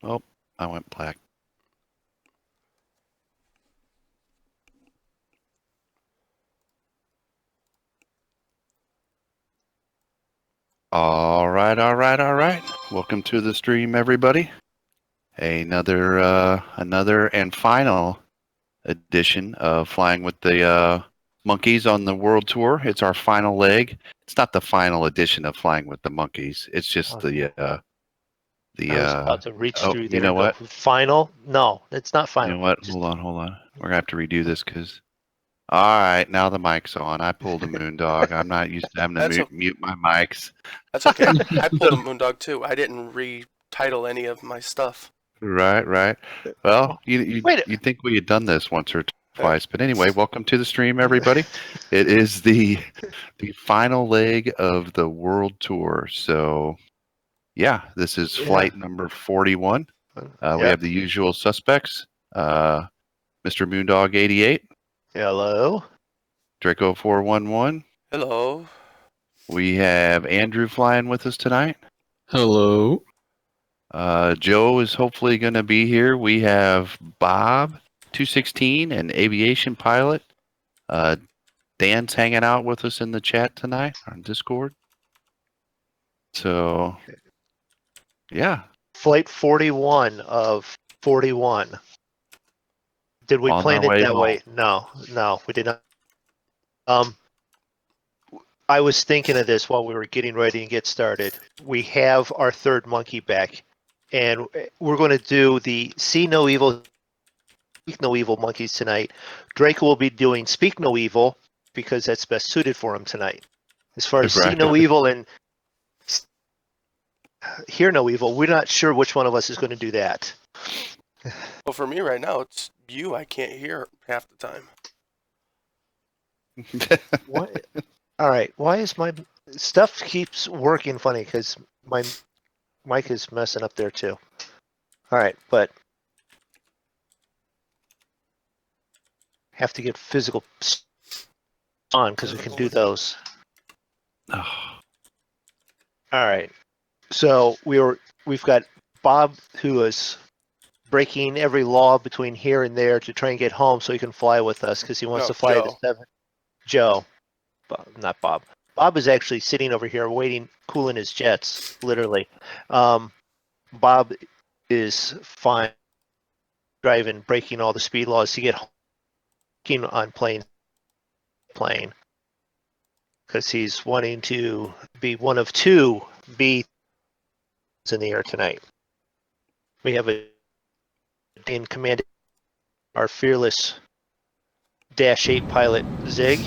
Oh, I went black. All right. Welcome to the stream, everybody. Another and final edition of Flying with the Monkeys on the World Tour. It's our final leg. It's not the final edition of Flying with the Monkeys. It's just I was about to reach through you there know and what? go, final? No, it's not final. You know what? Hold on. We're gonna have to redo this because. All right, now the mic's on. I pulled a Moondog. I'm not used to having to mute my mics. That's okay. I pulled a Moondog too. I didn't retitle any of my stuff. Right. Well, you'd think we had done this once or twice, but anyway, welcome to the stream, everybody. It is the final leg of the World Tour. So, yeah, this is flight number 41. We have the usual suspects: Mr. Moondog 88. Hello. Drako0411. Hello. We have Andrew flying with us tonight. Hello. Joe is hopefully going to be here. We have Bob 216, an aviation pilot. Dan's hanging out with us in the chat tonight on Discord. So, yeah. Flight 41 of 41. Did we plan it that way? No, we did not. I was thinking of this while we were getting ready and get started. We have our third monkey back, and we're going to do the See No Evil, Speak No Evil monkeys tonight. Draco will be doing Speak No Evil because that's best suited for him tonight. As far as See No Evil and Hear No Evil, we're not sure which one of us is going to do that. Well, for me right now, it's you. I can't hear half the time. What? All right. Why is my stuff keeps working funny? Because my mic is messing up there too. All right, but have to get physical on because we can do those. Oh. All right. So we've got Bob, who is breaking every law between here and there to try and get home so he can fly with us because he wants to fly the 7. Joe. Not Bob. Bob is actually sitting over here waiting, cooling his jets, literally. Bob is fine driving, breaking all the speed laws to get home on plane because he's wanting to be one of 2 B in the air tonight. We have in command our fearless Dash 8 pilot Zig.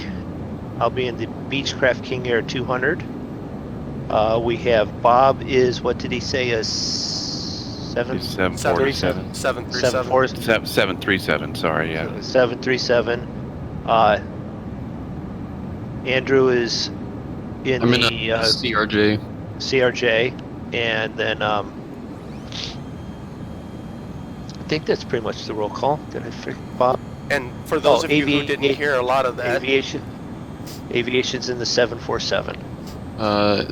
I'll be in the Beechcraft King Air 200. We have Bob is, what did he say, a 737. 737, sorry, yeah. 737. Andrew is in I'm the in a CRJ, and then I think that's pretty much the roll call. Did I forget Bob? And for those of you who didn't hear a lot of that, aviation's in the 747.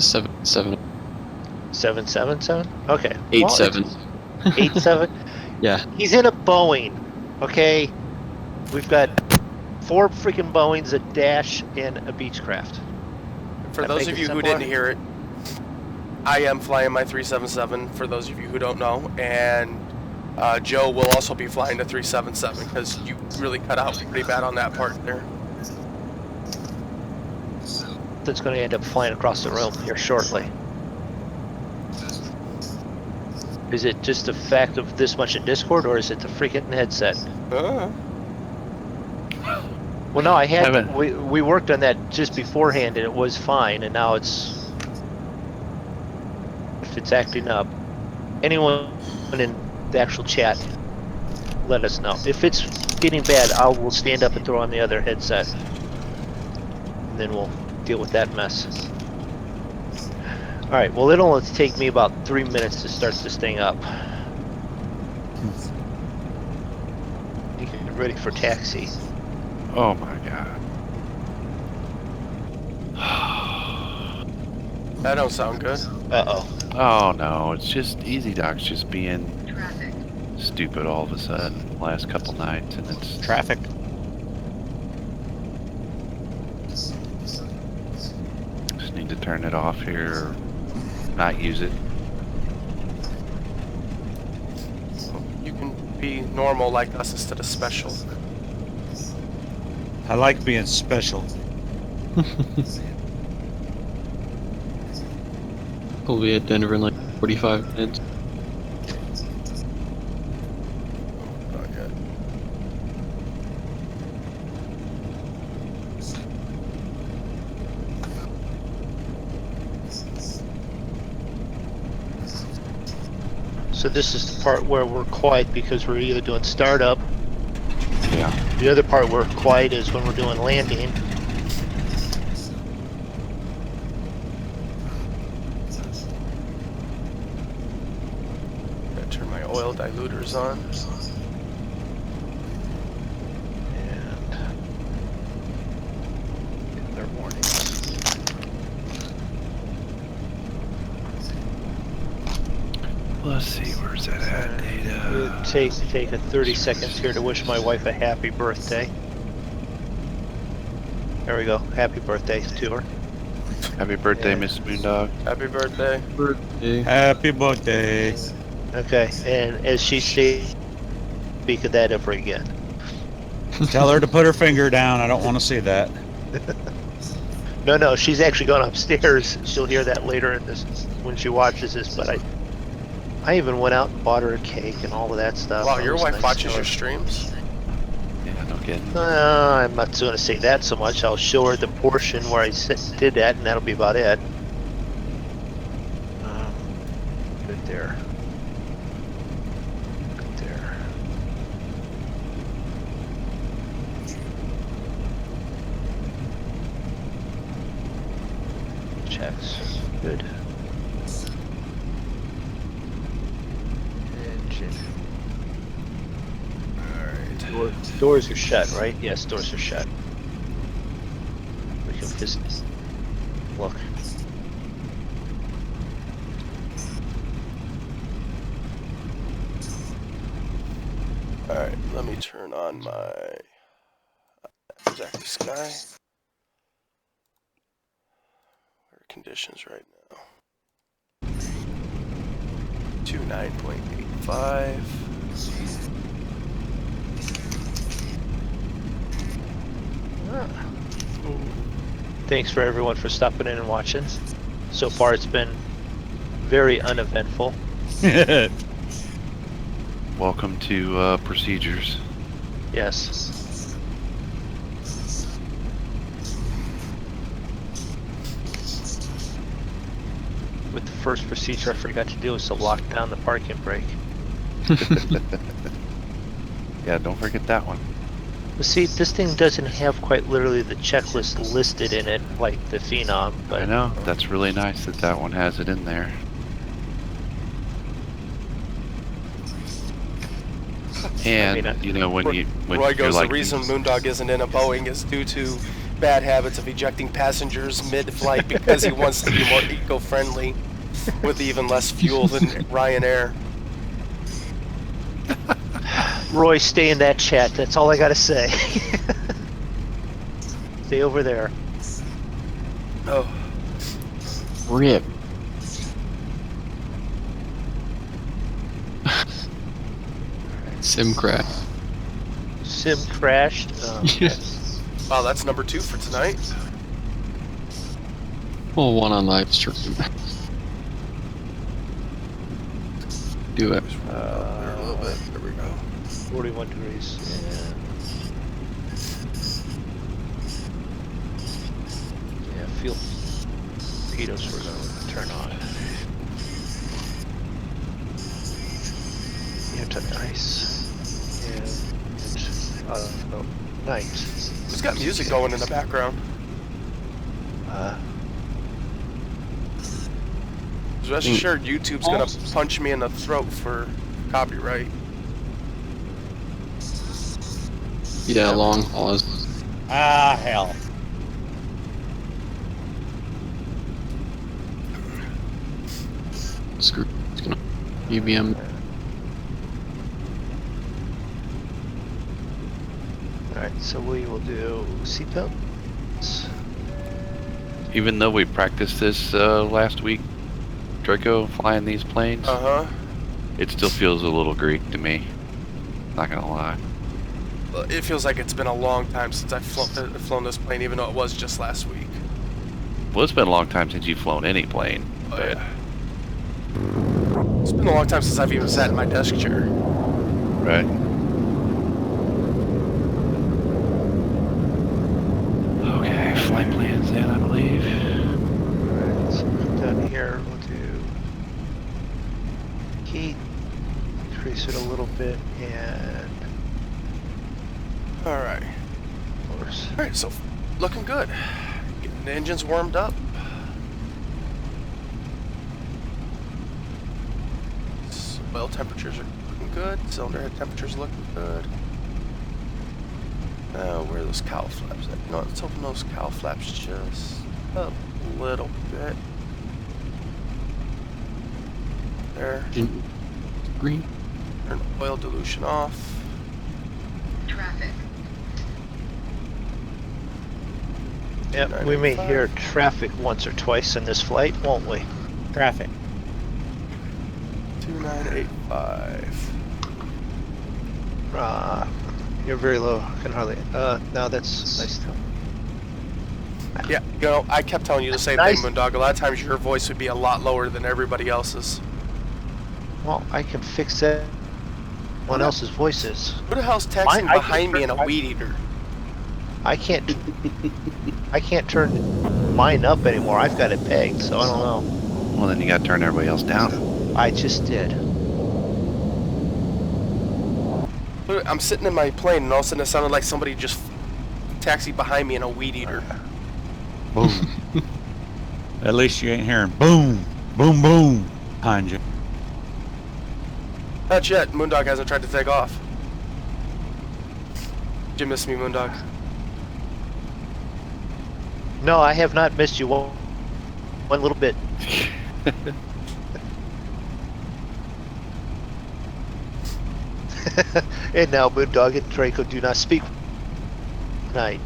777. Okay. 87. 87. Yeah. He's in a Boeing. Okay. We've got 4 freaking Boeings, a Dash, and a Beechcraft. For those of you who didn't hear it, I am flying my 377. For those of you who don't know, and Joe will also be flying the 377 because you really cut out pretty bad on that part there. That's going to end up flying across the room here shortly. Is it just the fact of this much in Discord, or is it the freaking headset? Well, no, I had we worked on that just beforehand, and it was fine, and now if it's acting up. Anyone in the actual chat, let us know. If it's getting bad, we'll stand up and throw on the other headset, and then we'll deal with that mess. All right. Well, it'll only take me about 3 minutes to start this thing up. You can get ready for taxi. Oh my god. That don't sound good. Uh-oh. Oh no, it's just Easy Doc's just being stupid all of a sudden last couple nights, and it's Traffic. just need to turn it off here or not use it. You can be normal like us instead of special. I like being special. We'll be at Denver in like 45 minutes. Not yet. So this is the part where we're quiet because we're either doing startup. Yeah. The other part where quiet is when we're doing landing. Gotta turn my oil diluters on. And get their warnings. Let's see, where's that at? Data. Take a 30 seconds here to wish my wife a happy birthday. There we go. Happy birthday to her. Happy birthday, Yeah. Miss Moondog. Happy birthday. Birthday. Happy birthday. Okay, and as she stays, speak of that ever again. Tell her to put her finger down. I don't want to see that. No, she's actually gone upstairs. She'll hear that later in this when she watches this. But I even went out and bought her a cake and all of that stuff. Wow, It your was wife nice watches to your her. streams? Yeah, no kidding. I'm not going to say that so much. I'll show her the portion where I did that, and that'll be about it. Good there. Good there. Checks. Good. Engine. Doors are shut, right? Yes, doors are shut. We can just look. Alright, let me turn on my exact sky. What are conditions right now? 29.85. Thanks for everyone for stopping in and watching. So far, it's been very uneventful. Welcome to procedures. Yes. With the first procedure I forgot to do was to lock down the parking brake. Yeah, don't forget that one. But see, this thing doesn't have quite literally the checklist listed in it like the Phenom, but I know, that's really nice that that one has it in there. And, I mean, you know, when Roy you're goes, like, the reason Moondog isn't in a Boeing is due to bad habits of ejecting passengers mid-flight because he wants to be more eco-friendly with even less fuel than Ryanair. Roy, stay in that chat. That's all I gotta say. Stay over there. Oh, Rip. Sim crash. Sim crashed. Yes. wow, that's number 2 for tonight. Well, one on live stream. Do it. A little bit. There we go. 41 degrees. Yeah, fuel torpedoes we're gonna turn on. Anti-ice. And night. Who's got music going in the background? Rest assured, YouTube's gonna punch me in the throat for copyright. Yeah, long pause. Ah, hell. Screw. It's gonna EVM. Alright, so we will do seatbelts. Even though we practiced this last week, Draco, flying these planes, it still feels a little Greek to me. Not gonna lie. It feels like it's been a long time since I've flown this plane, even though it was just last week. Well, it's been a long time since you've flown any plane. Oh, But yeah. It's been a long time since I've even sat in my desk chair. right. Okay, flight plans then, I believe. Alright, so down here we'll do heat, increase it a little bit, and Alright. force. Alright, so looking good. Getting the engines warmed up. Oil temperatures are looking good. Cylinder head temperatures looking good. Where are those cowl flaps at? You know what, let's open those cowl flaps just a little bit. There. Green. Turn oil dilution off. Traffic. Yep, we may hear traffic once or twice in this flight, won't we? Traffic. 2985. You're very low. I can hardly. No, that's nice too. Yeah, you know, I kept telling you the same Nice. thing, Moondog. A lot of times your voice would be a lot lower than everybody else's. Well, I can fix that. One else's voices. Who the hell's texting I behind me in a I- weed eater? I can't. I can't turn mine up anymore. I've got it pegged, so I don't know. Well, then you gotta turn everybody else down. I just did. Look, I'm sitting in my plane and all of a sudden it sounded like somebody just taxied behind me in a weed eater. Boom. At least you ain't hearing boom, boom, boom behind you. Not yet. Moondog hasn't tried to take off. Did you miss me, Moondog? No, I have not missed you one little bit. And now Moondog and Draco do not speak tonight.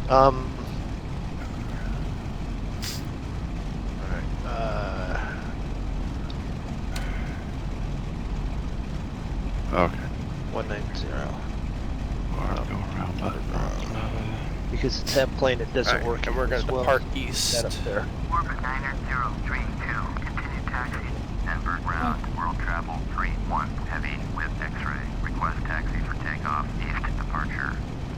Alright, Okay. 190. I'll go around, but Because it's that plane, it doesn't Alright, work and we're going as to well. depart That east. up there. Orbit 90032. Continue taxi. Denver ground. World travel 31. Heavy with X-ray. Request taxi for takeoff. East departure.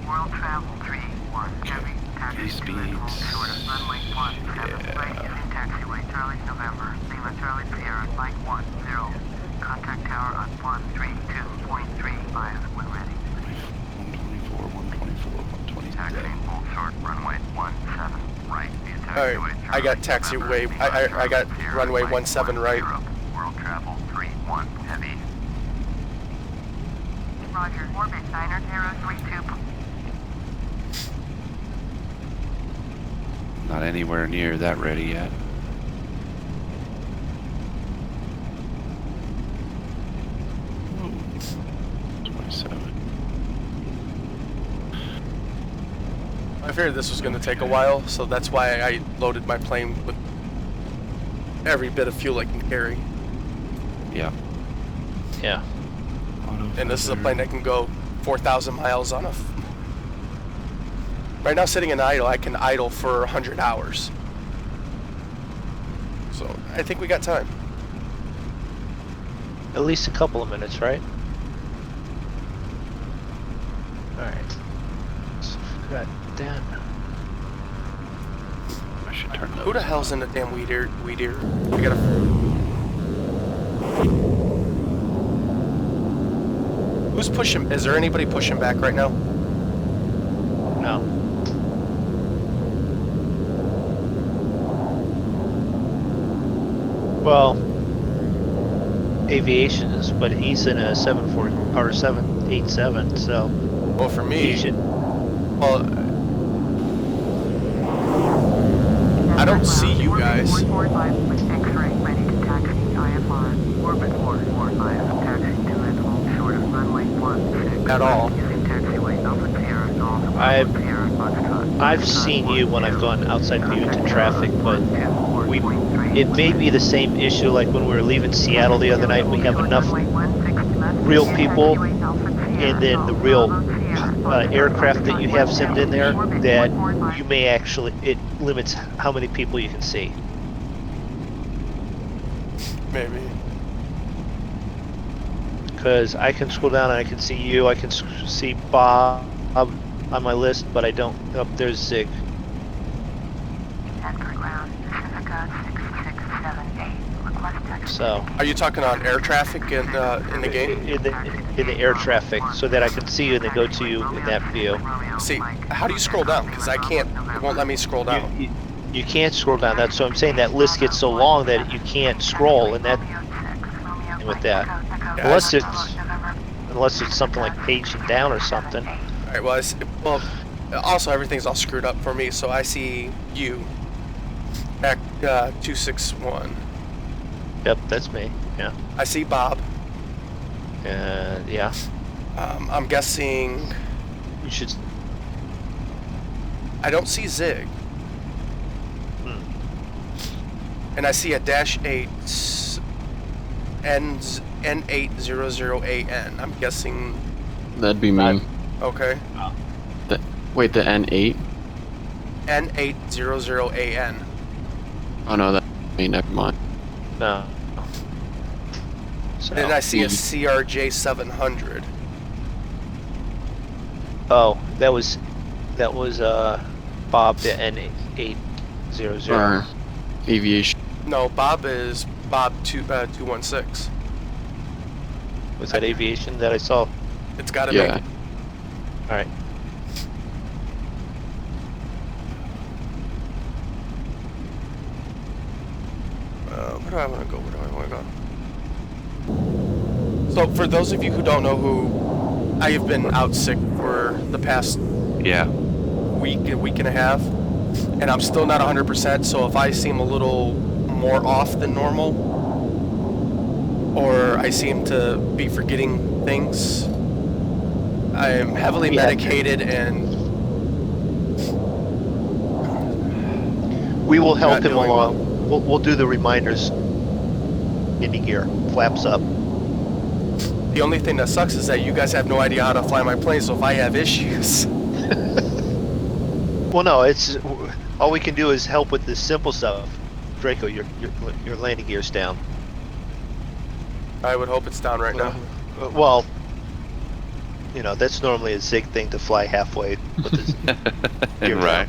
World travel 31. Heavy taxi These to Edmond, speeds. short of runway 17. Right using taxiway Charlie November. Lima Charlie Sierra Flight 10. Contact tower on 132.35 when ready. 124, 124, 123. Taxi full short runway 17. Right. Via Alright, I got taxiway. I got runway 17 right. World travel 31 heavy. Roger. Orbit 90032. Not anywhere near that ready yet. Ooh, 27. I figured this was going to take a while, so that's why I loaded my plane with every bit of fuel I can carry. Yeah. Yeah. And this is a plane that can go 4,000 miles on a... Right now, sitting in idle, I can idle for 100 hours. So, I think we got time. At least a couple of minutes, right? Alright. So we've got that. I should turn those. Who the hell's in the damn weed ear? We gotta... Who's pushing? Is there anybody pushing back right now? No. Well, aviation is, but he's in a 74 or 787, so Well, for he me, should. well, I don't see you guys. 445 with X-ray ready to taxi IFR. Orbit 445 taxi to Edmond, short of runway 16. At all. Using taxiway Alpha Sierra Golf I've seen you when I've gone outside view into traffic, but it may be the same issue like when we were leaving Seattle the other night. We have enough real people and then the real aircraft that you have sent in there that you may actually, it limits how many people you can see. Maybe. Because I can scroll down and I can see you, I can see Bob on my list, but I don't. Oh, there's Zig. So. Are you talking on air traffic in the game? In the air traffic, so that I can see you and then go to you in that view. See, how do you scroll down? Because I can't. It won't let me scroll down. You can't scroll down. That's what I'm saying. That list gets so long that you can't scroll, and that with that, Yeah, unless it's something like paging down or something. All right. Well, also everything's all screwed up for me. So I see you at 261. Yep, that's me. Yeah. I see Bob. Yeah. I'm guessing. You should. I don't see Zig. And I see a -8 N800AN. I'm guessing. That'd be me. Okay. Wait, the N8? N800AN. Oh no, that's me. Never mind. No. So, And I see a CRJ700. Oh, that was Bob, the N800. Or aviation. No, Bob is Bob 216. Was that aviation that I saw? It's got to Yeah. be. All right. Where do I want to go? Where do I want to go? So, for those of you who don't know who, I have been out sick for the past week and a half, and I'm still not 100%. So if I seem a little more off than normal, or I seem to be forgetting things, I am heavily medicated and We will help Not him doing along. We'll do the reminders. Indie gear, flaps up. the only thing that sucks is that you guys have no idea how to fly my plane. So if I have issues, Well, no, it's all we can do is help with the simple stuff. Draco, your landing gear's down. I would hope it's down right now. Well, you know that's normally a Zig thing to fly halfway. With his gear Right. down.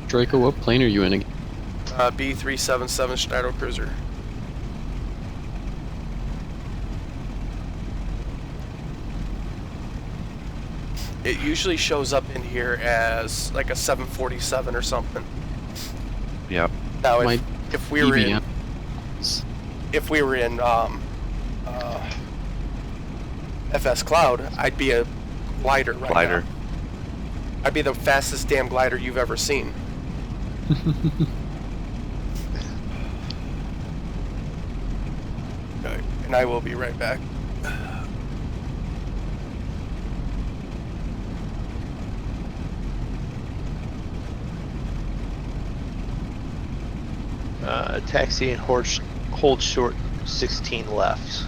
Draco, what plane are you in again? B377 Strato Cruiser. It usually shows up in here as like a 747 or something. Yep. Now, My if we were in, EVM. FS Cloud, I'd be a glider right Glider. now. I'd be the fastest damn glider you've ever seen. Okay, and I will be right back. Taxi and hold short 16 left.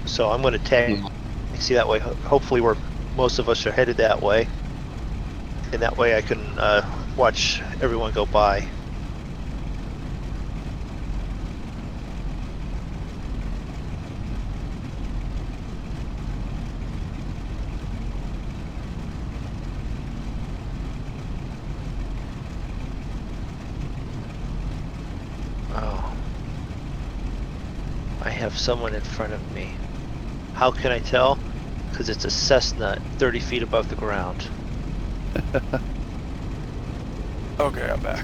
So I'm going to taxi that way. Hopefully most of us are headed that way. And that way I can watch everyone go by. Oh. I have someone in front of me. How can I tell? Because it's a Cessna 30 feet above the ground. Okay, I'm back.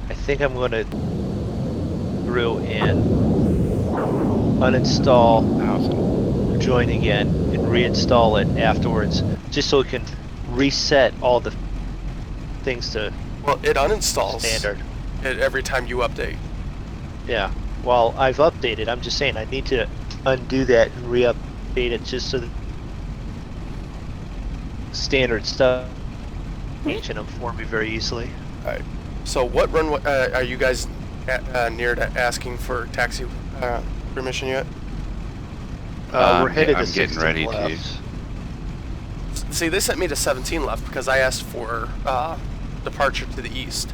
I think I'm going to through and uninstall, join again, and reinstall it afterwards, just so it can reset all the things to Well, it uninstalls standard. it every time you update. Yeah. Well, I've updated. I'm just saying I need to undo that and re-update it just so that standard stuff changing them for me very easily. Alright. So what runway are you guys near to asking for taxi permission yet? We're headed to I'm getting 16 ready left. See, they sent me to 17 left because I asked for departure to the east.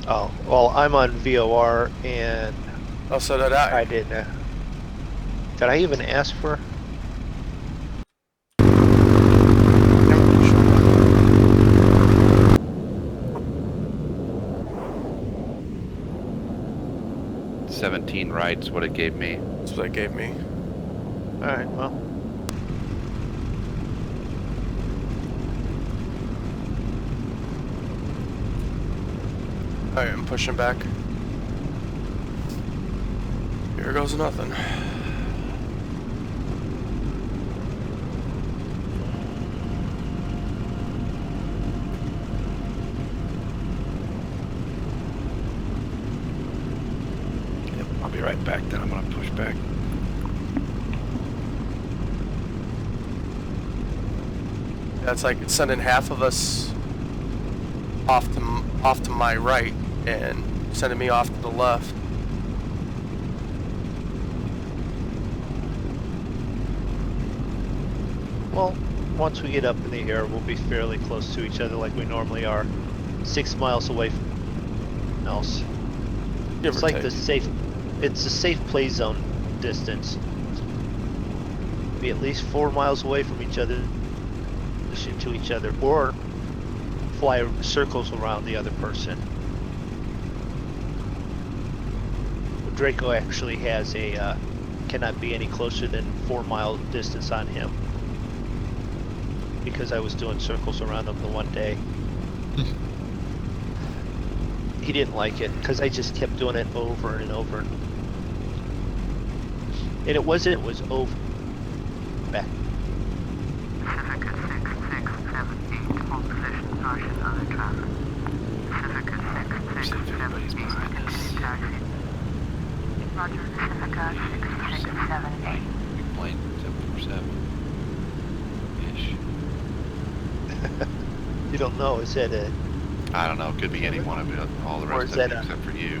Oh, well, I'm on VOR and Oh, so did I. I didn't. Did I even ask for? 17 right's what it gave me. That's what it gave me. Alright, well. Alright, I'm pushing back. Here goes nothing. Yep, I'll be right back then. I'm going to push back. Yeah, it's like it's sending half of us off to my right and sending me off to the left. Well, once we get up in the air, we'll be fairly close to each other like we normally are. 6 miles away from else. Give It's or like take. it's a safe play zone distance. Be at least 4 miles away from each other, to each other, or fly circles around the other person. Draco actually has a cannot be any closer than 4 mile distance on him because I was doing circles around him the one day. He didn't like it because I just kept doing it over and over. And it was over. Back. Pacifica 6678, hold position, caution, other traffic. Pacifica 6678, continue taxi. Roger, Pacifica 6678. Plane 747-ish. You don't know, is that a... I don't know. It could be any one of it. All the Or rest is of it that a- except for you.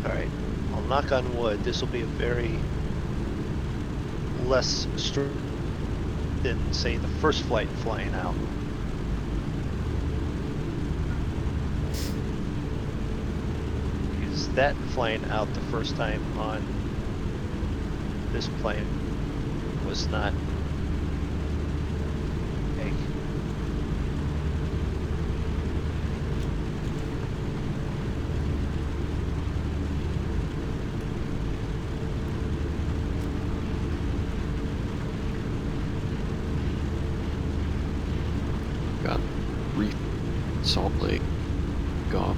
Alright, I'll knock on wood. This will be a very less than, say, the first flight flying out. Because that flying out the first time on this plane was not big. Got Salt Lake. Go.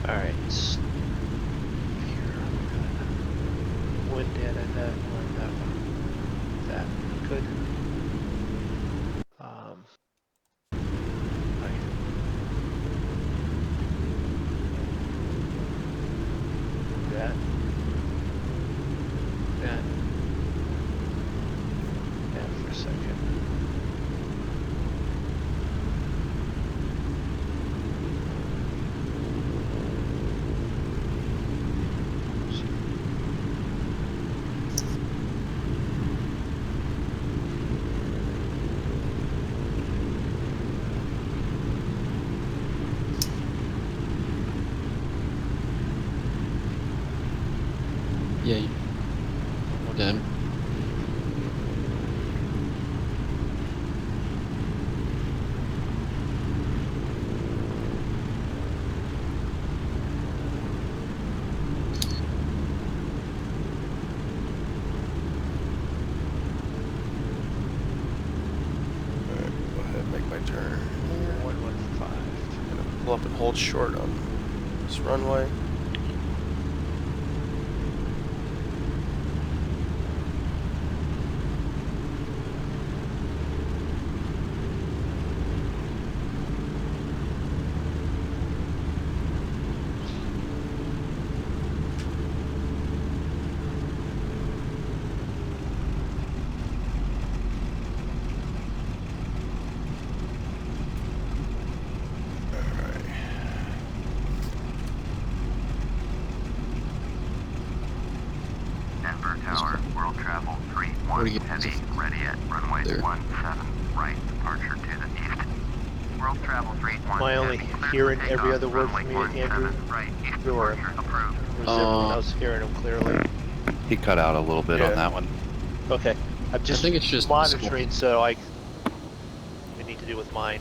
Alright, here, wind data, that, that, good. Right. That, for a second. Yeah. Dead. pull up and hold short on this runway. Denver Tower, World Travel 31 What do you- Heavy, ready at runway There. 17 right, departure to the east. World Travel 31 Am I only Heavy, clear hearing for every takeoff, other word from you, runway Andrew? 17 right, east Or departure approved. was everyone else hearing them clearly? He cut out a little bit on Yeah. that one. Okay, I'm just think it's just monitoring, so I need to do with mine.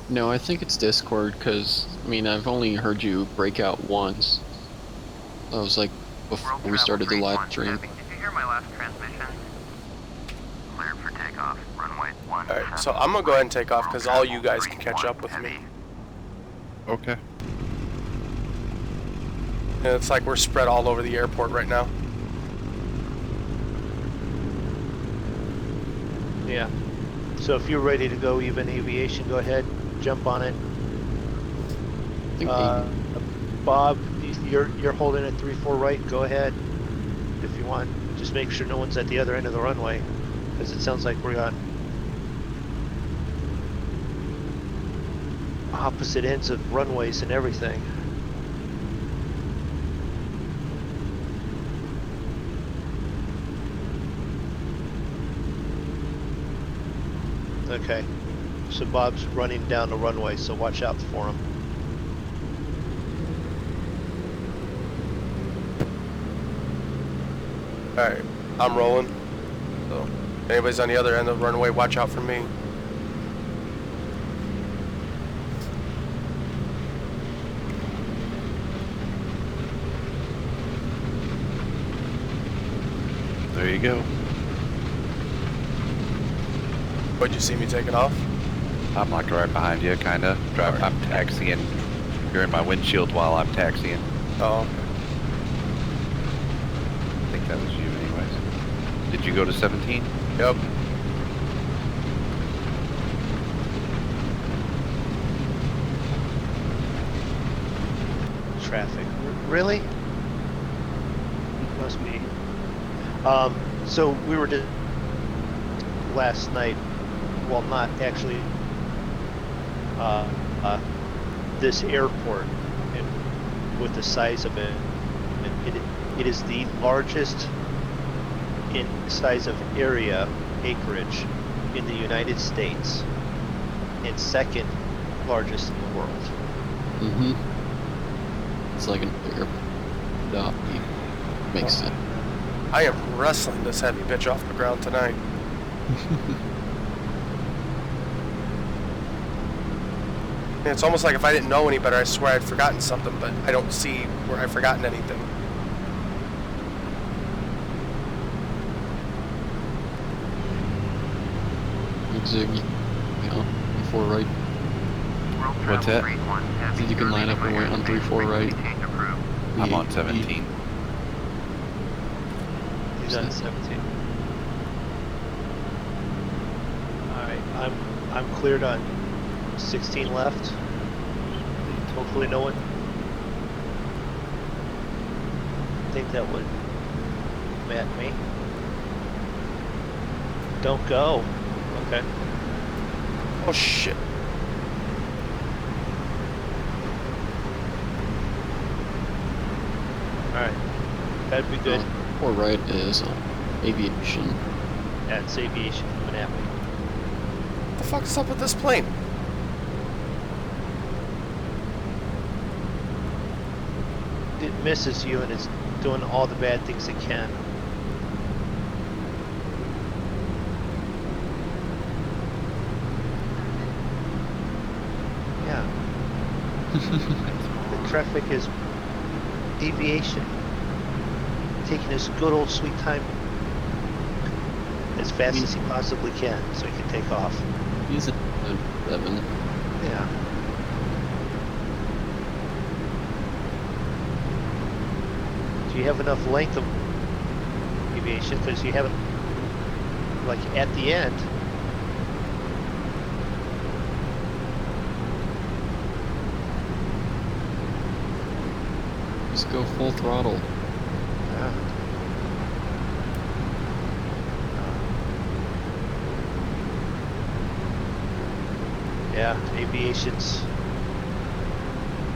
No, I think it's Discord, because, I mean, I've only heard you break out once. That was like before World we Travel started the 31 live stream. Heavy. Did you hear my last transmission? Cleared for takeoff, runway 17. Alright, so I'm gonna go ahead and take off because all you guys can catch up with me. Okay. And it's like we're spread all over the airport right now. Yeah. So if you're ready to go even aviation, go ahead, jump on it. I think Bob, you're holding at 3-4 right. Go ahead if you want. Just make sure no one's at the other end of the runway, because it sounds like we're on opposite ends of runways and everything. Okay. So Bob's running down the runway, so watch out for him. Alright, I'm rolling. So, if anybody's on the other end of the runway, watch out for me. There you go. Would you see me taking off? I'm like right behind you, kind of. I'm taxiing. You're in my windshield while I'm taxiing. Oh, I think that was you anyways. Did you go to 17? yep. Traffic. Really? Must be. So we were last night, well, not actually, this airport, and with the size of it, it is the largest in size of area, acreage, in the United States, and second largest in the world. Mm-hmm. It's like an air. Makes sense. I am wrestling this heavy bitch off the ground tonight. And it's almost like if I didn't know any better, I swear I'd forgotten something, but I don't see where I've forgotten anything. Ziggy. Yeah, 4 right. World What's Travel that? 31 Heavy, You can line up and wait on 3-4 right. change approved. I'm Yeah, on 17. He's on 17. Alright, I'm cleared on 16 left. Hopefully no one. I think that would met me. Don't go. Okay. Oh shit. Alright. That'd be good. 4 right is aviation. Yeah, it's aviation coming at me. What the fuck is up with this plane? It misses you and it's doing all the bad things it can. Yeah. The traffic is aviation taking his good old sweet time as fast as he possibly can so he can take off. He's at 7. Yeah. you have enough length of aviation, because you haven't, like at the end. Just go full throttle. Yeah, aviation's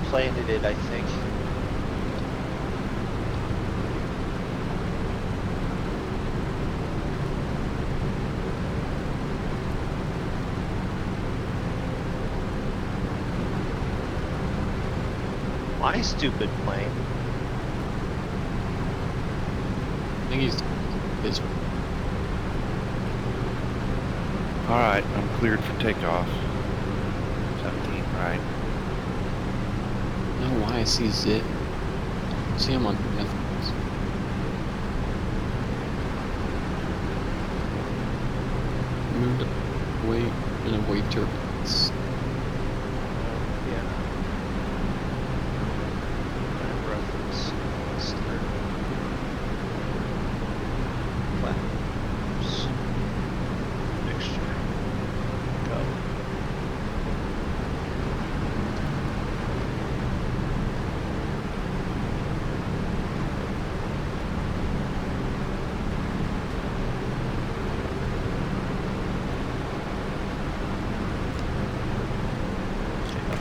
planted it, I think. My stupid plane. I think he's All right, I'm cleared for takeoff. 17, right? I don't know why I see Zit. See him on Netflix. Moved away in a wave turbulence. Yeah. Reference. Start. Platforms. Mixture. Go.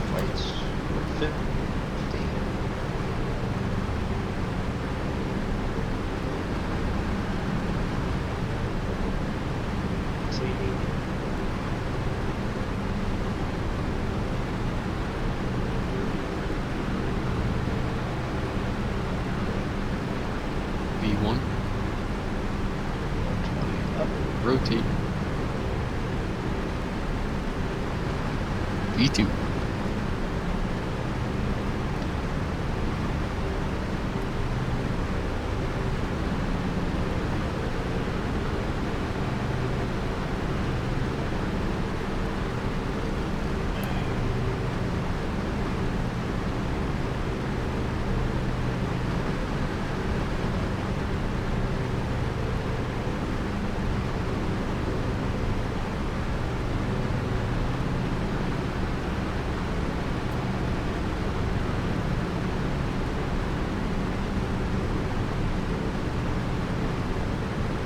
Flights. 50. V1. Rotate. V2.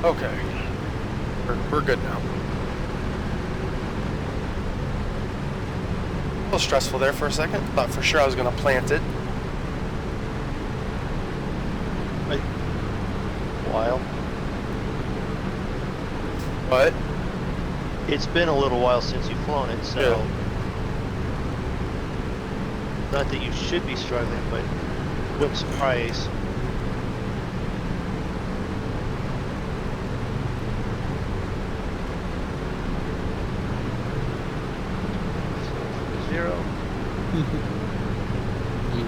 Okay. We're good now. A little stressful there for a second. Thought for sure I was going to plant it. While. But It's been a little while since you've flown it, so. Yeah. Not that you should be struggling, but wouldn't surprise. Zero. I mean,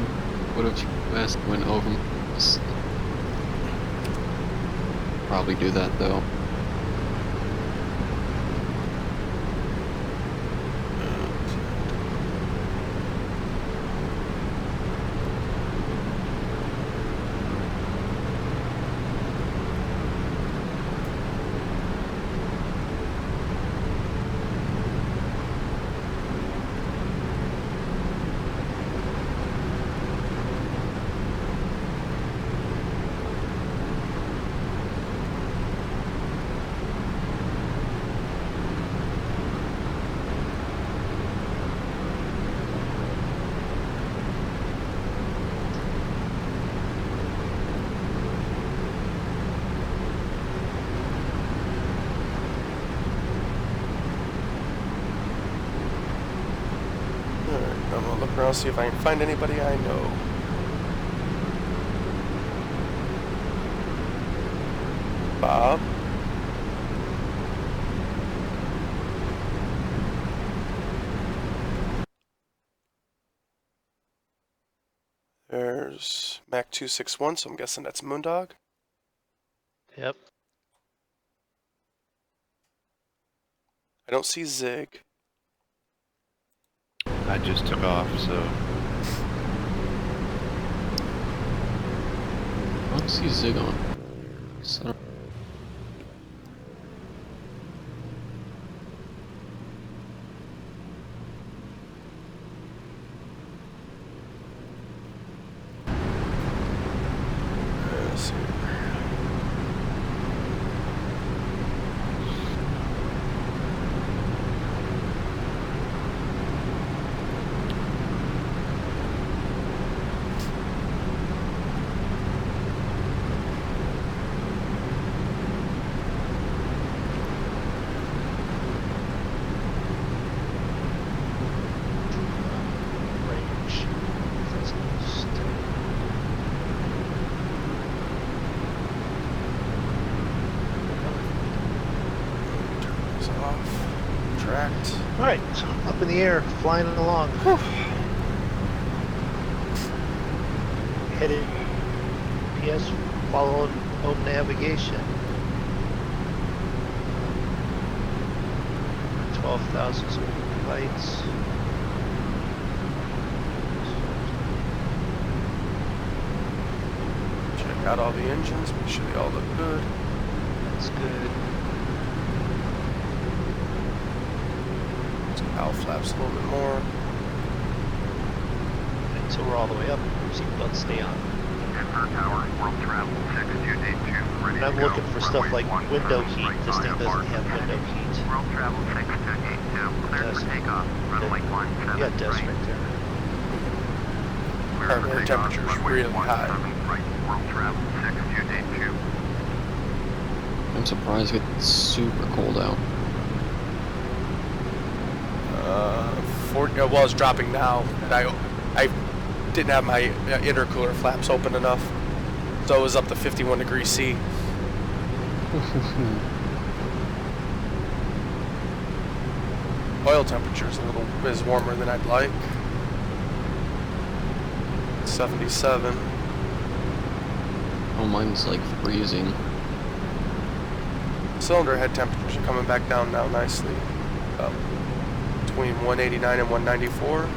what if West went over? Probably do that though. I'm gonna look around, see if I can find anybody I know. Bob. There's Mac 261, so I'm guessing that's Moondog. Yep. I don't see Zig. I just took off, so I don't see Zig on. So, Let's see. Range. Turn this off. Tracked. All right, so up in the air, flying along. Headed PS, follow home navigation. 12,000 lights. Check out all the engines, make sure they all look good. That's good. Owl flaps a little bit more. And so we're all the way up. Seatbelts stay on. Denver Tower, world travel 6282, ready And I'm to go. looking for stuff like Runway window 17 heat. right This thing via doesn't have Park window 78. heat. World travel 6282, clear Does. for takeoff. Runway 17 Yeah, it does right. right there. Clear Our for air takeoff. temperature's Runway really high. 17 right. World travel 6282. I'm surprised it's super cold out. 40, well, it's dropping now, and I didn't have my intercooler flaps open enough, so it was up to 51 degrees C. Oil temperature is warmer than I'd like. 77. Oh, mine's like freezing. Cylinder head temperatures are coming back down now nicely. Between 189 and 194.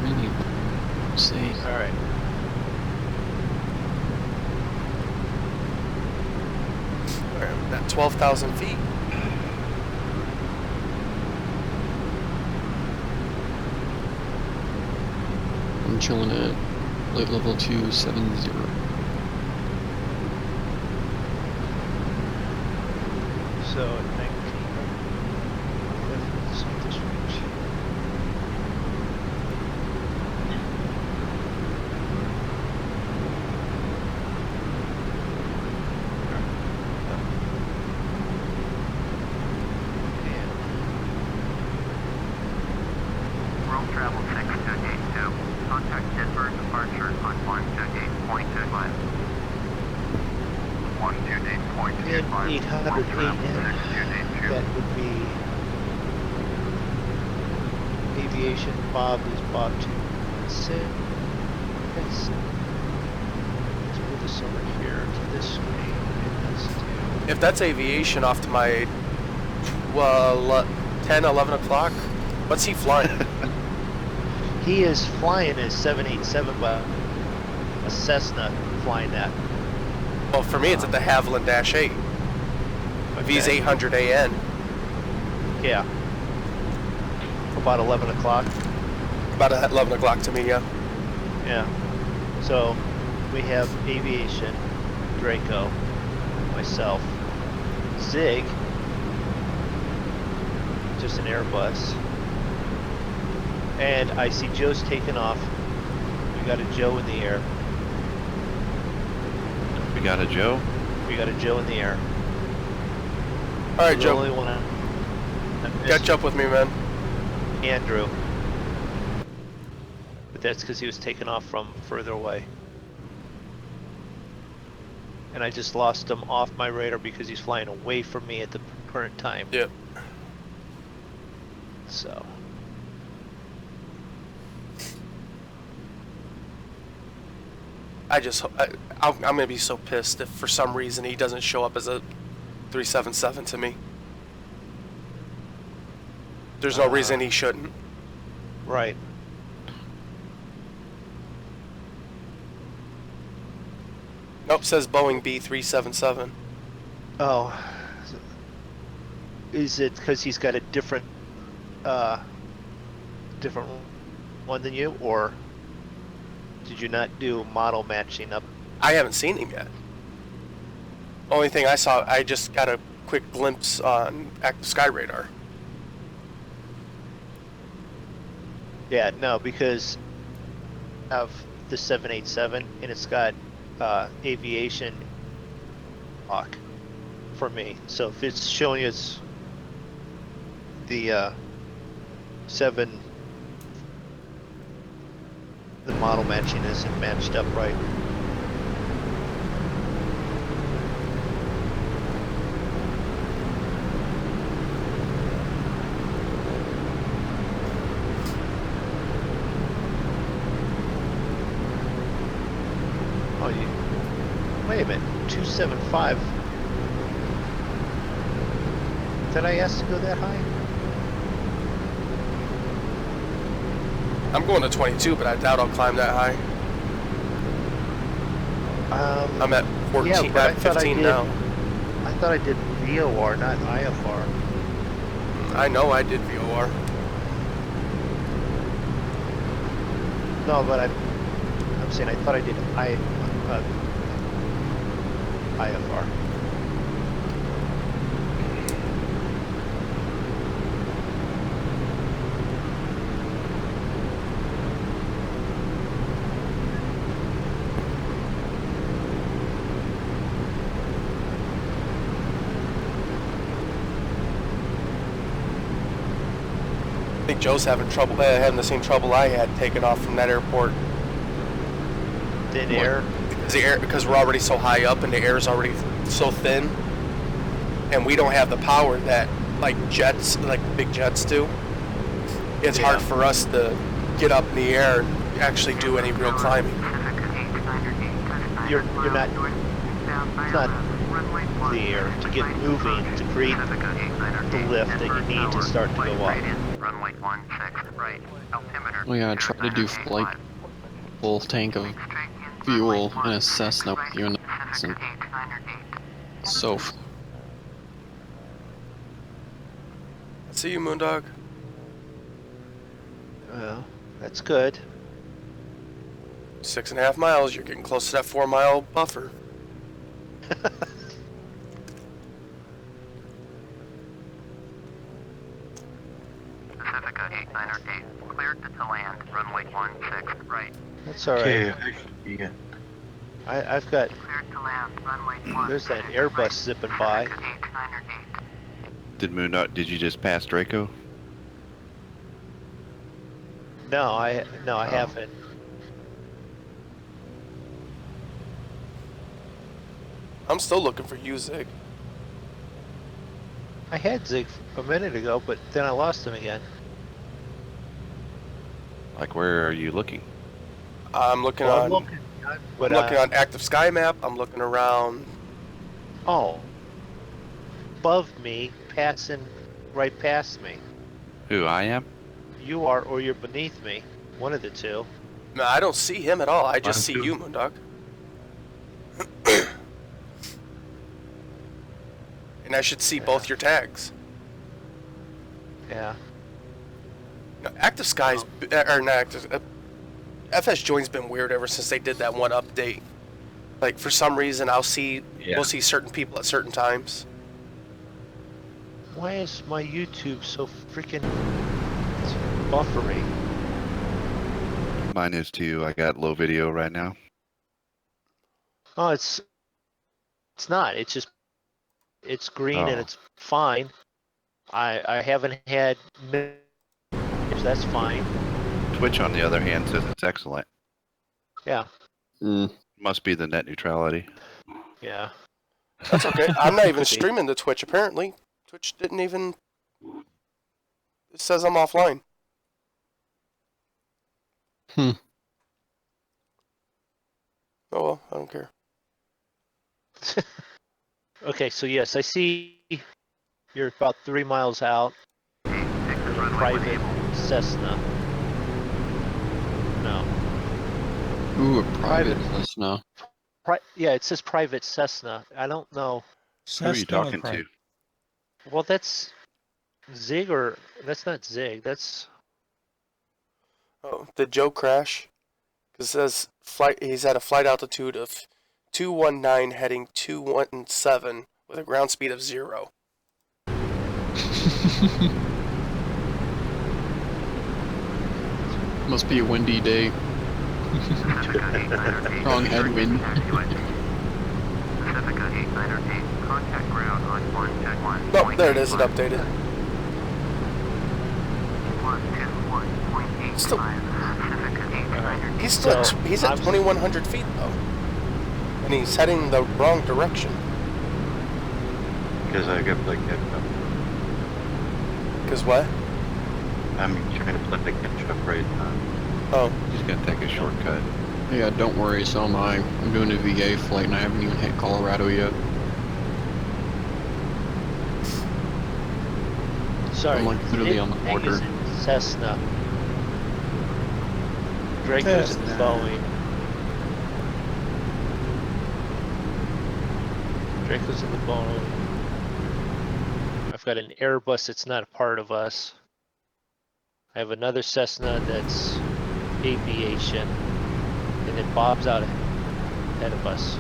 Really? See. All right. We're at 12,000 feet. I'm chilling at flight level 270. So at 19. Let's see this range. World travel 6282. Contact Denver departure on 128.25. 128.25. In 800 World travel AM, 6282. that would be aviation. Bob is Bob 216. Let's move this over here to this screen. And let's do. If that's aviation off to my, well, 10, 11 o'clock, what's he flying? He is flying a 787, but a Cessna flying that. Well, for me, it's at the Havilland Dash 8. V's 800 AN. Yeah. About 11 o'clock. About 11 o'clock to me, yeah. Yeah. So we have aviation, Draco, myself, Zig, just an Airbus, and I see Joe's taking off. We got a Joe in the air. We got a Joe. We got a Joe in the air. All right, The Joe, only one catch up with me, man. Andrew. But that's because he was taken off from further away. And I just lost him off my radar because he's flying away from me at the current time. Yep. So, I'm gonna be so pissed if for some reason he doesn't show up as a 377 to me. There's no reason he shouldn't. Right. Nope, says Boeing B377. Oh. Is it because he's got a different one than you, or did you not do model matching up? I haven't seen him yet. Only thing I saw, I just got a quick glimpse on active sky radar. Yeah, no, because of the 787 and it's got aviation lock for me. So if it's showing us the 7, the model matching isn't matched up right. Oh, wait a minute, 275. Did I ask to go that high? I'm going to 22, but I doubt I'll climb that high. I'm at 14, yeah, but at 15 now. I thought I did VOR, not IFR. I know I did VOR. No, but I'm saying I thought I did IFR. I think Joe's having the same trouble I had taking off from that airport. Thin air. Because we're already so high up and the air is already so thin, and we don't have the power that like big jets do. It's hard for us to get up in the air and actually do any real climbing. You're not. It's not the air to get moving to create the lift that you need to start to go up. Oh yeah, I tried to do flight full tank of fuel in a Cessna with you in the and so See you, Moondog. Well, that's good. 6.5 miles. You're getting close to that 4-mile buffer. Pacifica 8908, cleared to land, runway 16 right. That's all right. Yeah. I've got. Cleared to land, runway 16 There's that Airbus zipping by. Did you just pass Draco? No, I haven't. I'm still looking for you, Zig. I had Zig a minute ago, but then I lost him again. Like, where are you looking? I'm looking Well, on. I'm looking on active sky map. I'm looking around. Oh, above me, passing right past me. Who I am? You are, or you're beneath me. One of the two. No, I don't see him at all. I just see Mine too. you, Moondog. And I should see both your tags. Yeah. No, active skies, or not active. FS Join's been weird ever since they did that one update. Like for some reason, we'll see certain people at certain times. Why is my YouTube so freaking buffery? Mine is too. I got low video right now. Oh, it's not. It's just it's green and Oh. it's fine. I haven't had that's fine. Twitch, on the other hand, says it's excellent. Yeah. Must be the net neutrality. Yeah. That's okay. I'm not even streaming to Twitch, apparently. Twitch didn't even... It says I'm offline. Oh well, I don't care. Okay, so yes, I see you're about 3 miles out. Private Cessna. No. Ooh, a private Cessna. Yeah, it says private Cessna. I don't know. Who are you talking to? Well, that's Zig, or that's not Zig. That's. Oh, did Joe crash? Because it says he's at a flight altitude of 219 heading 217 with a ground speed of 0. Must be a windy day. Strong headwind. Oh, there it is. It updated. He's at 2,100 feet though, and he's heading the wrong direction. Because I got like that. Because what? I'm trying to play the catch up right now. Oh. He's gonna take a shortcut. Yeah, don't worry, so am I. I'm doing a VA flight and I haven't even hit Colorado yet. Sorry. I'm like literally on the border. Cessna. Draco's in the Boeing. Draco's in the Boeing. I've got an Airbus that's not a part of us. I have another Cessna that's aviation. And then Bob's out ahead of us.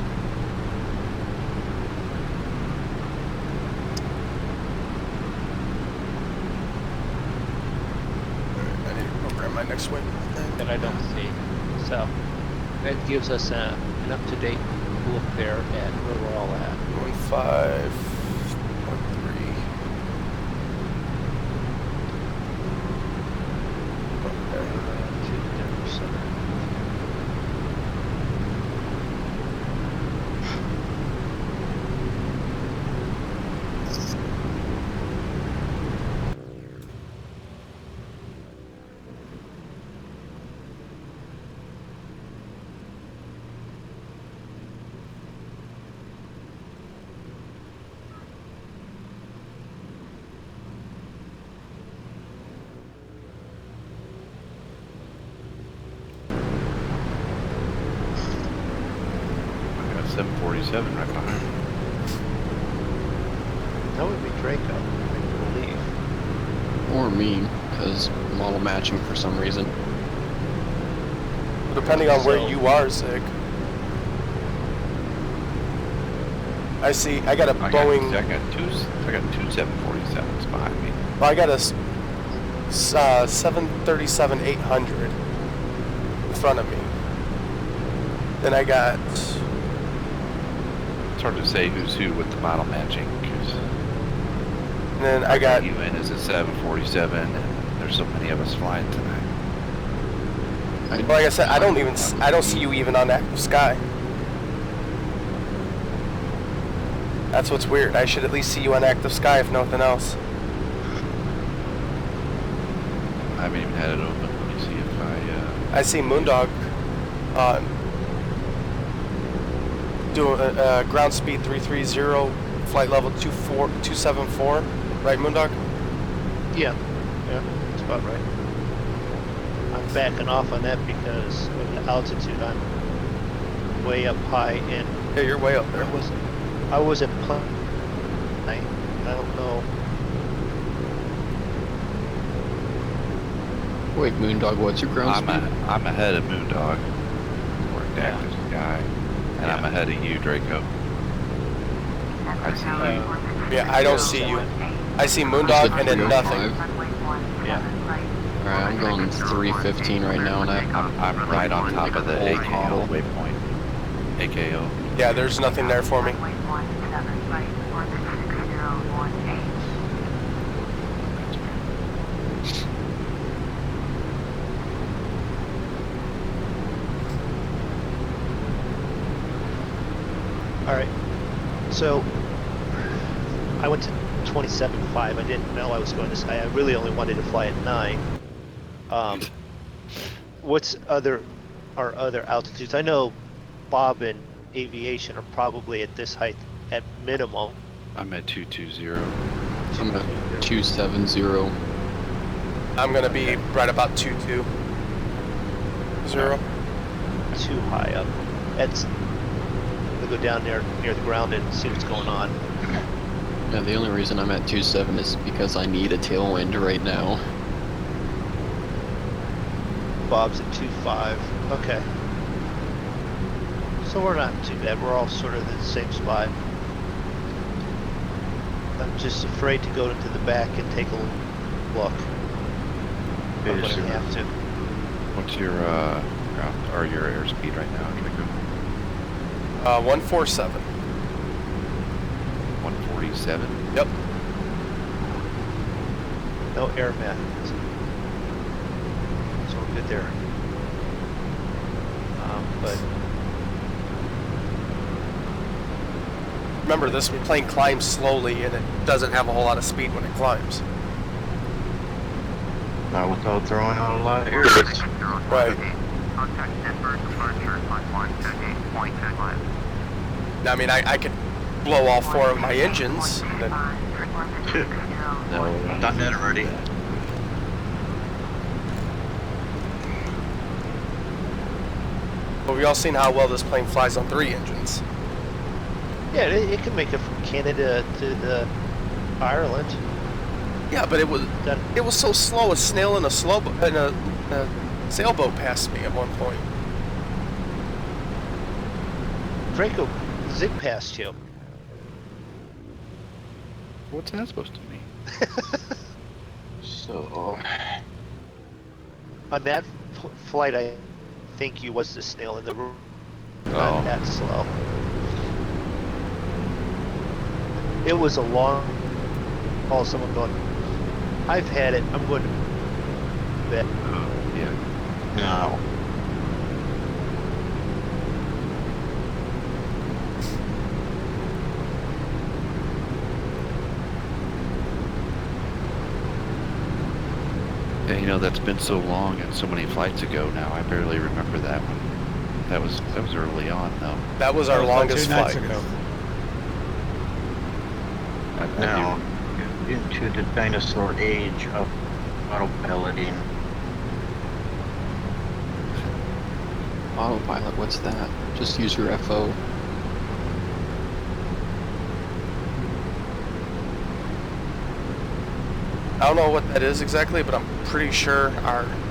I need to program my next wing. That I don't see. So that gives us an up-to-date look there at where we're all at. 15.3. I got 747 right behind me. That would be Draco, I believe. Or me, because model matching for some reason. Depending on where you are, Zig. I got a Boeing. I got two 747s behind me. Well, I got a 737-800 in front of me. Then I got. It's hard to say who's who with the model matching. And then I got. UN is a 747, and there's so many of us flying tonight. Like I said, I don't see you even on active sky. That's what's weird. I should at least see you on active sky, if nothing else. I haven't even had it open. Let me see if I see Moondog doing ground speed 330, flight level 274, right, Moondog? Yeah, that's about right. I'm backing off on that because of the altitude. I'm way up high, and Yeah, you're way up there. I wasn't planning. I don't know. Wait, Moondog, what's your ground speed? I'm ahead of Moondog. Worked active sky. And I'm ahead of you, Draco. I see you. Yeah, I don't see you. I see Moondog and then nothing. Yeah. Alright, I'm going 315 right now, and I'm right on top of the AKO waypoint. AKO. Yeah, there's nothing there for me. All right. So I went to 27.5. I didn't know I was going this high. I really only wanted to fly at 9. What's our other altitudes? I know Bob and Aviation are probably at this height at minimum. I'm at 220. I'm at 270. I'm gonna be right about 220. Too high up. That's. We'll go down there near the ground and see what's going on. Yeah, the only reason I'm at 2.7 is because I need a tailwind right now. Bob's at 2.5. Okay. So we're not too bad. We're all sort of in the same spot. I'm just afraid to go into the back and take a look. I'm going to have to. What's your ground or your airspeed right now, Draco? 147. 147. Yep. No air mat. So we're good there. But Remember, this plane climbs slowly, and it doesn't have a whole lot of speed when it climbs. Not without throwing out a lot of air. Right. Contact Denver departure on 138.5. Now, I mean, I could blow all 4 of my engines. And then, No, I've done that already. but we all seen how well this plane flies on 3 engines. yeah, it can make it from Canada to Ireland. Yeah, but it was so slow. A snail in a sailboat passed me at one point. Draco zig past you. What's that supposed to mean? So, On that flight, I think you was the snail in the room. Oh. Not that slow. It was a long call. Someone going, I've had it. I'm going to bed. Yeah. no. Yeah, you know, that's been so long and so many flights ago now. I barely remember that one. That was early on, though. That was our longest 2 nights flight. ago. I Now, into the dinosaur age of autopiloting. Autopilot, what's that? Just use your FO. I don't know what that is exactly, but I'm pretty sure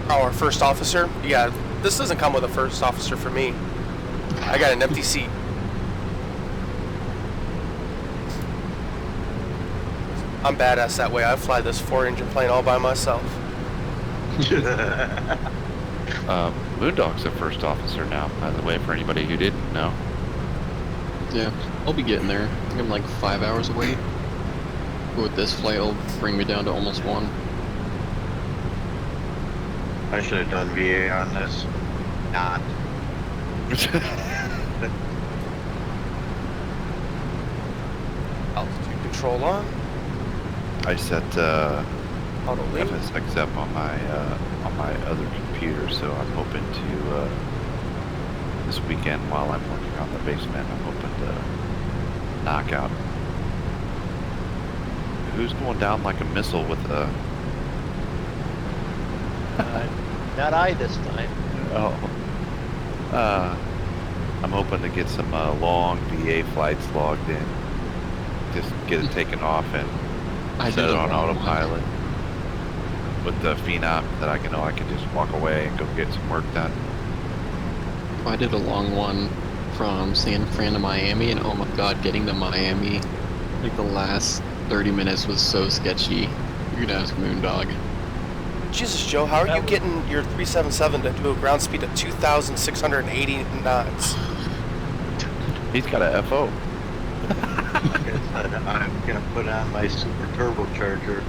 our first officer. Yeah, this doesn't come with a first officer for me. I got an empty seat. I'm badass that way. I fly this 4-engine plane all by myself. Moondog's the first officer now, by the way, for anybody who didn't know. Yeah, I'll be getting there. I think I'm like 5 hours away. With this flight, it'll bring me down to almost 1. I should have done VA on this. Not. Altitude control on. I set Auto lean. FSX up on my other computer, so I'm hoping to this weekend while I'm working on the basement, I'm hoping to knock out. Who's going down like a missile with a? Not I this time. Oh. I'm hoping to get some long VA flights logged in. Just get it taken off and set it on autopilot with the Phenom that I can just walk away and go get some work done. I did a long one from San Fran to Miami, and oh my god, getting to Miami, like the last 30 minutes was so sketchy. You're gonna ask Moondog. Jesus, Joe, how are you getting your 377 to do a ground speed of 2,680 knots? He's got a FO. I'm gonna put on my super turbocharger.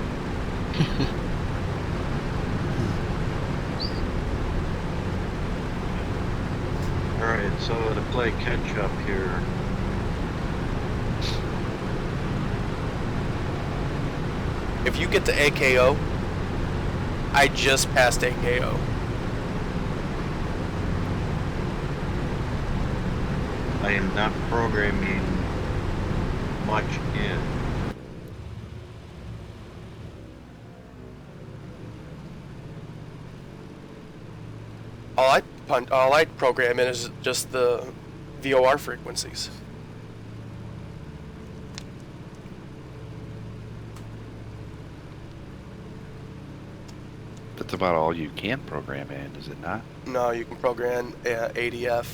Alright, so to play catch up here. If you get to AKO, I just passed AKO. I am not programming much in. All I program in is just the VOR frequencies. That's about all you can program in, is it not? No, you can program ADF.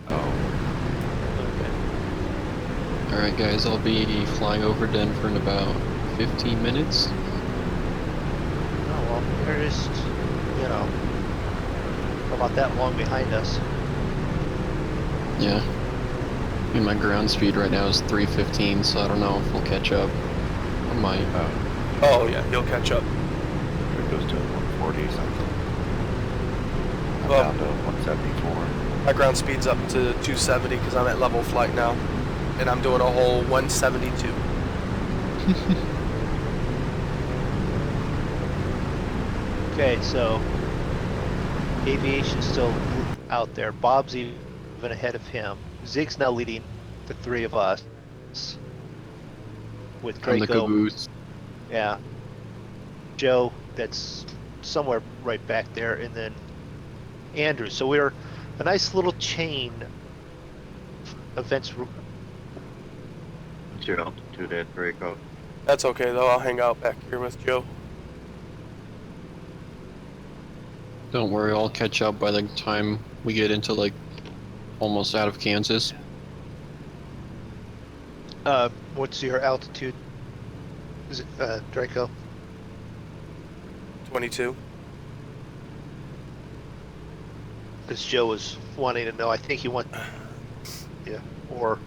Oh, Alright guys, I'll be flying over Denver in about 15 minutes. Oh, well, they're just, you know, about that long behind us. Yeah. I mean, my ground speed right now is 315, so I don't know if we'll catch up. I might. Oh yeah, you'll catch up. it goes to 140 something. I'm Well, down to 174. my ground speed's up to 270 because I'm at level flight now, and I'm doing a whole 172. Okay, so aviation's still out there. Bob's even ahead of him. Zig's now leading the three of us. With I'm the Draco, caboose. yeah. Joe, that's somewhere right back there, and then Andrew. So we're a nice little chain of events. What's your altitude at Draco? That's okay though. I'll hang out back here with Joe. Don't worry, I'll catch up by the time we get into like almost out of Kansas. What's your altitude? Is it Draco? 22. Because Joe was wanting to know. I think he wants, yeah, or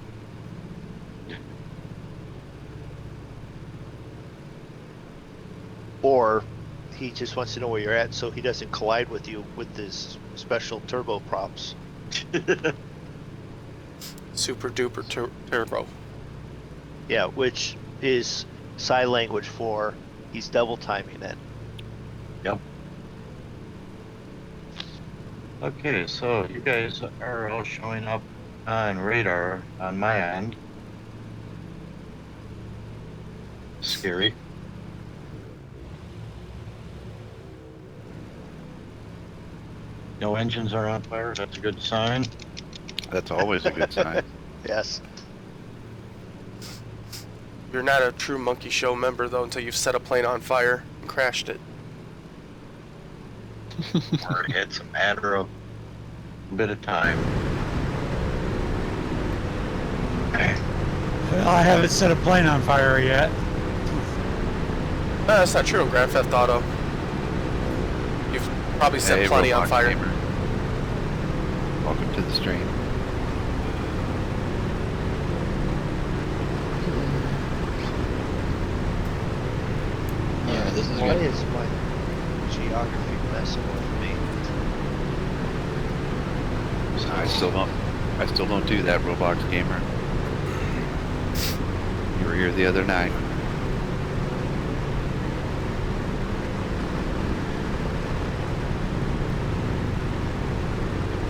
he just wants to know where you're at so he doesn't collide with you with his special turbo props. Super duper turbo. Yeah, which is sign language for he's double timing it. Yep. Okay, so you guys are all showing up on radar on my end. Scary. No engines are on fire, that's a good sign. That's always a good sign. Yes. You're not a true Monkey Show member though until you've set a plane on fire and crashed it. Or it's a matter of a bit of time. Well, I haven't set a plane on fire yet. That's not true in Grand Theft Auto. You've probably set Hey, plenty on Roblox fire. gamer. Welcome to the stream. Yeah, this is Why good. is my geography messing with me? I still don't do that, Roblox gamer. You were here the other night.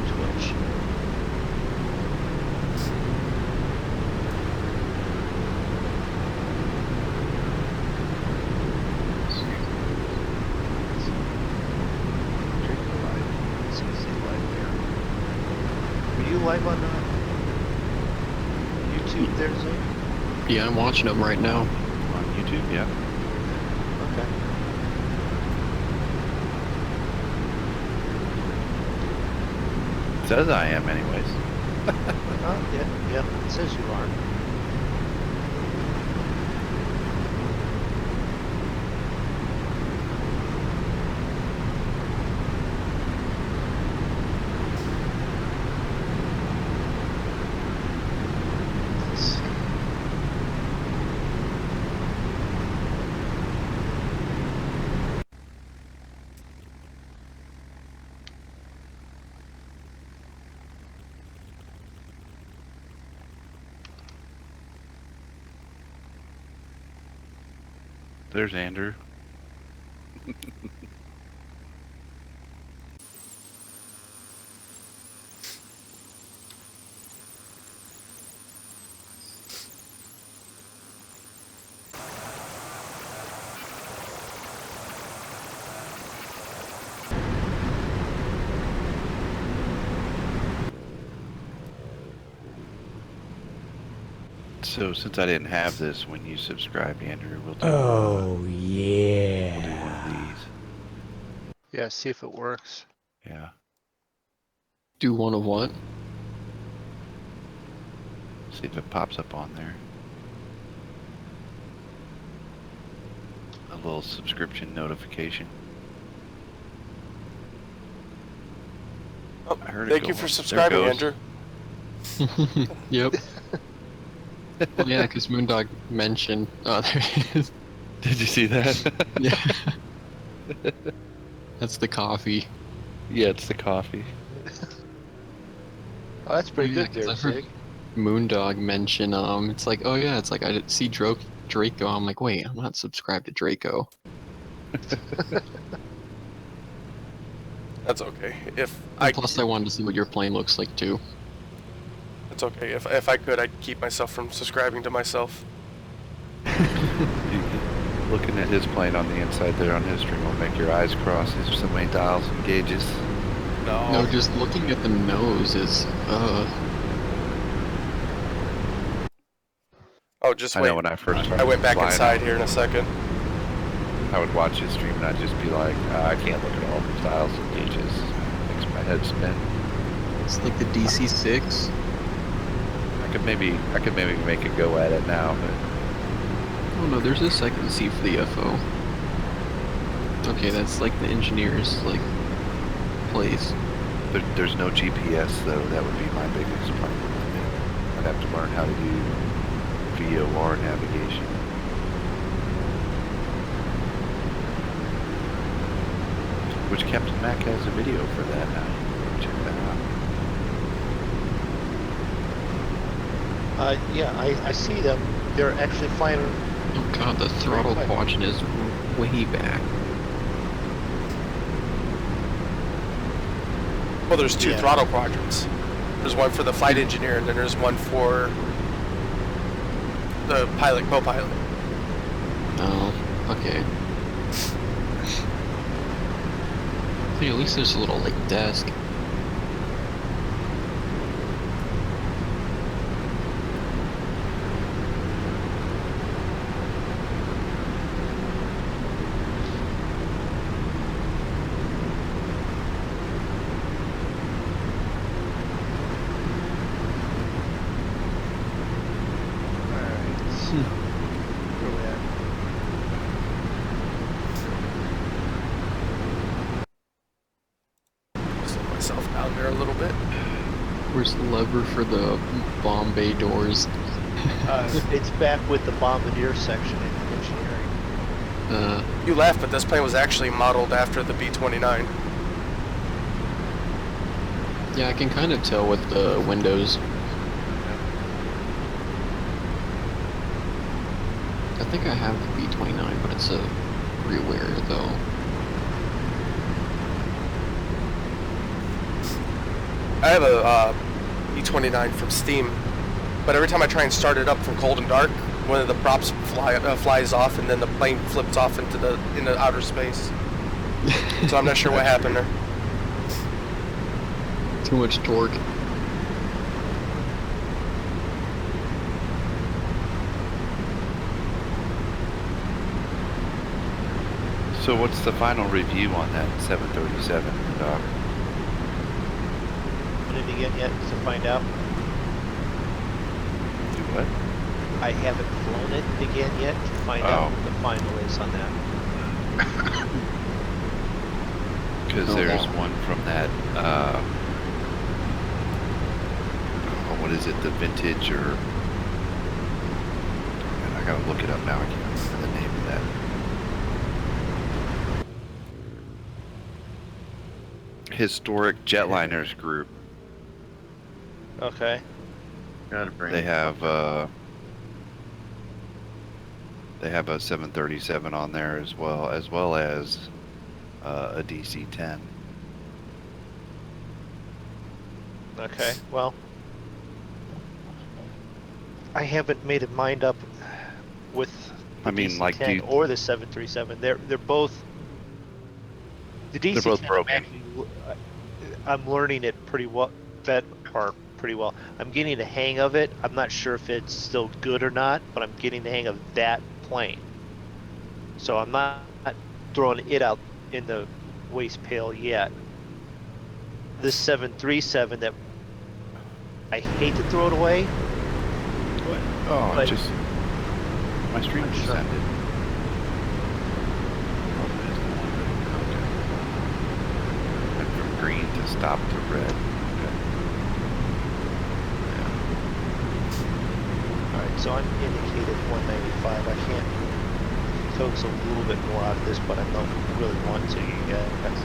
Twitch. Are you live on YouTube there, Zig? Yeah, I'm watching them right now. On YouTube, yeah. Okay. It says I am anyways. Oh, yeah, it says you are. Let's see. There's Andrew. So since I didn't have this when you subscribed, Andrew, we'll do. Oh yeah. We'll do one of these. Yeah, see if it works. Yeah. Do one of what? See if it pops up on there. A little subscription notification. Oh, I heard it thank go you for off. subscribing, There it goes. Andrew. Yep. Well, yeah, because Moondog mentioned. Oh, there it is. Did you see that? Yeah. That's the coffee. Yeah, it's the coffee. Oh, that's pretty Yeah, good there, 'cause I've heard Sig. Moondog mention. It's like, oh yeah, it's like I see Draco. I'm like, wait, I'm not subscribed to Draco. That's okay. And plus, I wanted to see what your plane looks like too. It's okay. If I could, I'd keep myself from subscribing to myself. Looking at his plane on the inside there on his stream will make your eyes cross. There's so many dials and gauges. No, just looking at the nose is. Oh, just I wait. know when I first started I went back flying, inside here in a second. I would watch his stream and I'd just be like, I can't look at all the dials and gauges. It makes my head spin. It's like the DC-6. I could maybe make a go at it now, but Oh no, there's this I can see for the FO. Okay, that's like the engineer's like place. there's no GPS though. That would be my biggest problem. I'd have to learn how to do VOR navigation. Which Captain Mac has a video for that now. Check that out. Yeah, I see them. They're actually flying. Oh god, the throttle quadrant is way back. Well, there's two Yeah. throttle quadrants. There's one for the flight engineer, and then there's one for the pilot, co-pilot. Oh, okay. Hey, at least there's a little like desk. Slow myself down there a little bit. Where's the lever for the bomb bay doors? It's back with the bombardier section in engineering. You laugh, but this plane was actually modeled after the B-29. Yeah, I can kind of tell with the windows. I think I have the B-29, but it's a reware though. I have a B-29 from Steam, but every time I try and start it up from cold and dark, one of the props flies off, and then the plane flips off into outer space. So I'm not sure what happened there. Too much torque. So what's the final review on that 737, Doc? Put it again yet to find out. Do what? I haven't flown it again yet to find out what the final is on that. Because Oh, there's wow. one from that, what is it, the vintage or... I gotta look it up now, I can't remember the name of that. Historic Jetliners group. Okay. Gotta bring They it have a 737 on there as well as a DC-10. Okay. Well, I haven't made a mind up with the I mean, DC-10 like, do you- or the 737. They're both. The DC-10. They're both broken. I'm learning it pretty well. That or pretty well. I'm getting the hang of it. I'm not sure if it's still good or not, but I'm getting the hang of that plane. So I'm not throwing it out in the waste pail yet. This 737 that I hate to throw it away. Oh, But- just my stream I'm just sure. ended. Went from green to stop to red. Okay. All right, so I'm indicated 195. I can't coax a little bit more out of this, but I don't really want to. You guys.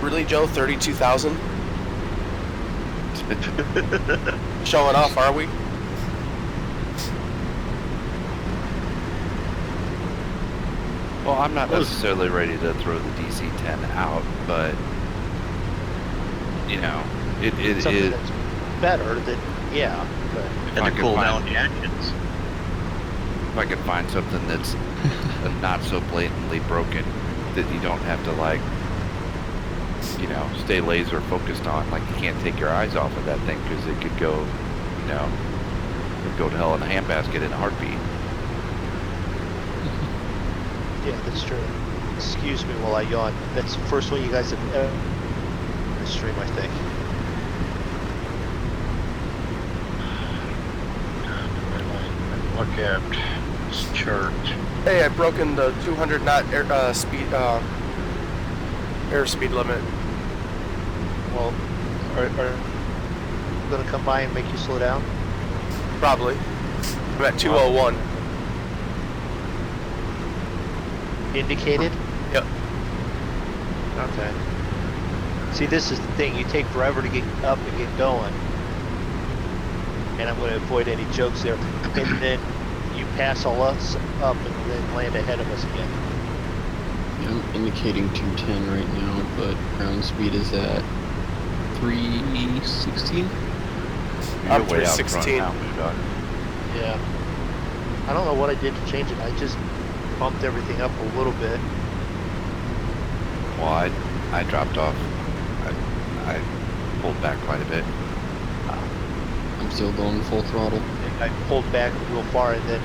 Really, Joe? 32,000? Showing off, are we? Well, I'm not necessarily ready to throw the DC-10 out, but you know, it Something is. that's better than, yeah, but If I And to could cool find- down the engines. If I could find something that's not so blatantly broken that you don't have to, like, you know, stay laser focused on, like you can't take your eyes off of that thing because it could go, you know, it could go to hell in a handbasket in a heartbeat. yeah, that's true. Excuse me while I yawn. That's the first one you guys have ever in the stream, I think. Look at this chart. Hey, I've broken the 200 knot airspeed limit. Well, are going to come by and make you slow down? Probably. I'm at 201. Indicated? Yep. Okay. See, this is the thing. You take forever to get up and get going. And I'm going to avoid any jokes there. And then you pass all us up and then land ahead of us again. Yeah, I'm indicating 210 right now, but ground speed is at 316. I'm You're way out front 316. now, Moondog. Yeah. I don't know what I did to change it. I just bumped everything up a little bit. Well, I dropped off. I pulled back quite a bit. I'm still going full throttle. And I pulled back real far and then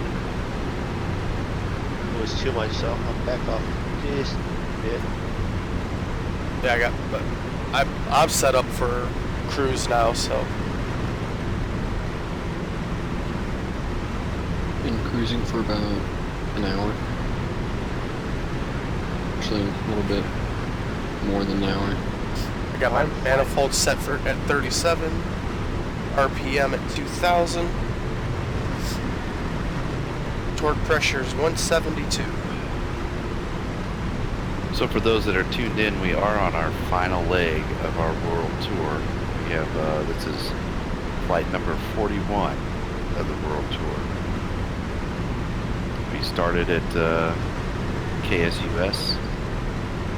it was too much, so I'm back off just a bit. Yeah, I'm set up for cruise now, so. Been cruising for about an hour. Actually, a little bit more than an hour. I got my manifold set for at 37, RPM at 2,000, torque pressure is 172. So for those that are tuned in, we are on our final leg of our world tour. We have, this is flight number 41 of the world tour. We started at KSUS,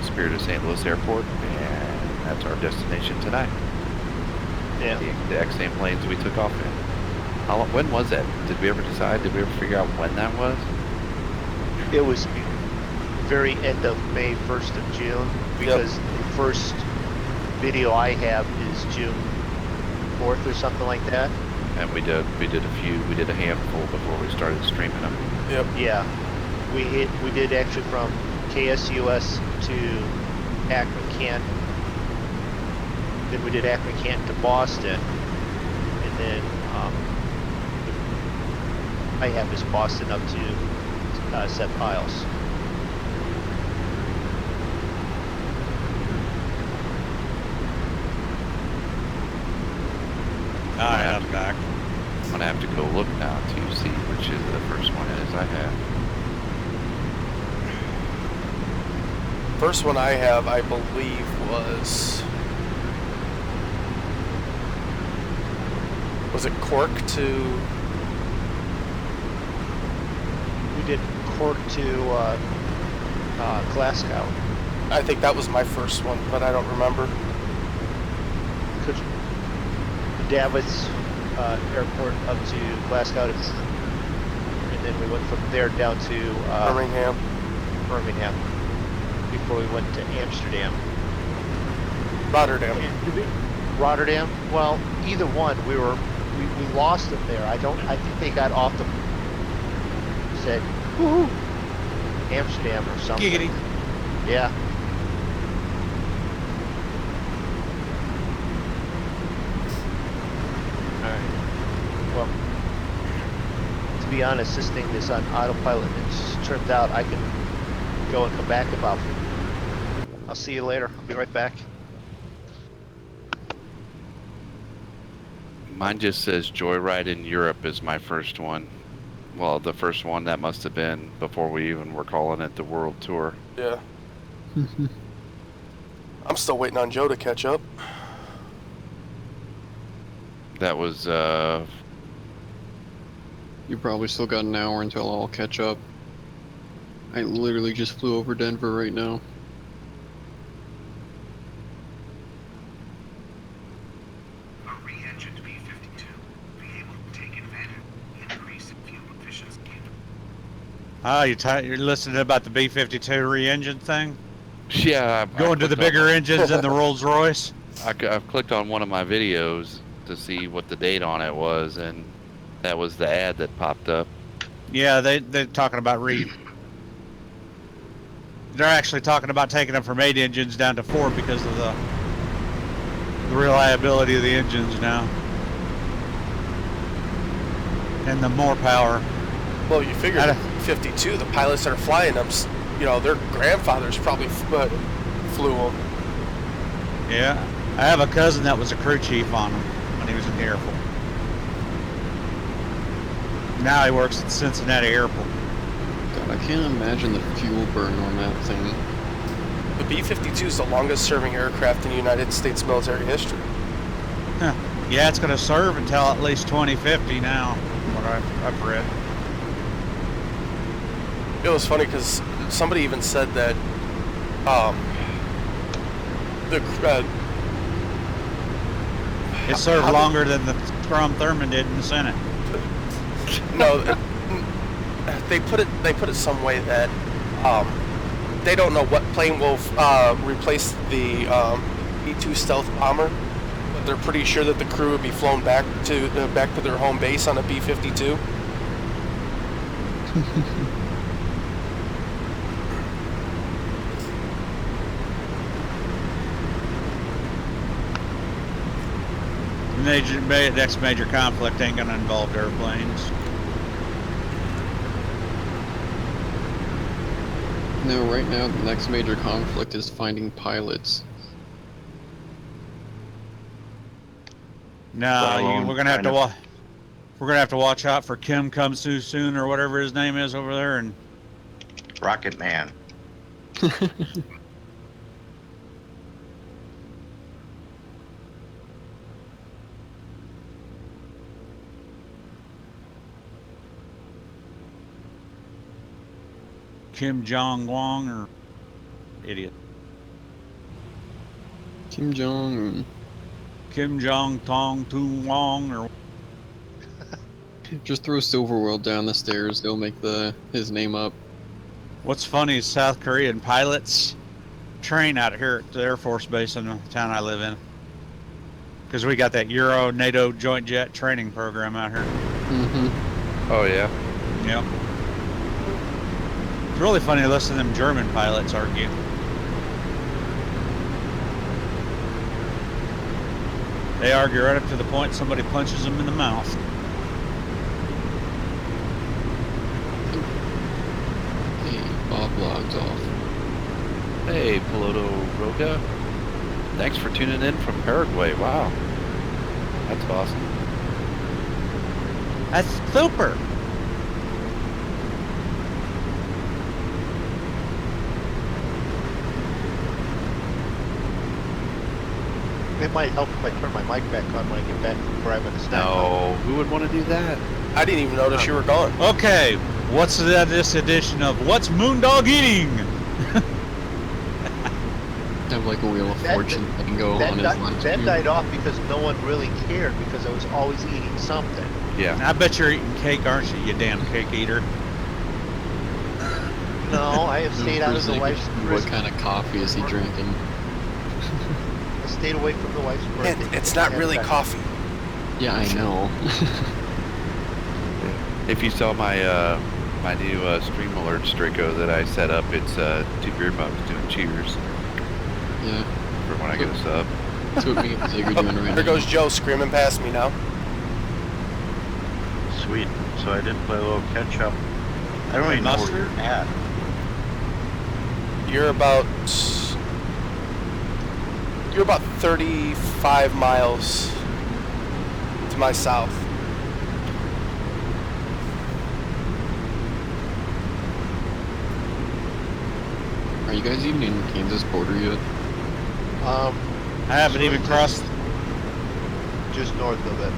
Spirit of St. Louis Airport, and that's our destination tonight. Yeah. The X-Same planes we took off in. When was that? Did we ever decide? Did we ever figure out when that was? It was very end of May, 1st of June, because the first video I have is June 4th or something like that. And we did a handful before we started streaming them. Yep. Yeah, we did actually from KSUS to Akron, Canton. Then we did Akron, Canton to Boston, and then I have this Boston up to St. Piles. Alright, I'm back. I'm gonna have to go look now to see which is the first one is I have. First one I have, I believe, was it Cork to? We did Cork to Glasgow. I think that was my first one, but I don't remember. Davos Airport up to Glasgow, and then we went from there down to Birmingham. Birmingham before we went to Amsterdam. Rotterdam. Rotterdam. Well, either one. We lost them there. I think they got off the. Said, woohoo, Amsterdam or something. Giggity. Yeah. All right. Well, to be honest, this thing is on autopilot. It turns out I can go and come back about. I'll see you later. I'll be right back. Mine just says Joyride in Europe is my first one. Well, the first one that must have been before we even were calling it the World Tour. Yeah. I'm still waiting on Joe to catch up. That was, You probably still got an hour until I'll catch up. I literally just flew over Denver right now. A re-engined B-52 will be able to take advantage of the increase in fuel efficiency. Oh, you're listening about the B-52 re-engine thing? yeah. Going to the bigger engines than the Rolls Royce? I've clicked on one of my videos to see what the date on it was, and that was the ad that popped up. Yeah, they're talking about They're actually talking about taking them from 8 engines down to 4 because of the reliability of the engines now. And the more power. Well, you figure 52, the pilots that are flying them, you know, their grandfathers probably flew them. Yeah, I have a cousin that was a crew chief on them when he was in the Air Force. Now he works at Cincinnati Airport. God, I can't imagine the fuel burn on that thing. The B-52 is the longest serving aircraft in United States military history. Huh. Yeah, it's going to serve until at least 2050 now, from what I've read. It was funny because somebody even said that It served longer than the Strom Thurmond did in the Senate. No, they put it some way that they don't know what plane will replace the B-2 stealth bomber, but they're pretty sure that the crew would be flown back to their home base on a B-52. Next major conflict ain't going to involve airplanes. No, right now the next major conflict is finding pilots. No, we're gonna have to watch out for Kim Comes Too Soon or whatever his name is over there, and Rocket Man. Kim Jong-won or idiot. Kim Jong. Kim Jong-tong Tu-wong or Just throw Silverworld down the stairs. They'll make his name up. what's funny is South Korean pilots train out here at the Air Force Base in the town I live in. Because we got that Euro-NATO Joint Jet training program out here. Mm-hmm. Oh, yeah. Yep. It's really funny to listen to them German pilots argue. They argue right up to the point somebody punches them in the mouth. Hey, Bob logged off. Hey, Piloto Roga. Thanks for tuning in from Paraguay. Wow. That's awesome. That's super! It might help if I turn my mic back on when I get back from grabbing a snack. No, who would want to do that? I didn't even notice you were gone. Okay, what's this edition of What's Moondog Eating? Have like a Wheel of Fortune bingo on his lunch. That died off because no one really cared because I was always eating something. Yeah. I bet you're eating cake, aren't you, you damn cake eater? No, I have stayed out of the wife's What kind of coffee is he drinking? I stayed away from the wife's birthday. It's not really coffee. Yeah, I know. If you saw my my new stream alerts, Draco, that I set up, it's 2 beer mugs doing cheers Yeah. for when I get a sub. That's what me and Zig are doing right There now. goes Joe screaming past me now. Sweet. So I did play a little catch up. I don't even know where you're at. You're about 35 miles to my south. Are you guys even in Kansas border yet? I haven't even crossed. Just north of it.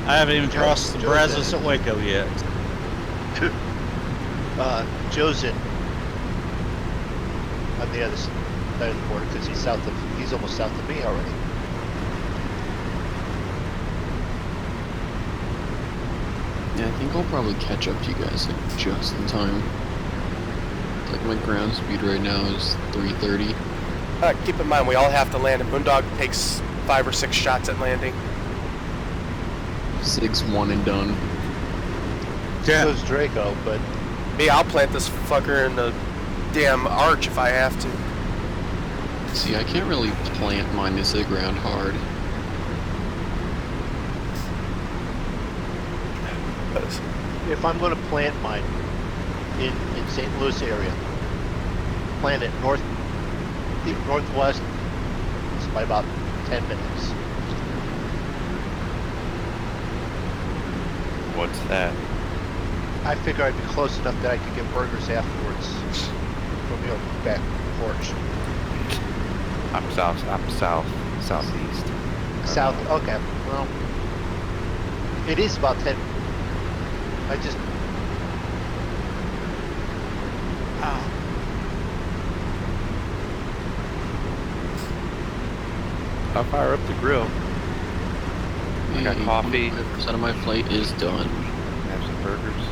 I haven't even crossed the Joe's Brazos in. at Waco yet. Joe's in on the other side of the border because he's almost south of me already. Yeah, I think I'll probably catch up to you guys like just in time. Like my ground speed right now is 330. Keep in mind, we all have to land, and Moondog takes 5 or 6 shots at landing. 6 one and done. Yeah. So's Draco, but Me, I'll plant this fucker in the damn arch if I have to. See, I can't really plant mine into the ground hard. if I'm going to plant mine in St. Louis area, plant it northwest by about 10 minutes. What's that? I figure I'd be close enough that I could get burgers afterwards from your back porch. I'm southeast. South, okay, well, it is about 10. I just, I'll fire up the grill. I got coffee. 5% of my flight is done. Have some burgers.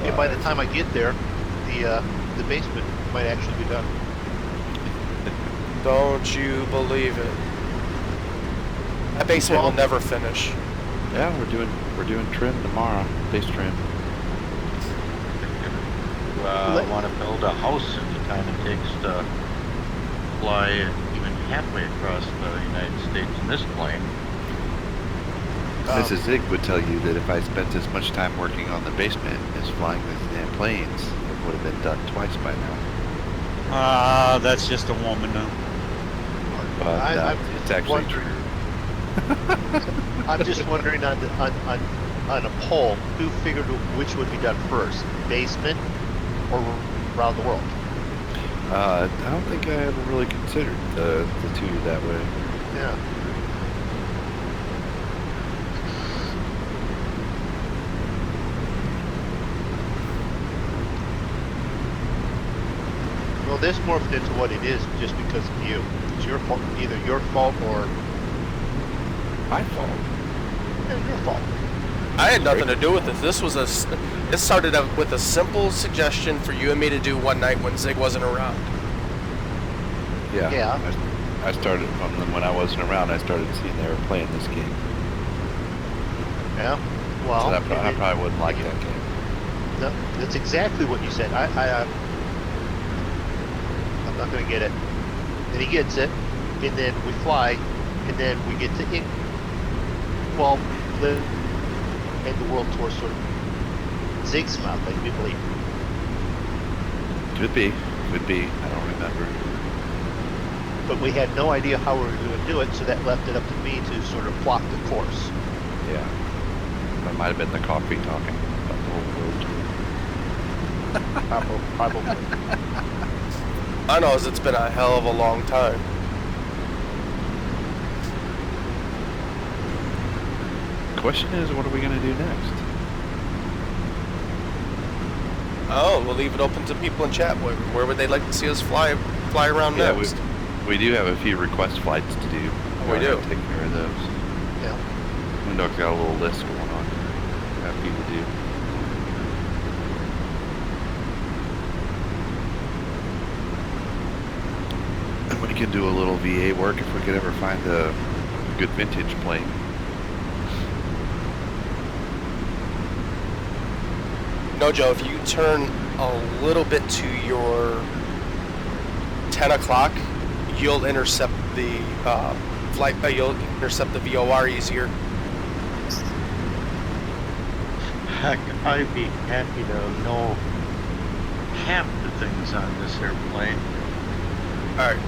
yeah, by the time I get there, the basement might actually be done. Don't you believe it? That basement will never finish. Yeah, we're doing trim tomorrow. Base trim. Want to build a house in the time it takes to fly even halfway across the United States in this plane. Mrs. Zig would tell you that if I spent as much time working on the basement as flying these damn planes, it would have been done twice by now. That's just a woman though. But I'm it's actually wondering- true. I'm just wondering on a poll, who figured which would be done first, basement or around the world? I don't think I ever really considered the two that way. Yeah. Well, this morphed into what it is just because of you. It's your fault, either your fault or My fault. yeah, your fault. I had nothing to do with this. This started out with a simple suggestion for you and me to do one night when Zig wasn't around. Yeah. Yeah. I started from them when I wasn't around. I started seeing they were playing this game. Yeah. Well, So I probably wouldn't like that game. no, that's exactly what you said. I'm not going to get it. And he gets it, and then we fly, and then we get to live and the world tour sort of Zig's mouth, I do believe. Could be. Could be. I don't remember. But we had no idea how we were going to do it, so that left it up to me to sort of plot the course. Yeah. That might have been the coffee talking about the whole world tour. Probably. I know, it's been a hell of a long time. Question is, what are we going to do next? Oh, we'll leave it open to people in chat. Where would they like to see us fly around Yeah, next? we do have a few request flights to do. We do. Take care of those. Yeah. Moondog's got a little list going on. Got a few to do. can do a little VA work if we could ever find a good vintage plane. No, Joe, if you turn a little bit to your 10 o'clock, you'll intercept the flight. You'll intercept the VOR easier. Heck, I'd be happy to know half the things on this airplane. All right.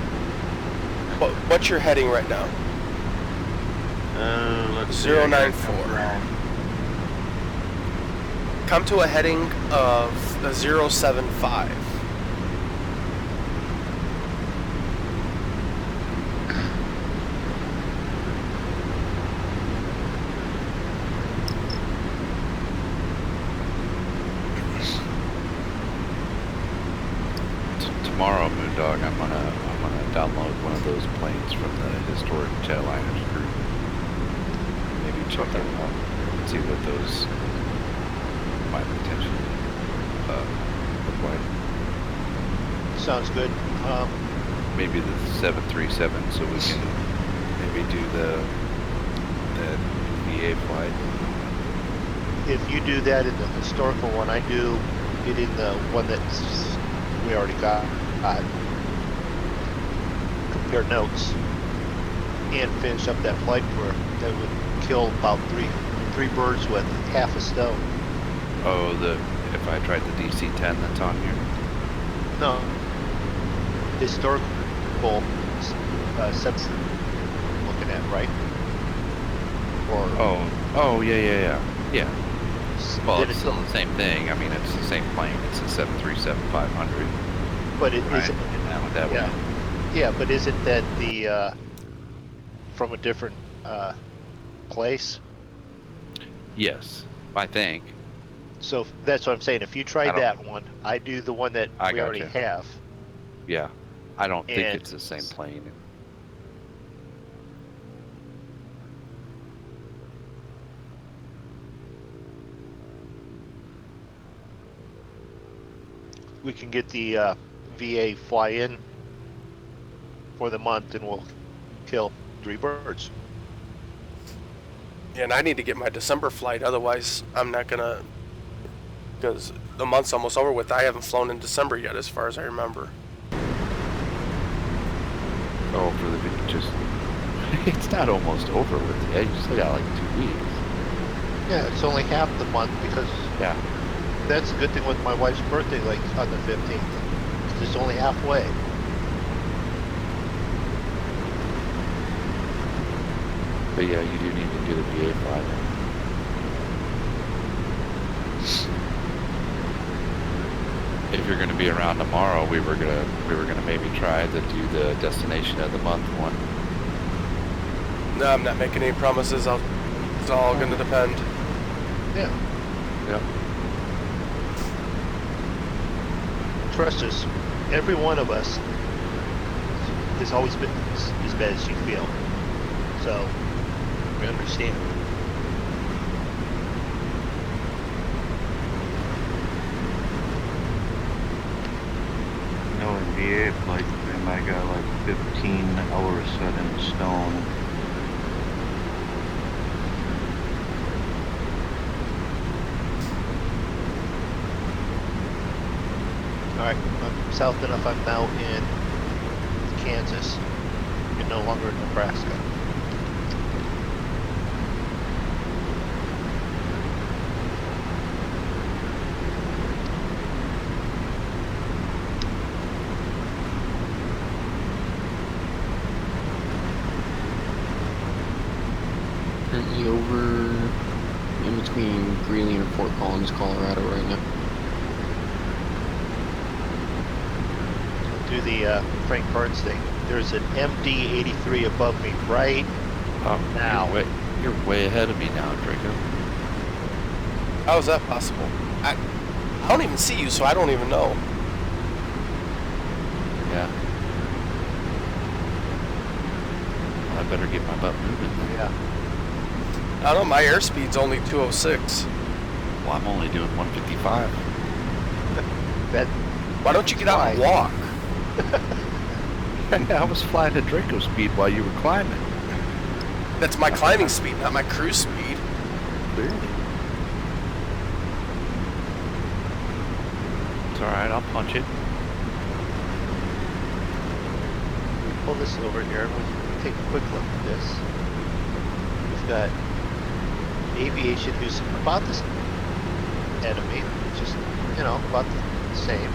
What's your heading right now? Let's see. 094. Come to a heading of 075. Tomorrow, Moondog, I'm gonna download one of those planes from the historic Jetliners group. Maybe check them out and see what those might potentially look like. Sounds good. Maybe the 737, so we can maybe do the VA flight. If you do that in the historical one, I do it in the one that we already got. Compare notes and finish up that flight for that would kill about three birds with half a stone. Oh, if I tried the DC-10 that's on here? No. Historical sets looking at, right? Or Oh, yeah. Well, then it's still the same thing. I mean, it's the same plane. It's a 737-500. But it Right. isn't. That way. Yeah, but isn't that the from a different place? Yes, I think. So that's what I'm saying. If you try that one, I do the one that I we already gotcha. have. Yeah, I don't think And- it's the same plane. We can get the VA fly in for the month, and we'll kill 3 birds. Yeah, and I need to get my December flight. Otherwise, I'm not gonna. Because the month's almost over with. I haven't flown in December yet, as far as I remember. Oh, for the just it's not almost over with yet. You still got like 2 weeks. Yeah, it's only half the month because Yeah. that's a good thing with my wife's birthday, like on the 15th. It's just only halfway. But yeah, you do need to do the VA flight. If you're going to be around tomorrow, we were gonna maybe try to do the destination of the month one. No, I'm not making any promises. It's all going to depend. Yeah. Yep. Trust us, every one of us has always been as bad as you feel. So, we understand. No, in VA flight time, I got like 15 hours set in stone. Alright, I'm south enough, I'm now in Kansas. You're no longer in Nebraska. Currently over in between Greeley and Fort Collins, Colorado right now. Do the Frank Burns thing. There's an MD-83 above me right now. You're way ahead of me now, Draco. How is that possible? I don't even see you, so I don't even know. Yeah. Well, I better get my butt moving. Yeah. I don't know, my airspeed's only 206. Well, I'm only doing 155. That. Why don't you get out and walk? I was flying at Draco speed while you were climbing. That's my climbing speed, not my cruise speed. Clearly. It's alright, I'll punch it. We pull this over here and we take a quick look at this. We've got aviation who's about this enemy, just, you know, about the same.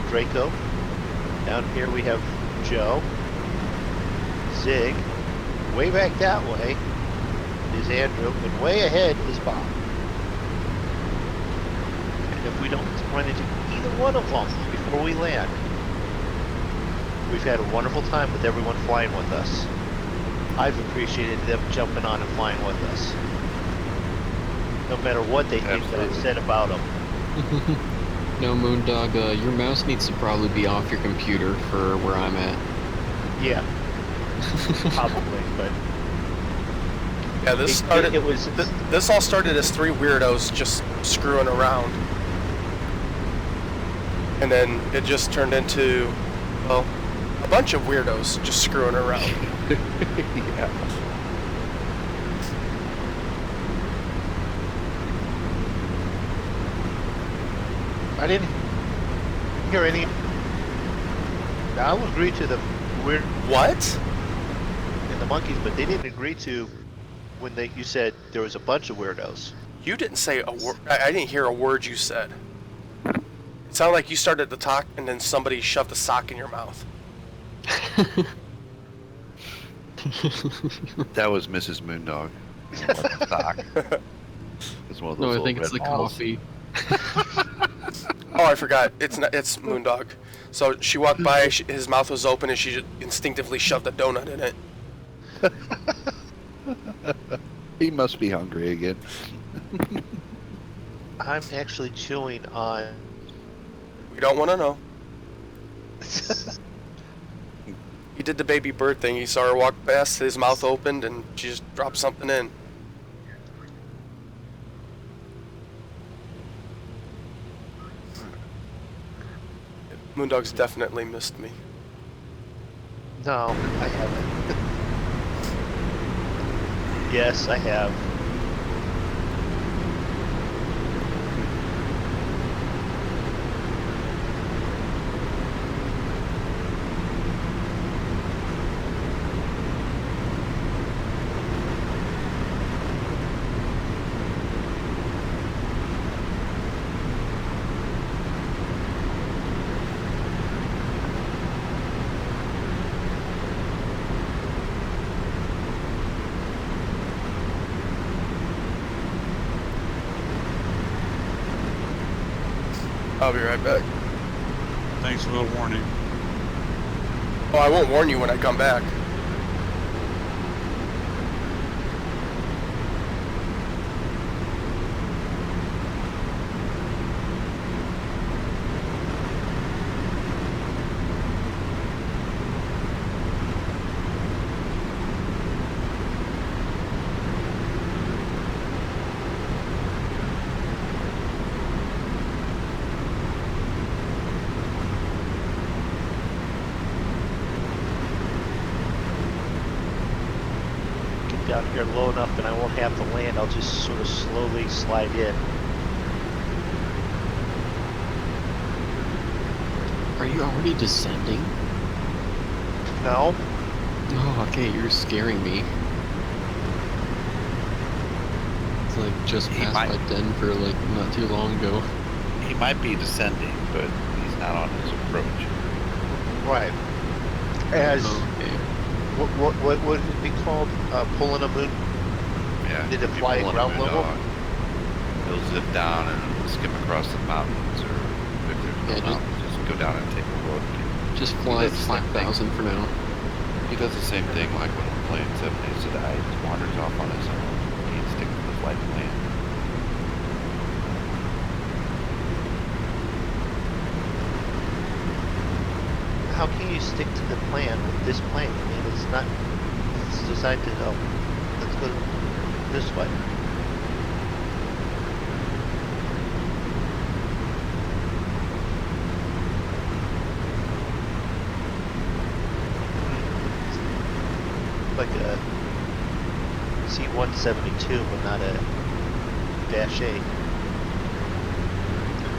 Draco. Down here we have Joe. Zig. Way back that way is Andrew, and way ahead is Bob. And if we don't run into either one of them before we land, we've had a wonderful time with everyone flying with us. I've appreciated them jumping on and flying with us. No matter what they think that I've said about them. No, Moondog, your mouse needs to probably be off your computer for where I'm at. Yeah. Probably, but... Yeah, this all started as 3 weirdos just screwing around. And then it just turned into, well, a bunch of weirdos just screwing around. Yeah. I didn't hear any... I will agree to the weird... What? And the monkeys, but they didn't agree to when you said there was a bunch of weirdos. You didn't say a word. I didn't hear a word you said. It sounded like you started to talk and then somebody shoved a sock in your mouth. That was Mrs. Moondog. It's one of those No, I little think it's red the balls. coffee. Oh, I forgot. It's Moondog. So she walked by, his mouth was open, and she just instinctively shoved a donut in it. He must be hungry again. I'm actually chewing on... We don't want to know. He did the baby bird thing. He saw her walk past, his mouth opened, and she just dropped something in. Moondog's definitely missed me. No, I haven't. Yes, I have. I'll be right back. Thanks for the warning. Oh, I won't warn you when I come back. Down here low enough and I won't have to land. I'll just sort of slowly slide in. Are you already descending? No? Oh, okay, you're scaring me. It's like just He passed might- by Denver like not too long ago. He might be descending, but he's not on his approach. Right. As Okay. what would it be called? Pulling a moon? Yeah. Did it if you fly pull on a ground level? Moondog, he'll zip down and skip across the mountains, or if there's no Yeah, mountains, just go down and take a look. Just fly at does the same thing. 5,000 for now. He does the same thing like when we're playing 7 Days to Die. He just wanders off on his own. He sticks to the flight plan. How can you stick to the plan with this plane? I mean, it's not. It's designed to go. Let's go this way. C-172, but not a Dash 8.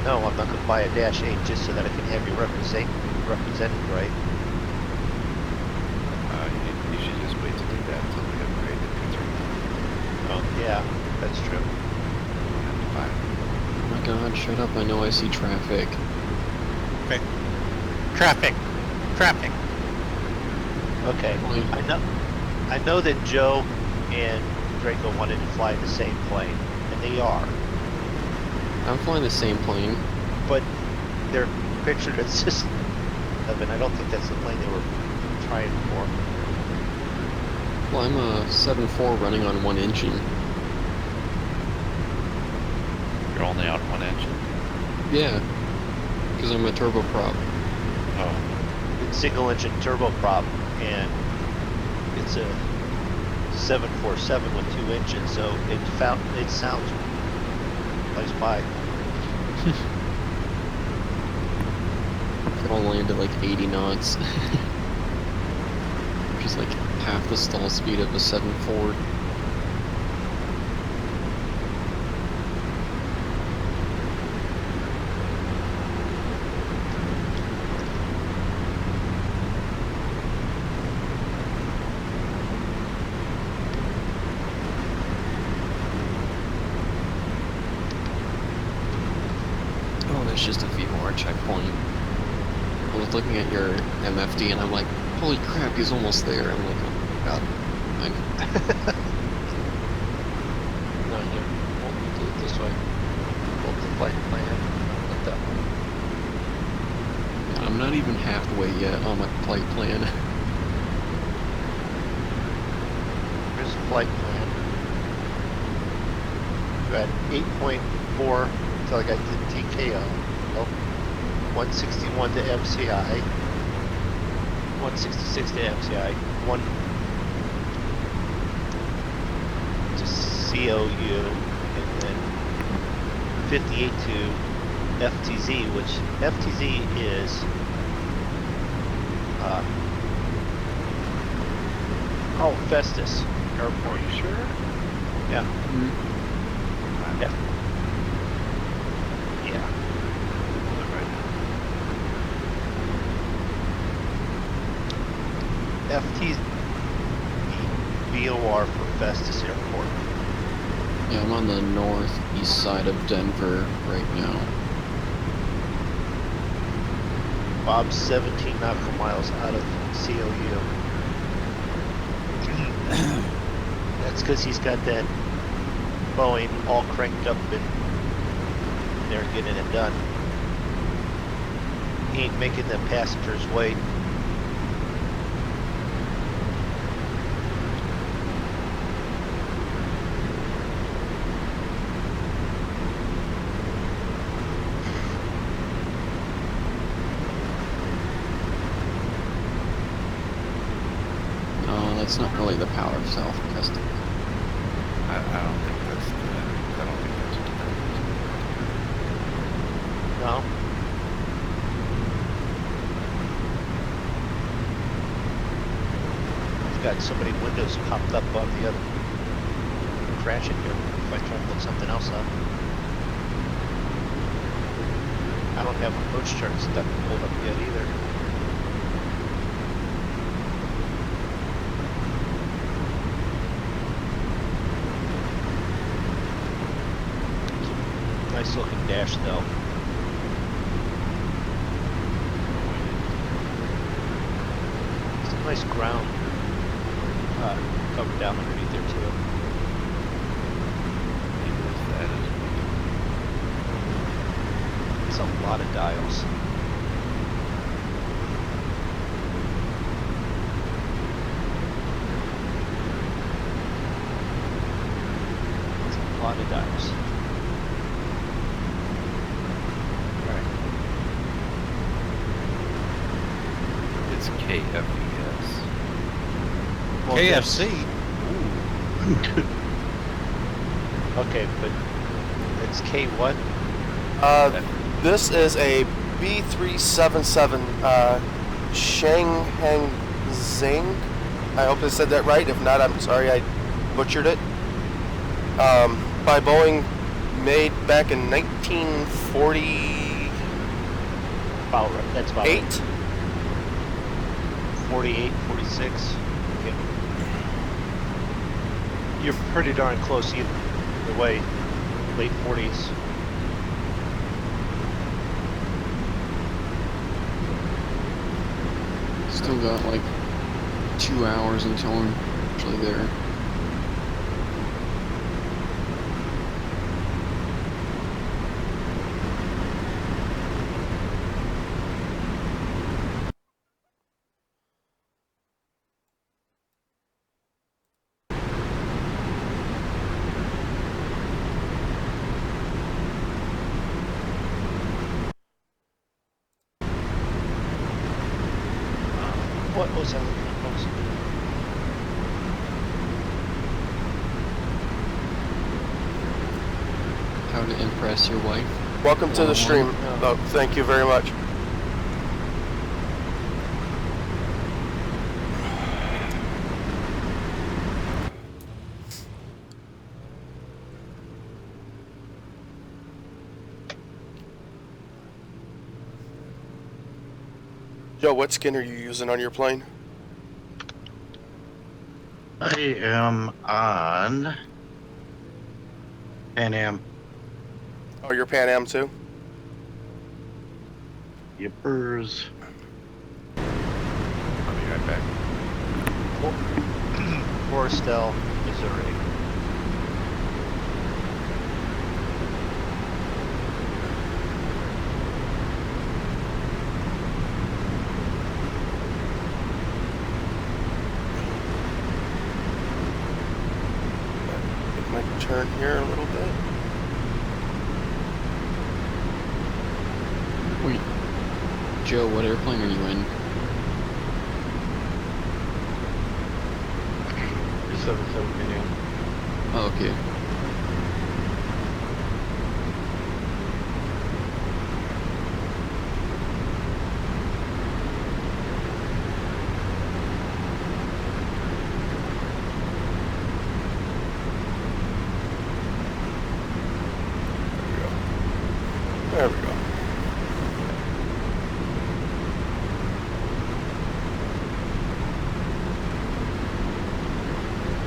No, I'm not going to buy a Dash 8 just so that I can have you represented right. You should just wait to do that until we upgrade the P3. Oh, yeah, that's true. Fine. Oh my god, shut up, I know I see traffic. Okay. Traffic. Traffic. Okay, Fine. I know that Joe and Draco wanted to fly the same plane, and they are, I'm flying the same plane. but they're pictured as just, and I don't think that's the plane they were trying for. Well, I'm a 7.4 running on one engine. You're only on one engine? Yeah, because I'm a turboprop. Oh. It's single engine turboprop, and it's a 747 with 2 engines, so it sounds nice by. It all landed like 80 knots. Which is like half the stall speed of a 7.4. Oh, there's just a VOR checkpoint. I was looking at your MFD and I'm like, holy crap, he's almost there. I'm like, oh my god. No, here, we'll do it this way. Hold the flight plan, like that one. I'm not even halfway yet on my flight plan. Here's the flight plan. We're at 8.4 until I got the TKO. Oh, 161 to MCI. 166 to MCI. 1 to COU. And then 58 to FTZ, which FTZ is Festus Airport. Are you sure? Yeah. Mm. Yeah. Yeah. FTZ VOR for Festus Airport. Yeah, I'm on the northeast side of Denver right now. Bob's 17 nautical miles out of COU. That's because he's got that Boeing all cranked up and they're getting it done. He ain't making the passengers wait. No, that's not really the power of self-custom. I don't think that's No? I've got so many windows popped up on the other crashing here if I try to look something else up. I don't have approach charts that pulled up yet either. Nice looking dash though. It's a nice ground cover down underneath there too. It's a lot of dials. It's a lot of dials. It's KFES. Well, KFC. Okay, but it's K what? This is a B377 Shanghai Zing. I hope I said that right. If not, I'm sorry. I butchered it. By Boeing, made back in 1948. About right. That's about right. 48, 46. Yep. You're pretty darn close either way. Late 40s. Still got like 2 hours until I'm actually there. What was that? What was it? How to impress your wife. Welcome to the stream. Oh, thank you very much. Joe, what skin are you using on your plane? I am on Pan Am. Oh, you're Pan Am too? Yippers. I'll be right back. Forestell, Missouri. Might turn here a little bit. Wait, Joe, what airplane are you in? 77 Pan Am. Oh, okay. There we go.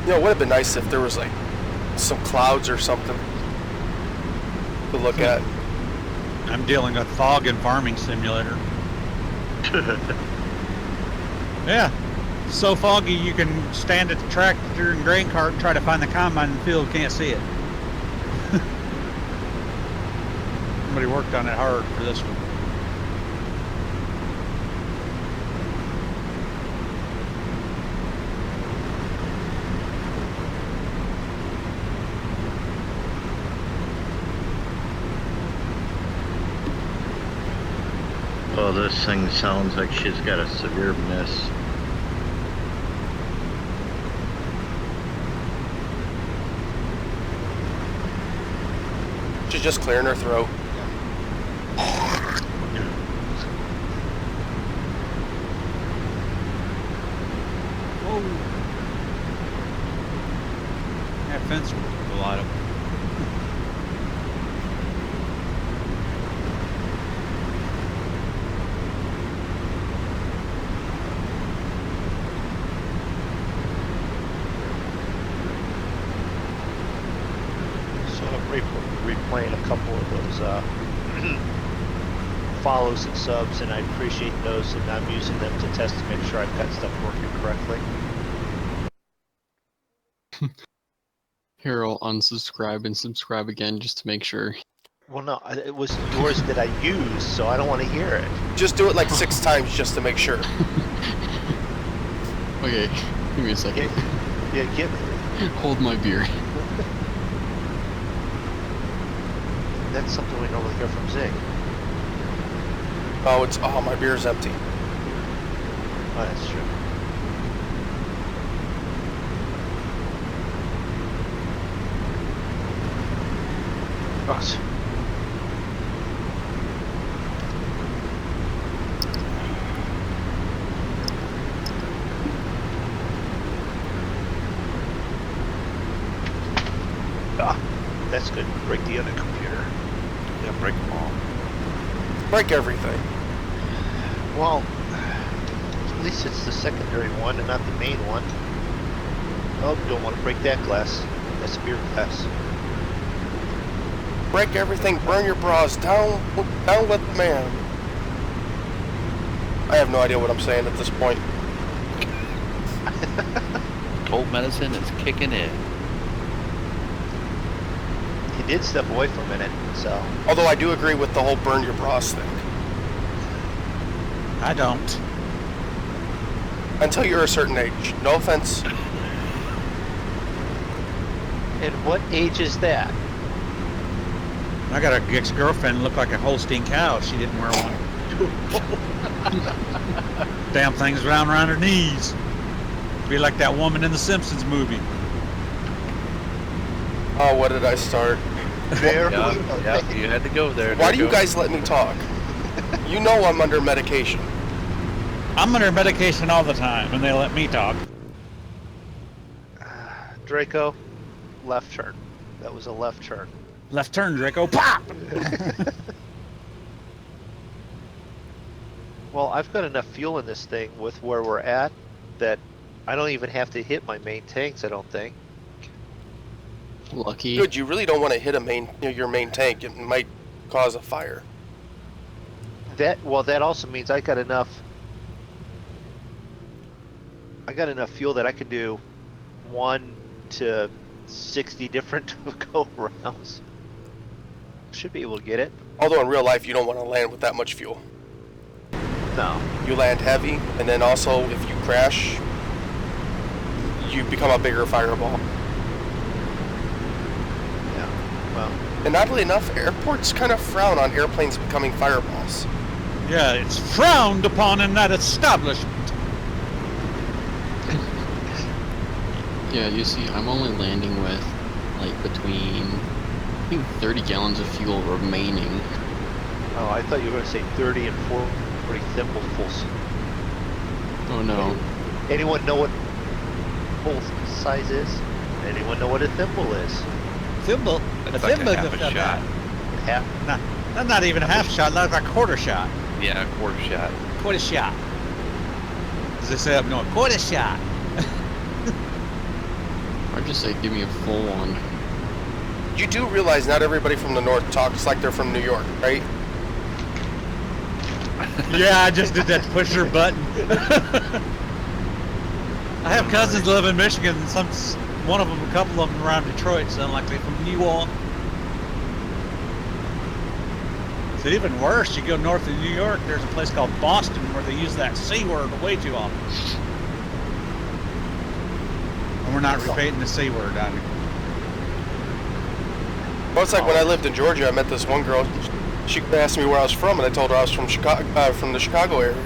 You know, it would have been nice if there was like some clouds or something to look at. I'm dealing with fog in Farming Simulator. Yeah. So foggy you can stand at the tractor and grain cart and try to find the combine in the field, can't see it. Somebody worked on it hard for this one. Oh, this thing sounds like she's got a severe miss. She's just clearing her throat. Whoa. That fence with a lot of. So I'm replaying a couple of those follows and subs, and I appreciate those, and I'm using them to test to make sure I've got stuff working correctly. Here, I'll unsubscribe and subscribe again just to make sure. Well, no, it was yours that I used, so I don't want to hear it. Just do it like 6 times just to make sure. Okay, give me a second. Yeah, get me. Hold my beer. That's something we normally hear from Zig. Oh, my beer's empty. Oh, that's true. Gosh. Ah, that's good. Break the other computer. Yeah, break them all. Break everything. Well, at least it's the secondary one and not the main one. Oh, don't want to break that glass. That's beer glass. Break everything, burn your bras, down with the man. I have no idea what I'm saying at this point. Cold medicine is kicking in. He did step away for a minute, so. Although I do agree with the whole burn your bras thing. I don't. Until you're a certain age. No offense. And what age is that? I got a ex-girlfriend look like a Holstein cow. She didn't wear one. Damn thing's round around her knees. Be like that woman in the Simpsons movie. Oh, what did I start? There. Yeah, you had to go there. Why do you guys let me talk? You know I'm under medication. I'm under medication all the time, and they let me talk. Draco, left turn. That was a left turn. Left turn, Draco. Pop! Well, I've got enough fuel in this thing with where we're at that I don't even have to hit my main tanks, I don't think. Lucky. Good, you really don't want to hit your main tank. It might cause a fire. That also means I got enough fuel that I could do 1 to 60 different go-rounds. Should be able to get it. Although in real life, you don't want to land with that much fuel. No. You land heavy, and then also if you crash, you become a bigger fireball. Yeah. Well. And oddly enough, airports kind of frown on airplanes becoming fireballs. Yeah, it's frowned upon in that establishment. Yeah, you see, I'm only landing with, like, between, I think, 30 gallons of fuel remaining. Oh, I thought you were going to say 30 and 40 thimblefuls. Oh, no. Anyone know what full size is? Anyone know what a thimble is? Thimble? It's like a half a shot. Half? Not even a half shot, like a quarter shot. Yeah, a quarter shot. Quarter shot. As they say up north, quarter shot. I'd just say, give me a full one. You do realize not everybody from the north talks like they're from New York, right? Yeah, I just did that pusher button. I have cousins live in Michigan, and one of them, a couple of them around Detroit, sound like they're from New York. It's even worse. You go north of New York, there's a place called Boston where they use that C word way too often. And we're not repeating the C word down here. Well, it's like when I lived in Georgia, I met this one girl. She asked me where I was from, and I told her I was from Chicago, from the Chicago area.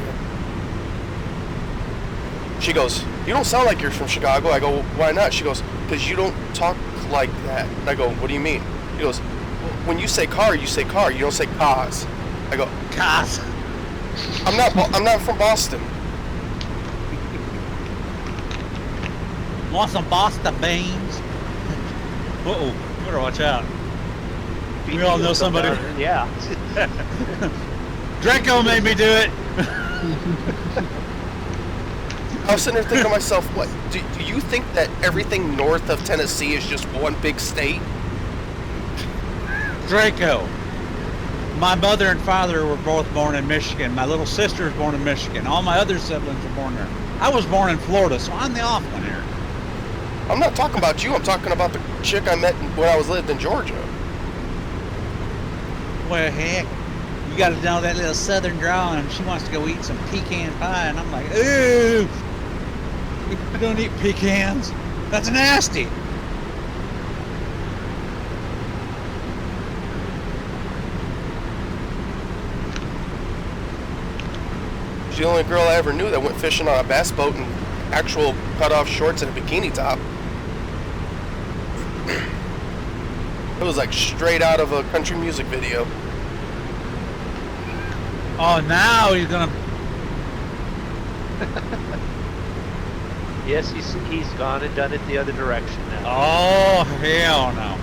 She goes, "You don't sound like you're from Chicago." I go, "Why not?" She goes, "Because you don't talk like that." And I go, "What do you mean?" She goes, "When you say car, you say car. You don't say cars." I go, Cars. I'm not from Boston." Want some Boston beans? Uh-oh, you better watch out. We all know somebody. Yeah. Draco made me do it. I was sitting there thinking to myself, what? Do you think that everything north of Tennessee is just one big state? Draco. My mother and father were both born in Michigan. My little sister was born in Michigan. All my other siblings were born there. I was born in Florida, so I'm the off one here. I'm not talking about you. I'm talking about the chick I met when I lived in Georgia. Well, heck, you got to know that little southern drawl, and she wants to go eat some pecan pie, and I'm like, ooh, we don't eat pecans. That's nasty. She's the only girl I ever knew that went fishing on a bass boat in actual cut-off shorts and a bikini top. It was like straight out of a country music video. Oh, now he's gonna. Yes, he's gone and done it the other direction now. Oh, hell no.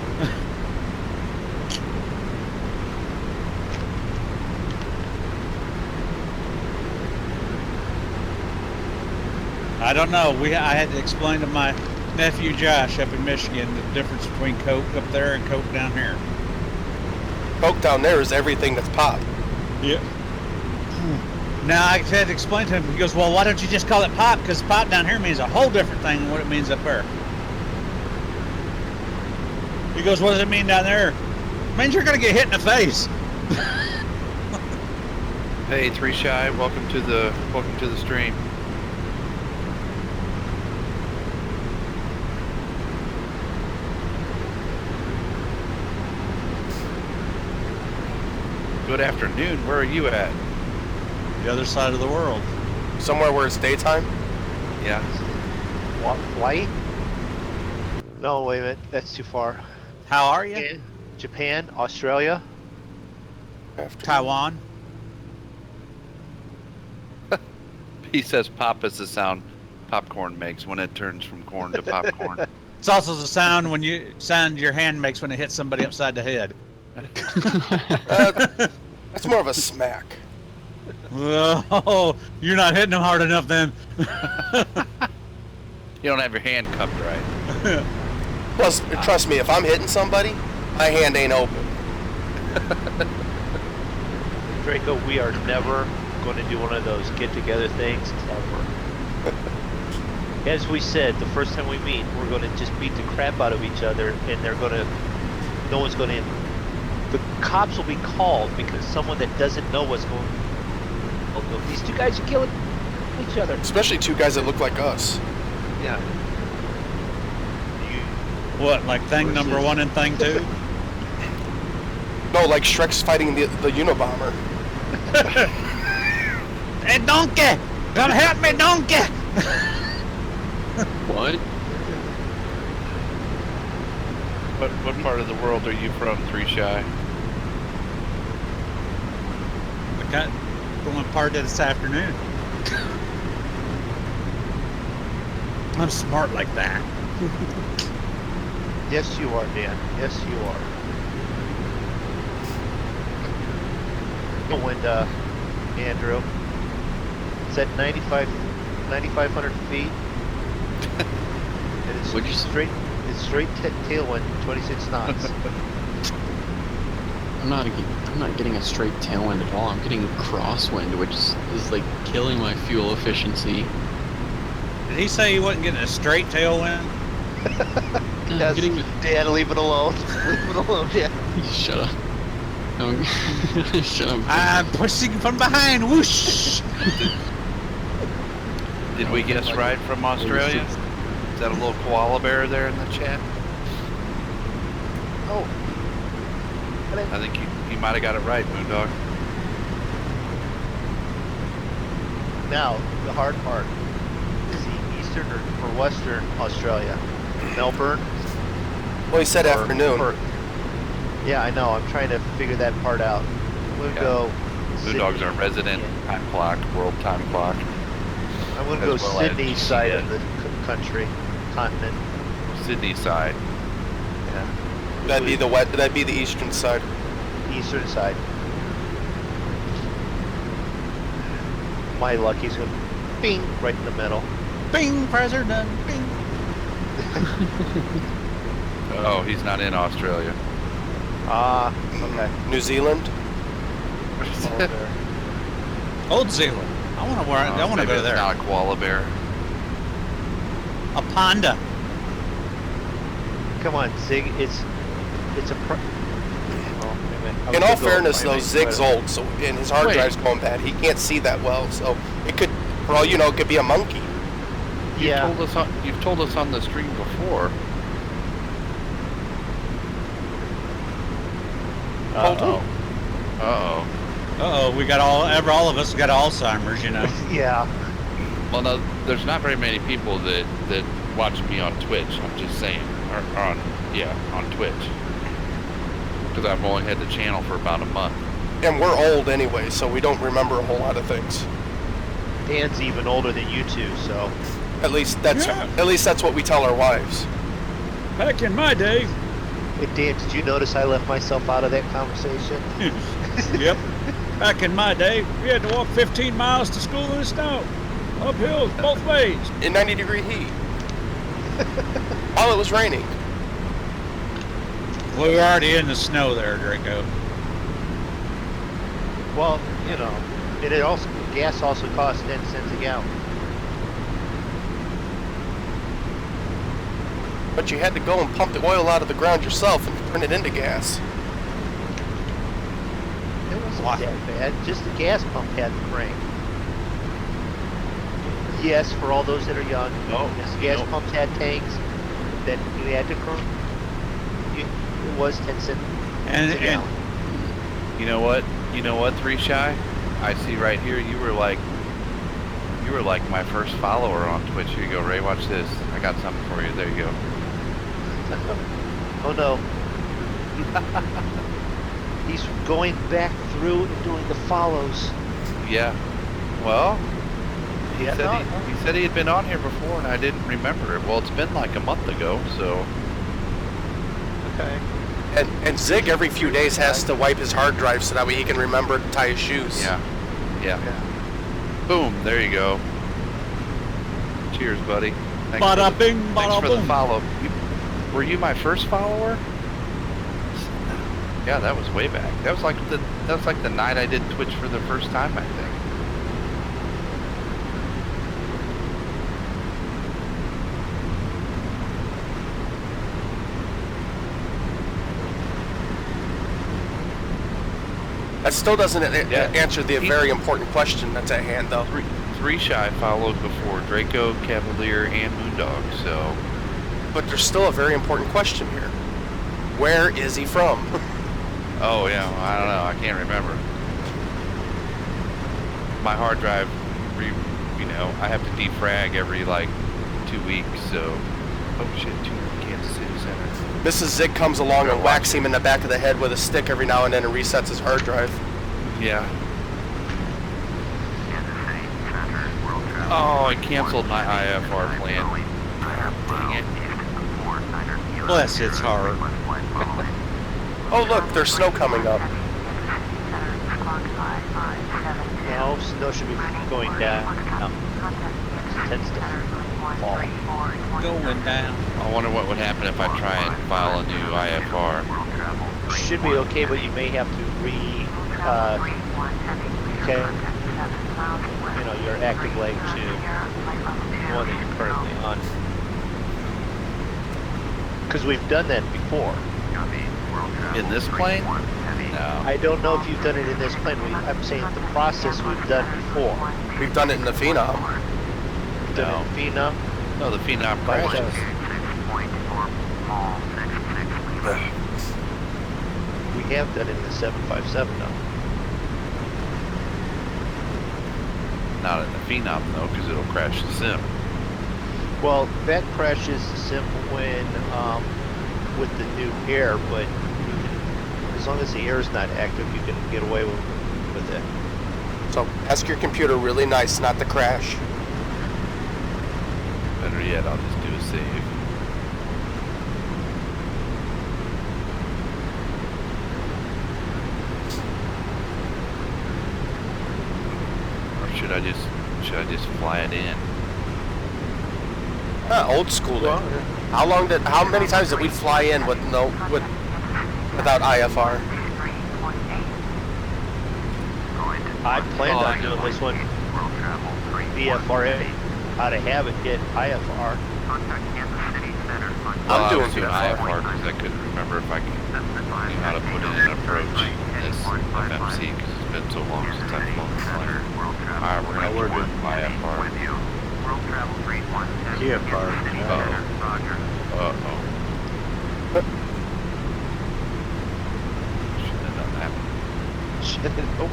I don't know. I had to explain to my nephew Josh up in Michigan the difference between Coke up there and Coke down here. Coke down there is everything that's pop. Yep. Now I had to explain to him. He goes, "Well, why don't you just call it pop? Because pop down here means a whole different thing than what it means up there." He goes, "What does it mean down there?" It means you're gonna get hit in the face. Hey, 3 Shy, welcome to the stream. Good afternoon. Where are you at? The other side of the world. Somewhere where it's daytime? Yeah. What, Hawaii? No, wait a minute. That's too far. How are you? Japan, Australia. Taiwan. He says pop is the sound popcorn makes when it turns from corn to popcorn. It's also the sound when your hand makes when it hits somebody upside the head. That's more of a smack. Oh, you're not hitting them hard enough then. You don't have your hand cupped right. Plus, trust me, if I'm hitting somebody, my hand ain't open. Draco, we are never going to do one of those get-together things ever. As we said, the first time we meet, we're going to just beat the crap out of each other, and no one's going to. The cops will be called because someone that doesn't know what's going on. These two guys are killing each other. Especially two guys that look like us. Yeah. What, like thing Versus- number 1 and thing 2? No, like Shrek's fighting the Unabomber. Hey, donkey! Come help me, donkey! What? What part of the world are you from, 3 Shy? I got going party this afternoon. I'm smart like that. Yes, you are, Dan. Yes, you are. And Andrew, it's at 9,500 feet. And What'd you say? it's straight tailwind, 26 knots. I'm not getting a straight tailwind at all. I'm getting crosswind, which is like killing my fuel efficiency. Did he say he wasn't getting a straight tailwind? I'm Yes, getting Dan, leave it alone. Leave it alone, Dan. Shut up. Shut up. I'm pushing from behind. Whoosh! Did we guess right from Australia? Is that a little koala bear there in the chat? Oh. I think you might have got it right, Moondog. Now, the hard part. Is he eastern or western Australia? Melbourne? Well, he said Or afternoon. Perth? Yeah, I know. I'm trying to figure that part out. We'll go. Moondog's our resident time clock, world time clock. I'm going to go as well as Sydney GCN. side of the country, continent. Sydney side. Yeah. That'd be the eastern side. Eastern side. My luck, he's going to bing right in the middle. Bing, president, bing. Oh, he's not in Australia. Ah, okay. New Zealand. Over there. Old Zealand. I want to Maybe go it's there. not a koala bear. A panda. Come on, Zig. It's a. Oh, wait a minute. I was In gonna all go fairness, find though, my Zig's sweater. old, so and his hard Wait. drive's going bad. He can't see that well, so it could, for all you know, it could be a monkey. Yeah. You've told us on the stream before. Uh-oh. Uh-oh, we got all of us got Alzheimer's, you know. Yeah. Well, no, there's not very many people that watch me on Twitch. I'm just saying, or on Twitch, because I've only had the channel for about a month. And we're old anyway, so we don't remember a whole lot of things. Dan's even older than you two, so. At least that's what we tell our wives. Back in my day. Hey, Dan, did you notice I left myself out of that conversation? Yep. Back in my day, we had to walk 15 miles to school in the snow. Uphill, both ways. in 90-degree heat. While it was raining. Well, we're already in the snow there, Draco. Well, you know, it also gas also costs 10 cents a gallon. But you had to go and pump the oil out of the ground yourself and turn it into gas. It wasn't that bad. Just the gas pump had to break. Yes, for all those that are young, yes, gas pumps had tanks that you had to crank. It was 10 cents. And You know what? You know what, 3 Shy? I see right here. You were like my first follower on Twitch. Here you go, Ray. Watch this. I got something for you. There you go. Oh no. He's going back through and doing the follows. Yeah. Well, he Yeah, said he had been on here before, and I didn't remember it. Well, it's been like a month ago, so. Okay. And Zig every few days has to wipe his hard drive so that way he can remember to tie his shoes. Yeah. Boom. There you go. Cheers, buddy. Bada bing, Thanks bada for the boom. follow. Were you my first follower? Yeah, that was way back. That was like the night I did Twitch for the first time, I think. That still doesn't answer the very important question that's at hand, though. 3 Shy followed before Draco, Cavalier, and Moondog, so. But there's still a very important question here. Where is he from? Oh, yeah, well, I don't know. I can't remember. My hard drive, I have to defrag every, 2 weeks, so. Oh, shit, Kansas City Center. Mrs. Zig comes along and whacks him in the back of the head with a stick every now and then and resets his hard drive. Yeah. Oh, I canceled my IFR plan. Dang it. Bless its heart. Oh, look, there's snow coming up. No, snow should be going down. It tends to fall. Going down. I wonder what would happen if I try and file a new IFR. Should be okay, but you may have to your active leg to the one that you're currently on. Because we've done that before. In this plane? No. I don't know if you've done it in this plane. I'm saying the process we've done before. We've done it in the Phenom. Done it in Phenom. No, the Phenom crashes. We have done it in the 757 though. Not in the Phenom though, because it'll crash the sim. Well, that crashes the sim when with the new air, but as long as the air is not active, you can get away with it. So ask your computer really nice not to crash. Better yet, I'll just do a save. Or should I just fly it in? Old school. Well, how many times did we fly in without IFR? I planned on doing this one VFR out of habit, get IFR. I'm doing IFR because I couldn't remember if I knew how to put in an approach in this FMC because it's been so long since I've flown the plane. Alright, we're going to do IFR. GFR. Uh-oh. Shouldn't have done that. Oh,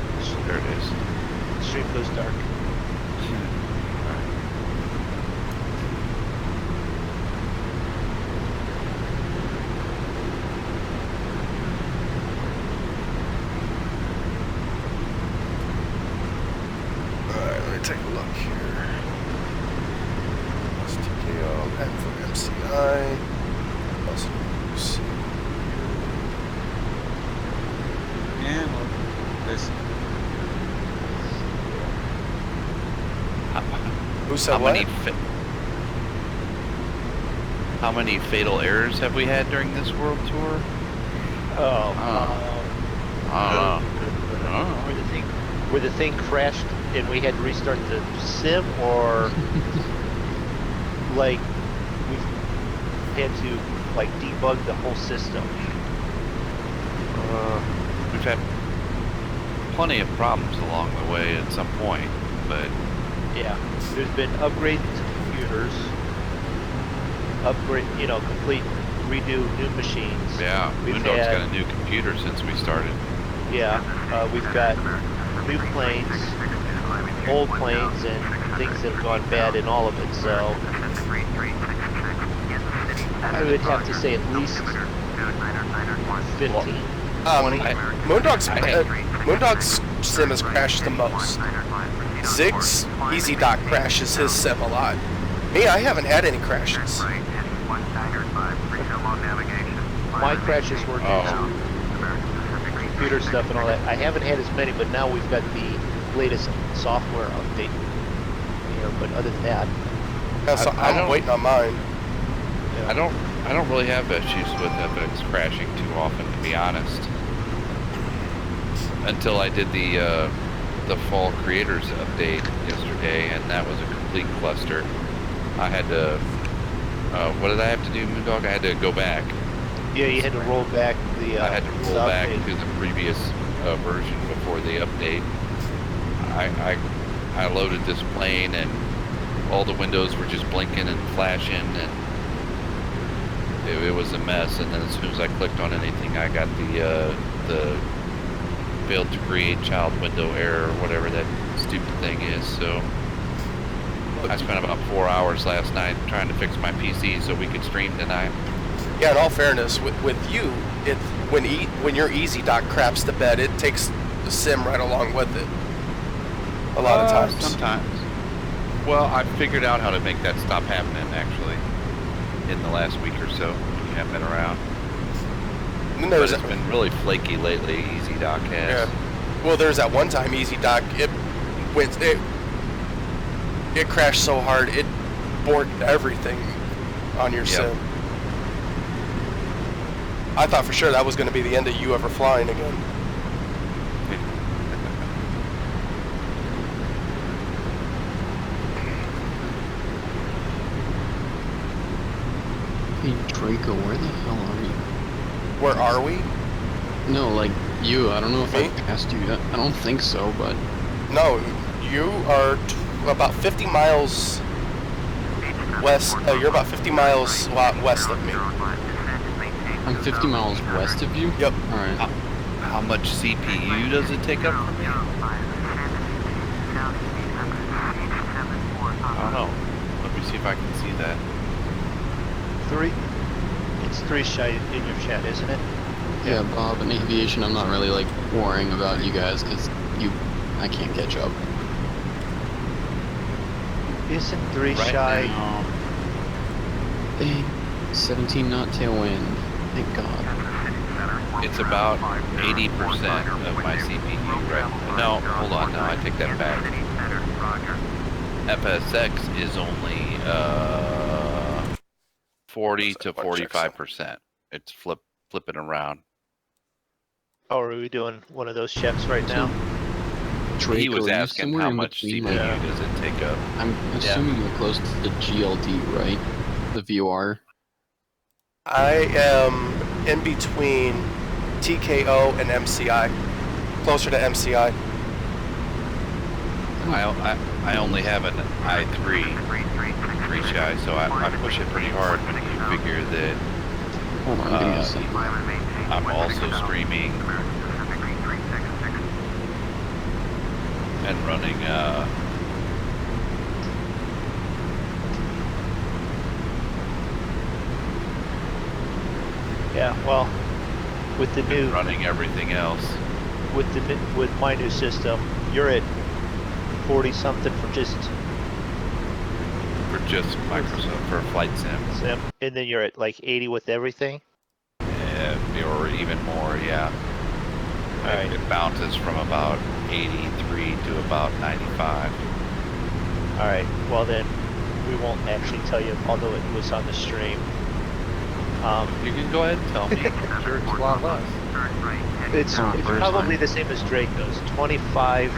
There it is. stream goes dark. Alright, let me take a look here. That's TKO, M for MCI. Plus C. Yeah, well, this. Who said How what? How many fatal errors have we had during this world tour? Where the thing crashed and we had to restart the sim, or like we've had to like debug the whole system. We've had plenty of problems along the way at some point, but Yeah, there's been upgrades to computers, complete redo new machines. yeah, We've Moondog's had- got a new computer since we started. Yeah, we've got new planes, old planes, and things that have gone bad in all of it, so I would have to say at least 15, 20. Moondog's sim has crashed the most. Zig's Easy Dock crashes his sim a lot. Me, I haven't had any crashes. My crashes were due to computer stuff and all that. I haven't had as many, but now we've got the latest software update here, but other than that... Yeah, so I'm waiting on mine. I don't really have issues with FX crashing too often, to be honest. Until I did the fall creators update yesterday, and that was a complete cluster. I had to, what did I have to do, Moondog? I had to go back. Yeah, you had to roll back the I had to roll back update. to the previous version before the update. I loaded this plane, and all the windows were just blinking and flashing, and it was a mess. And then as soon as I clicked on anything, I got the failed to create child window error, or whatever that stupid thing is. So I spent about 4 hours last night trying to fix my PC so we could stream tonight. Yeah, in all fairness, with you, when your Easy Dock craps to bed, it takes the sim right along with it. A lot of times. Sometimes. Well, I figured out how to make that stop happening, actually, in the last week or so. You have been around. And then But there's it's been really flaky lately, Easy Dock has. Yeah. Well, there's that one time Easy Dock, it crashed so hard, it borked everything on your sim. I thought for sure that was going to be the end of you ever flying again. Hey Draco, where the hell are you? Where are we? No, like you. I don't know if Me? I passed you. I don't think so, but No, you are about 50 miles west. You're about 50 miles west of me. I'm 50 miles west of you. Yep. All right. How much CPU does it take up from you? I don't know. Let me see if I can see that. 3. It's 3 shy in your chat, isn't it? Yeah, Bob, in aviation, I'm not really like worrying about you guys because I can't catch up. Isn't 3 Right shy? now, Hey, 17 knot tailwind. Thank God. it's about 80% of my CPU right now. No, hold on, no, I take that back. FSX is only 40 to 45%. It's flipping around. Oh, are we doing one of those checks right now? Draco, He was are you asking somewhere how in much between, CPU like, does it take up. I'm assuming you're close to the GLD, right? The VOR. I am in between TKO and MCI, closer to MCI. I only have an i3 3 shy, so I push it pretty hard when you figure that Hold on, give me a second. I'm also streaming and running Yeah, well, with the new, running everything else. with my new system, you're at 40 something for just Microsoft for Flight Sim. sim, and then you're at like 80 with everything. Or even more, yeah. Alright. It bounces from about 83 to about 95. Alright, well then, we won't actually tell you, although it was on the stream. You can go ahead and tell me. I'm sure it's a lot less. It's probably the same as Draco's, 25 to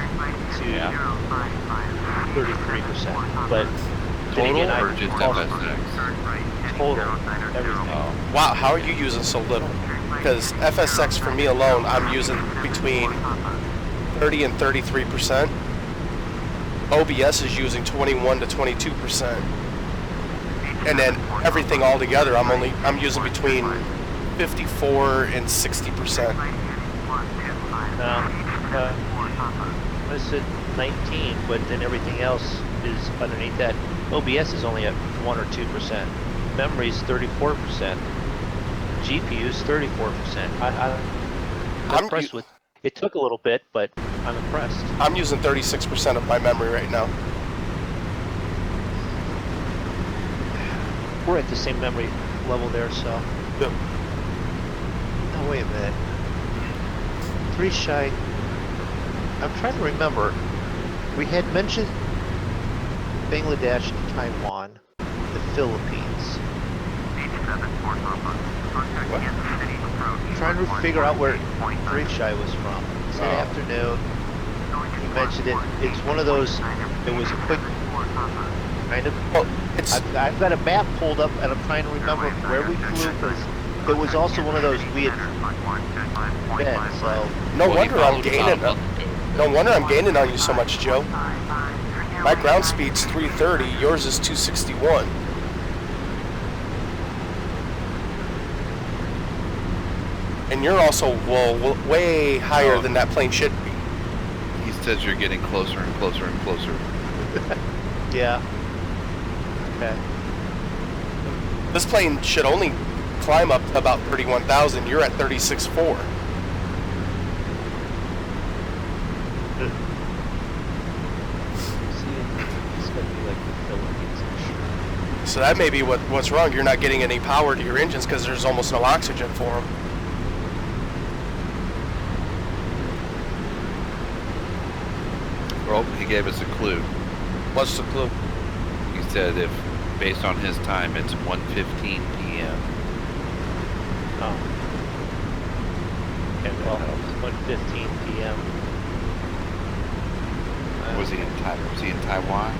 33%. But then Total again, or just FSX? total, everything. Wow, how are you using so little? Because FSX for me alone, I'm using between 30 and 33%. OBS is using 21 to 22%. And then everything all together, I'm using between 54 and 60%. I said 19, but then everything else is underneath that. OBS is only at 1 or 2%. Memory's 34%. GPU's 34%. I'm impressed with. It took a little bit, but I'm impressed. I'm using 36% of my memory right now. We're at the same memory level there, so. Yep. Oh, wait a minute. 3 shy. I'm trying to remember. We had mentioned Bangladesh, Taiwan, the Philippines. What? I'm trying to figure out where 3 shy was from. This afternoon, he mentioned it. It's one of those. It was a quick kind of. Well, I've got a map pulled up, and I'm trying to remember where we flew because it was also one of those we had been. So no wonder I'm gaining. No wonder I'm gaining on you so much, Joe. My ground speed's 330. Yours is 261. And you're also way higher than that plane should be. He says you're getting closer and closer and closer. yeah. Okay. This plane should only climb up to about 31,000. You're at 36.4. So that may be what's wrong. You're not getting any power to your engines because there's almost no oxygen for them. Well, he gave us a clue. What's the clue? He said if, based on his time, it's 1:15 p.m. Oh. Okay, well, 1:15 p.m. Was he in Taiwan?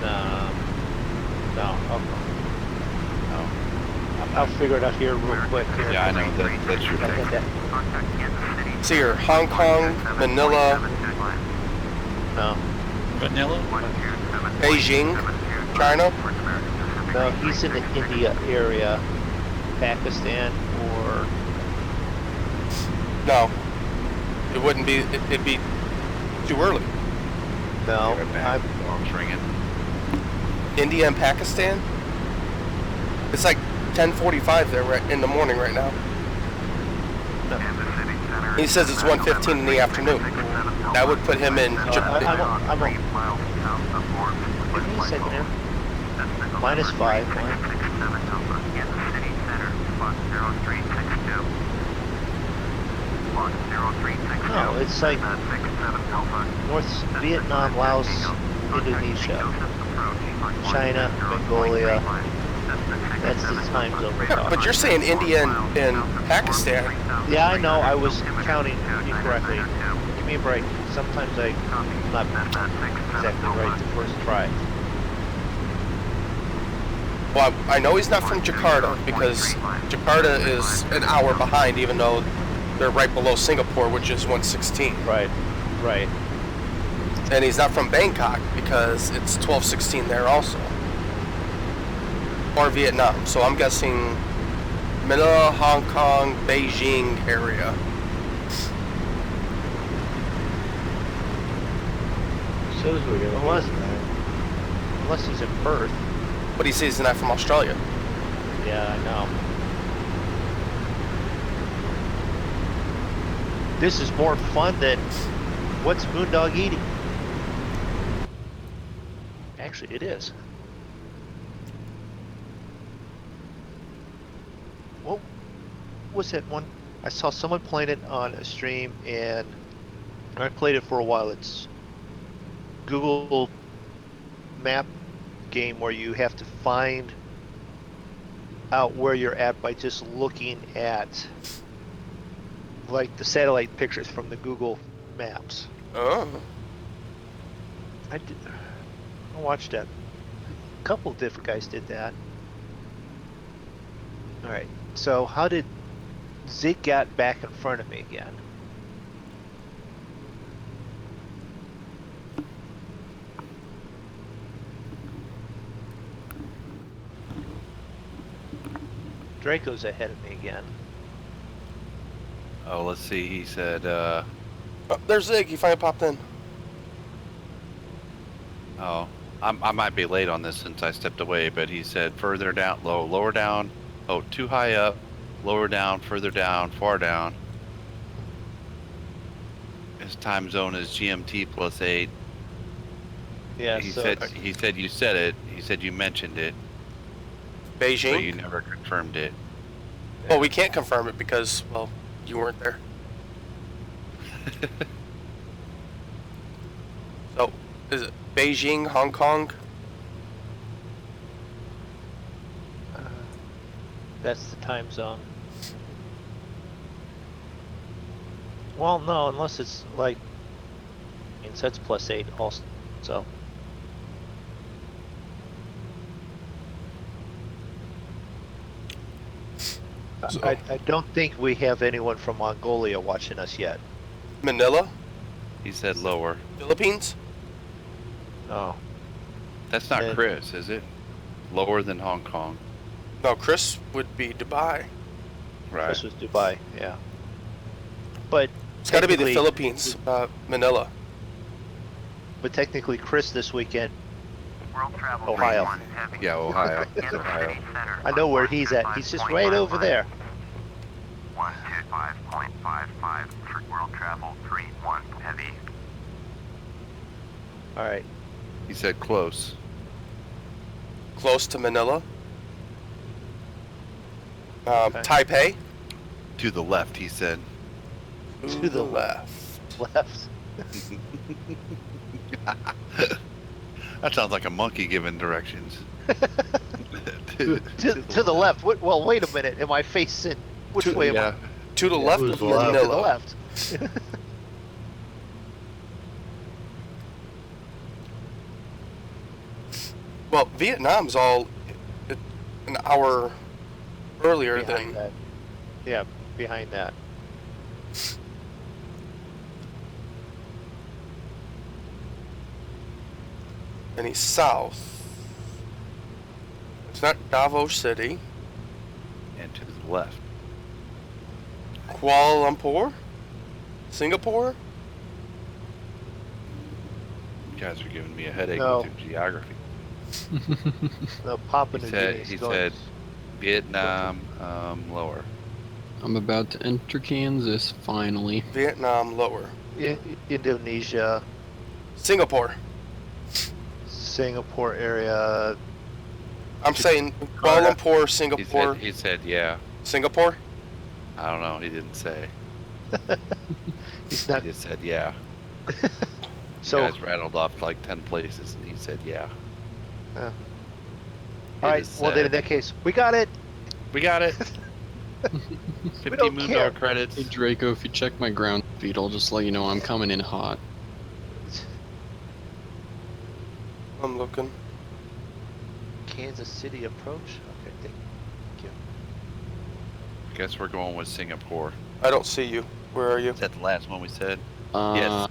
No. No. I'll figure it out here real quick. Here. Yeah, I know that's your thing. So you're Hong Kong, Manila, No. Vanilla? Beijing, China. No, he's in the India area, Pakistan, or No, it wouldn't be. It'd be too early. no. I'm dog's ringing. India and Pakistan. It's like 10:45 there right in the morning right now. He says it's 1:15 in the afternoon. That would put him in. I'm give me a second here. -5. No, it's like North Vietnam, Laos, Indonesia, China, Mongolia. That's the time zone we're talking. But you're saying India and Pakistan. Yeah, I know. I was counting incorrectly. Give me a break. Sometimes I'm not exactly right the first try. Well, I know he's not from Jakarta because Jakarta is an hour behind, even though they're right below Singapore, which is 1:16. Right. And he's not from Bangkok because it's 12:16 there also. Or Vietnam. So I'm guessing Manila, Hong Kong, Beijing area. Shows where you're unless he's in Perth. But he says he's not from Australia. Yeah, I know. This is more fun than what's Moondog eating? Actually, it is. What was that one? I saw someone playing it on a stream, and I played it for a while. It's Google map game where you have to find out where you're at by just looking at like the satellite pictures from the Google Maps. Oh. I watched that. A couple different guys did that. All right. So how did Zeke got back in front of me again? Draco's ahead of me again. Oh, let's see. He said, Oh, there's Zig. He finally popped in. oh, I might be late on this since I stepped away, but he said further down, lower down. Oh, too high up, lower down, further down, far down. His time zone is GMT +8. Yeah. He so said you said it. He said you mentioned it, Beijing. but you never confirmed it. Well, we can't confirm it because, well, you weren't there. So, is it Beijing, Hong Kong? that's the time zone. Well, no, unless it's like, so that's +8 also. So. So- I don't think we have anyone from Mongolia watching us yet. Manila? He said lower. Philippines? Oh, That's not Yeah. Chris, is it? Lower than Hong Kong. No, Chris would be Dubai. Right. this was Dubai, yeah. But It's got to be the technically- Philippines, Manila. But technically, Chris this weekend. World travel Ohio. 1 heavy. Yeah, Ohio. Get It's to Ohio. city center I know where he's at. He's just right over there. 125.55 for world travel 31 heavy. All right. He said close. Close to Manila. Okay. Taipei? To the left, he said. To the left. Left. That sounds like a monkey giving directions. To the left. Well, wait a minute. Am I facing? Which way am I? Yeah. To the left who's of left? To the Manila. left. Well, Vietnam's all an hour earlier Behind than. that. Yeah, behind that. And he's south. It's not Davao City. And to the left. Kuala Lumpur? Singapore? You guys are giving me a headache No. with your geography. No, Papua New Guinea. He said Vietnam, lower. I'm about to enter Kansas, finally. Vietnam lower. Indonesia, Singapore. Singapore area. I'm saying Kuala Lumpur, Singapore. He said yeah. Singapore? I don't know. He didn't say. He's not. He just said yeah. So, You guys rattled off like 10 places, and he said yeah. all He right. just Well, then in said, that case, we got it. we got it. 50 don't Moondog care. credits. Hey Draco, if you check my ground speed, I'll just let you know I'm coming in hot. I'm looking. Kansas City approach. Okay, thank you. Guess we're going with Singapore. I don't see you. Where are you? Is that the last one we said? Uh, Yes.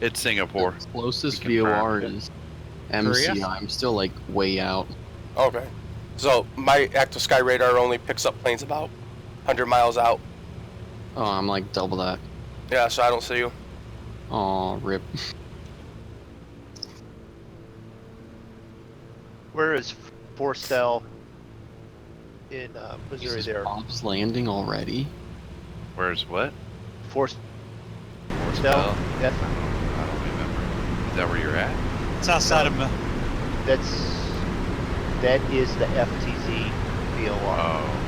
It's Singapore. The closest We VOR confirmed. is MC. Korea? I'm still like way out. Okay. So my active sky radar only picks up planes about 100 miles out. Oh, I'm like double that. Yeah, so I don't see you. Oh, rip. Where is Forstell in Missouri? Is There, Bob's Landing already? Where's what? Forstell. Forstell? Yeah, I don't remember. Is that where you're at? It's outside of that is the FTZ VOR. Oh.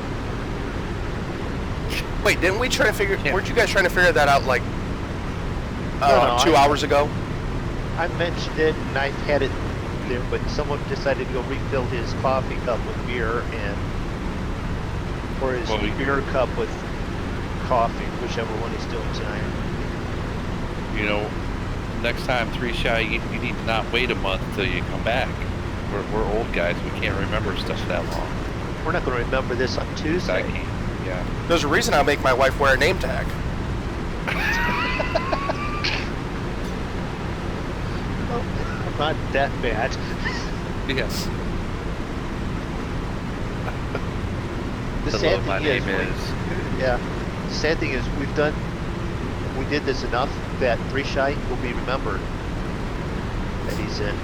Wait, didn't we try to figure? Weren't you guys trying to figure that out like No, 2 hours ago? I mentioned it, and I had it there, but someone decided to go refill his coffee cup with beer or his beer cup with coffee, whichever one he's doing tonight. You know, next time 3-Shy, you need to not wait a month till you come back. We're old guys. We can't remember stuff that long. We're not going to remember this on Tuesday. Yeah. There's a reason I make my wife wear a name tag. Oh, not that bad. Yes. The Hello, sad my thing name is. Yeah. The sad thing is we did this enough that 3-Shy will be remembered that he's in.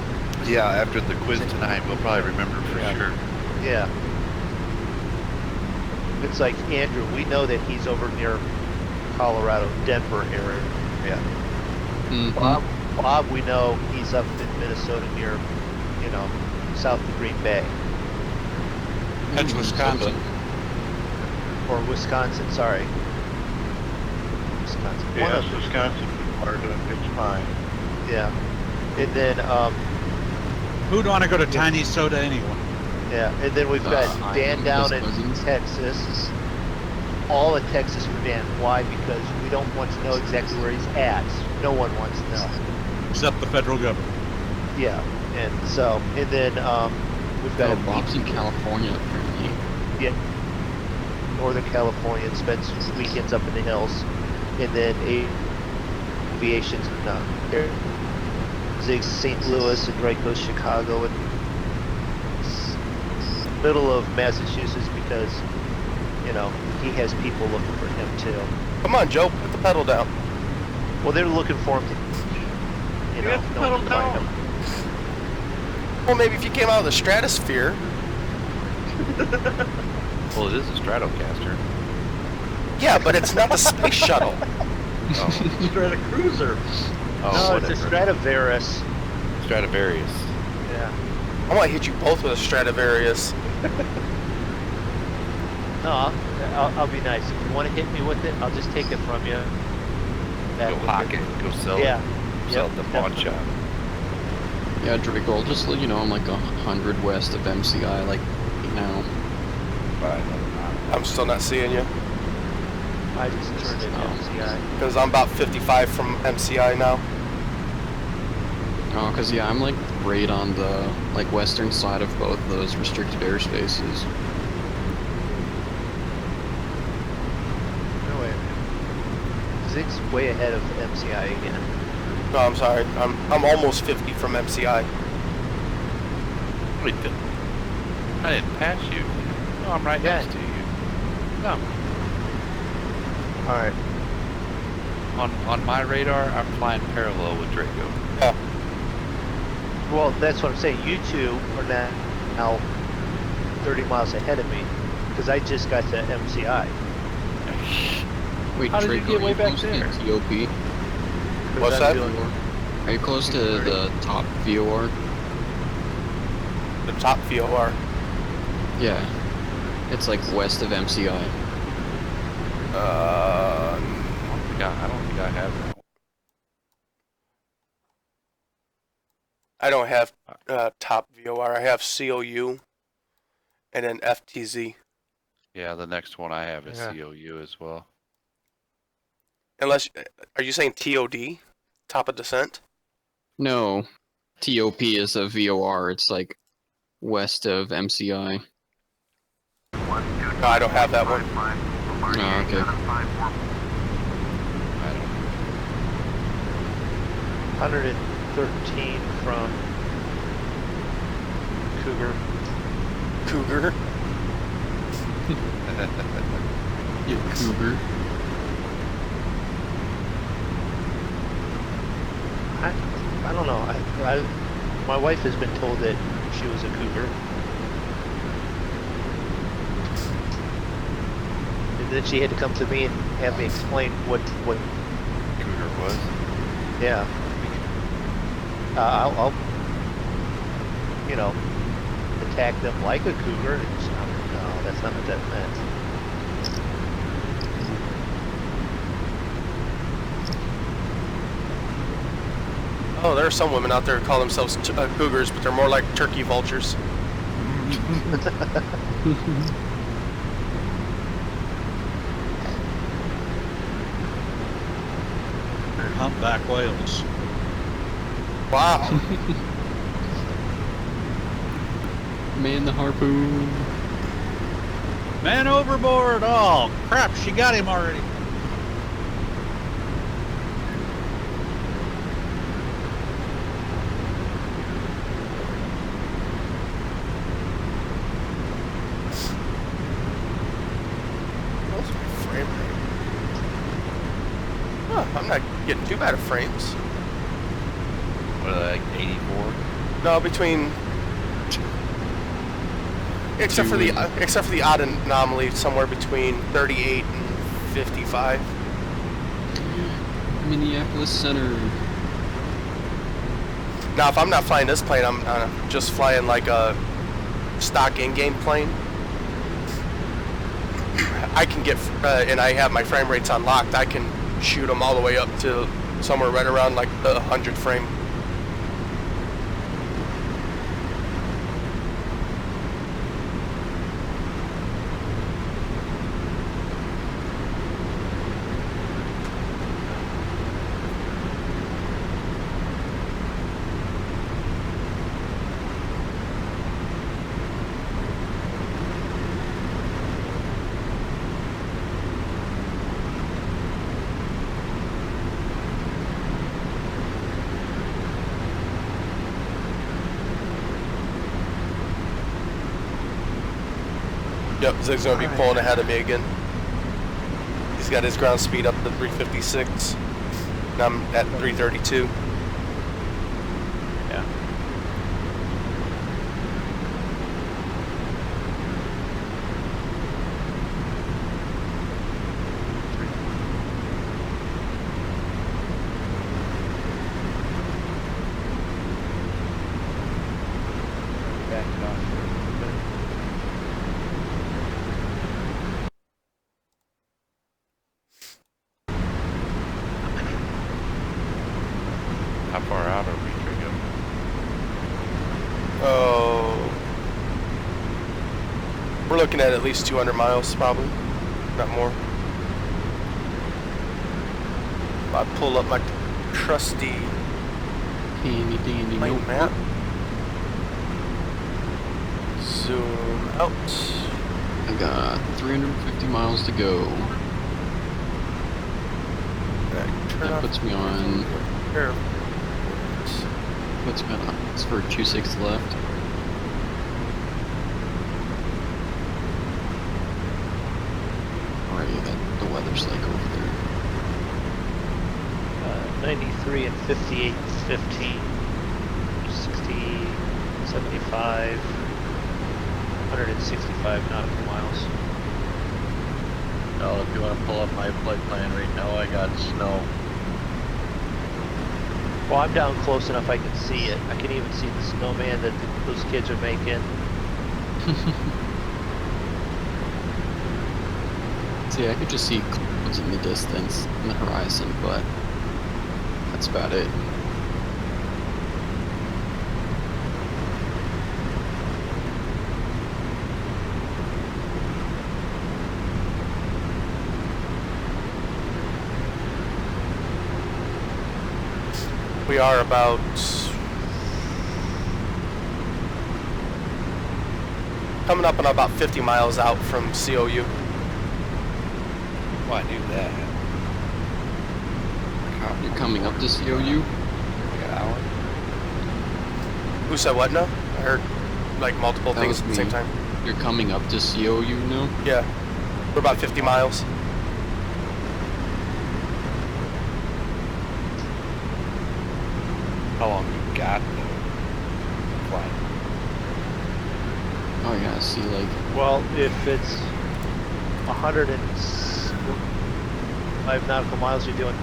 Yeah, after the quiz tonight, we'll probably remember for sure. Yeah. It's like Andrew, we know that he's over near Colorado, Denver area. Yeah. Mm-hmm. Bob, we know he's up in Minnesota near, south of Green Bay. That's Wisconsin. Or Wisconsin, sorry. Wisconsin. Yeah, Wisconsin part of it. It's fine. Yeah. And then, Who'd want to go to Tiny Soda anyway? yeah, and then we've got Dan down in cousins. Texas. All of Texas for Dan. Why? Because we don't want to know exactly where he's at. No one wants to know. Except the federal government. Yeah, and then we've got Bob's in California, apparently. Northern California and spends weekends up in the hills, and then aviation's Zig St. Louis and Draco, Chicago, and middle of Massachusetts because he has people looking for him too. Come on, Joe, put the pedal down. Well, they're looking for him to, no one can find him. Well, maybe if you came out of the stratosphere. Well, it is a Stratocaster. Yeah, but it's not the space shuttle. Oh, Stratocruiser. oh No, whatever. it's a Stradivarius. Stradivarius. Yeah. I want to hit you both with a Stradivarius. No, I'll be nice. If you want to hit me with it, I'll just take it from you. Go hock it. Go sell Yeah. it. Sell it at the pawn shop. Yeah, Draco, I'll just let you know I'm like 100 west of MCI, like now. I'm still not seeing you. I just turned it MCI. Because I'm about 55 from MCI now. Oh, cause yeah, I'm like right on the western side of both those restricted airspaces. No way. Zig's way ahead of MCI again. No, I'm sorry. I'm almost 50 from MCI. Wait, I didn't pass you. No, I'm right next to you. No. All right. On my radar, I'm flying parallel with Draco. Yeah. Well, that's what I'm saying. You two are now 30 miles ahead of me because I just got to MCI. Wait, How did you Draco, get way are back close to there? TOP? What's that? Are you close to the top VOR? The top VOR. Yeah. It's like west of MCI. I don't think I have that one. I don't have top VOR. I have COU and then FTZ. Yeah, the next one I have is Yeah. COU as well. Unless, are you saying TOD? Top of descent? No. TOP is a VOR. It's like west of MCI. No, I don't have that one. Oh, okay. I don't. 113 from Cougar. Cougar. Yeah, Cougar. I don't know. My wife has been told that she was a cougar. And then she had to come to me and have me explain what Cougar was. yeah. I'll attack them like a cougar. No, that's not what that meant. Oh, there are some women out there who call themselves cougars, but they're more like turkey vultures. They're humpback whales. Wow. Man the harpoon. Man overboard! Oh, crap, she got him already. What's my frame rate? Huh, I'm not getting too bad of frames. What, like 84? No, between... Except for the odd anomaly, somewhere between 38 and 55. Minneapolis Center. Now, if I'm not flying this plane, I'm just flying like a stock in-game plane. I can get, and I have my frame rates unlocked, I can shoot them all the way up to somewhere right around like the 100 frame. Yep, Zig's gonna be pulling ahead of me again. He's got his ground speed up to 356. And I'm at 332. Yeah. Back it off for a little bit. How far out are we, Trigo? Oh, we're looking at least 200 miles, probably, not more. I pull up my trusty Handy dandy plane notebook. map. Zoom out. I got 350 miles to go. That puts me on. Puts me on. It's for 26 left. Alright, the weather's like over there. 93 and 58 and 15. 60, 75, 165 nautical miles. Now, if you want to pull up my flight plan right now, I got snow. Well, I'm down close enough I can see it. I can even see the snowman that those kids are making. See, I could just see clouds in the distance, in the horizon, but that's about it. We are about coming up on about 50 miles out from COU. Well, I knew that. You're coming up to COU? Like an hour? Who said what now? I heard like multiple That things was at the same me. time. You're coming up to COU now? Yeah, we're about 50 miles. How long you got to fly? Oh yeah, see like, Well, if it's 105 nautical miles you're doing,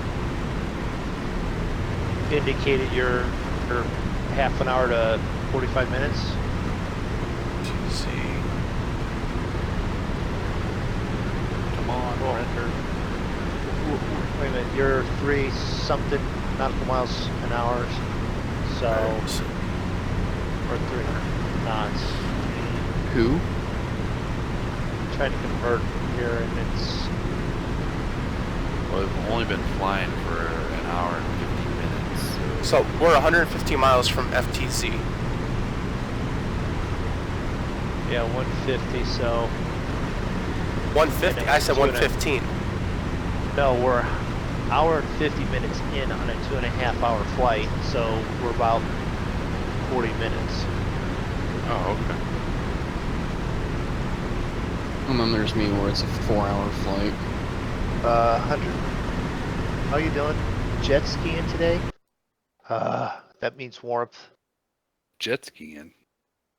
indicated you're half an hour to 45 minutes. GC. Come on, render. Wait a minute, you're 3 something nautical miles an hour. So, or 300 knots. Who? Trying to convert here, and it's Well, we've only been flying for an hour and 15 minutes. So we're 150 miles from FTC. yeah 150. So 150. I said 115. no, we're hour and 50 minutes in on a 2.5 hour flight. So we're about 40 minutes. Oh, okay. And then there's me where it's a 4-hour flight. 100. How you doing? Jet skiing today? That means warmth. Jet skiing.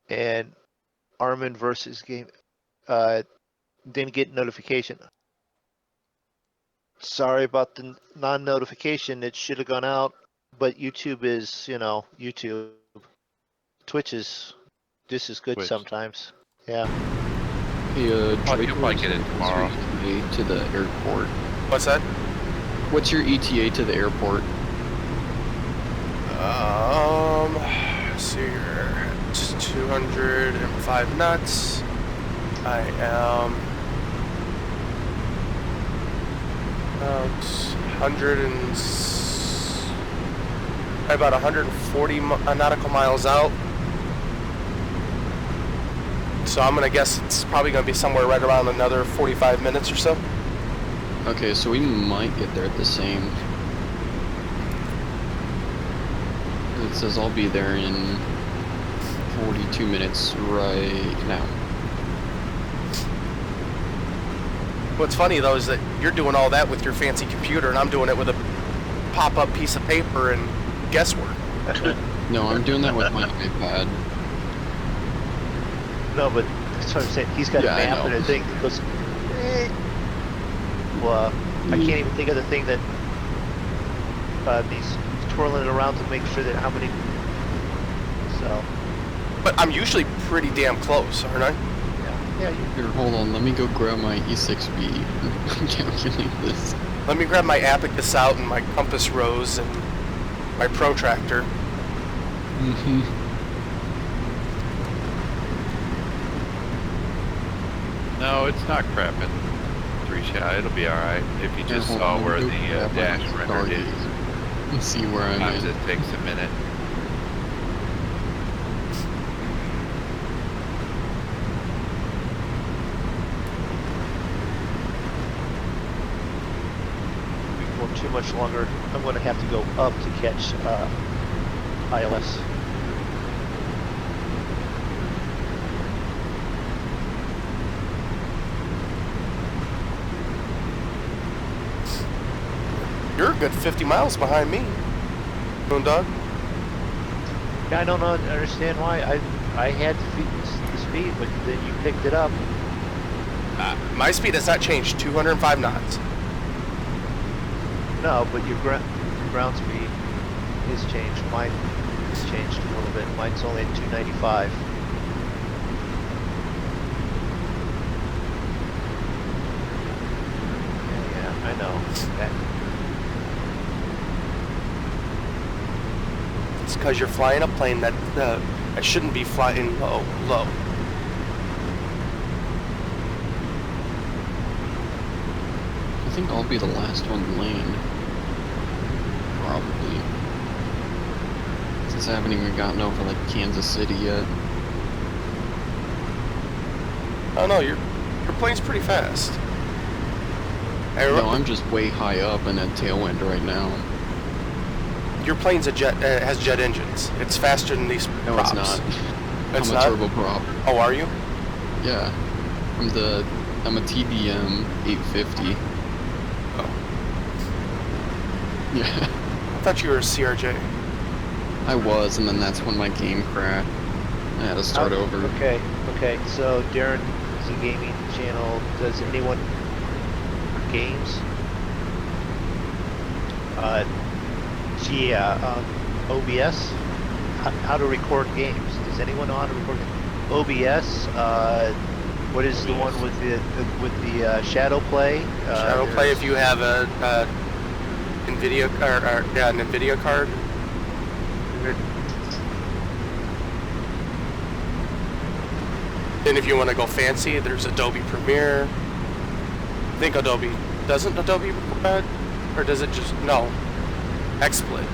And Armin versus game. Didn't get notification. Sorry about the non-notification. It should have gone out, but YouTube is, you know, YouTube. Twitch is just as good Twitch. sometimes. Yeah. Hey, You'll Drake, probably get it tomorrow. what's your ETA to the airport? What's that? What's your ETA to the airport? Let's see here. It's 205 knots. I am about 140 nautical miles out. So I'm gonna guess it's probably gonna be somewhere right around another 45 minutes or so. Okay, so we might get there at the same. It says I'll be there in 42 minutes right now. What's funny though is that you're doing all that with your fancy computer and I'm doing it with a pop-up piece of paper and guesswork. No, I'm doing that with my iPad. No, but that's what I'm saying. He's got Yeah, a I map know. and a thing that goes. Well, I can't even think of the thing that he's twirling it around to make sure that how many. So. But I'm usually pretty damn close, aren't I? Yeah. Here, hold on, let me go grab my E6B and calculate this. Let me grab my abacus out and my compass rose and my protractor. Mm-hmm. No, it's not crapping. 3-shot. It'll be all right if you just saw where the dash rendered is. Let's see where I'm Sometimes at. it takes a minute. Before too much longer, I'm going to have to go up to catch ILS. You're a good 50 miles behind me, Moondog. Yeah, I don't understand why. I had the speed, but then you picked it up. My speed has not changed, 205 knots. No, but your ground speed is changed. Mine has changed a little bit. Mine's only at 295. Yeah, I know. That, It's because you're flying a plane that shouldn't be flying low. I think I'll be the last one to land. Probably. Since I haven't even gotten over like Kansas City yet. Oh no, your plane's pretty fast. No, I'm just way high up in a tailwind right now. Your plane's a jet, has jet engines. It's faster than these No, props. it's not. It's I'm not? a turboprop. Oh, are you? Yeah. I'm a TBM 850. Oh. Yeah. I thought you were a CRJ. I was, and then that's when my game crashed. I had to start over. Okay. So Darren is a gaming channel. Does anyone games? OBS. How to record games? Does anyone know how to record OBS? What is the one with the shadow play? Shadow play if you have a NVIDIA card. Yeah, an NVIDIA card. And if you want to go fancy, there's Adobe Premiere. I think Adobe, doesn't Adobe record that? Or does it just, no. XSplit.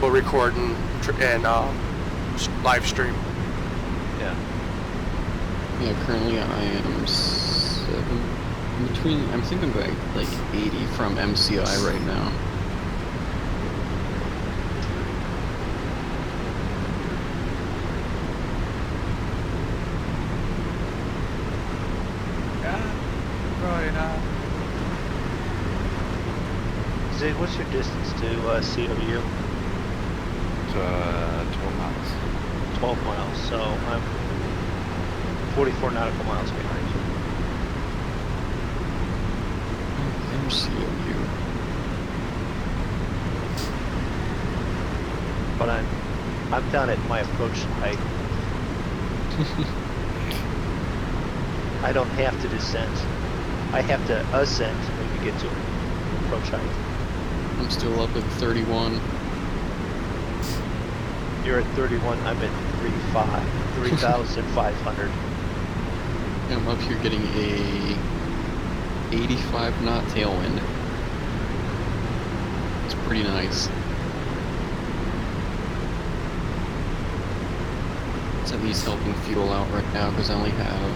We'll record and live stream. Yeah. Yeah, currently I am I think I'm going like 80 from MCI right now. Zig, what's your distance to CW? It's 12 miles. 12 miles, so I'm 44 nautical miles behind you. MCU. But I'm down at my approach height. I don't have to descend. I have to ascend when we get to approach height. I'm still up at 31. You're at 31, I'm at 3,500. I'm up here getting a 85 knot tailwind. It's pretty nice. It's at least helping fuel out right now because I only have...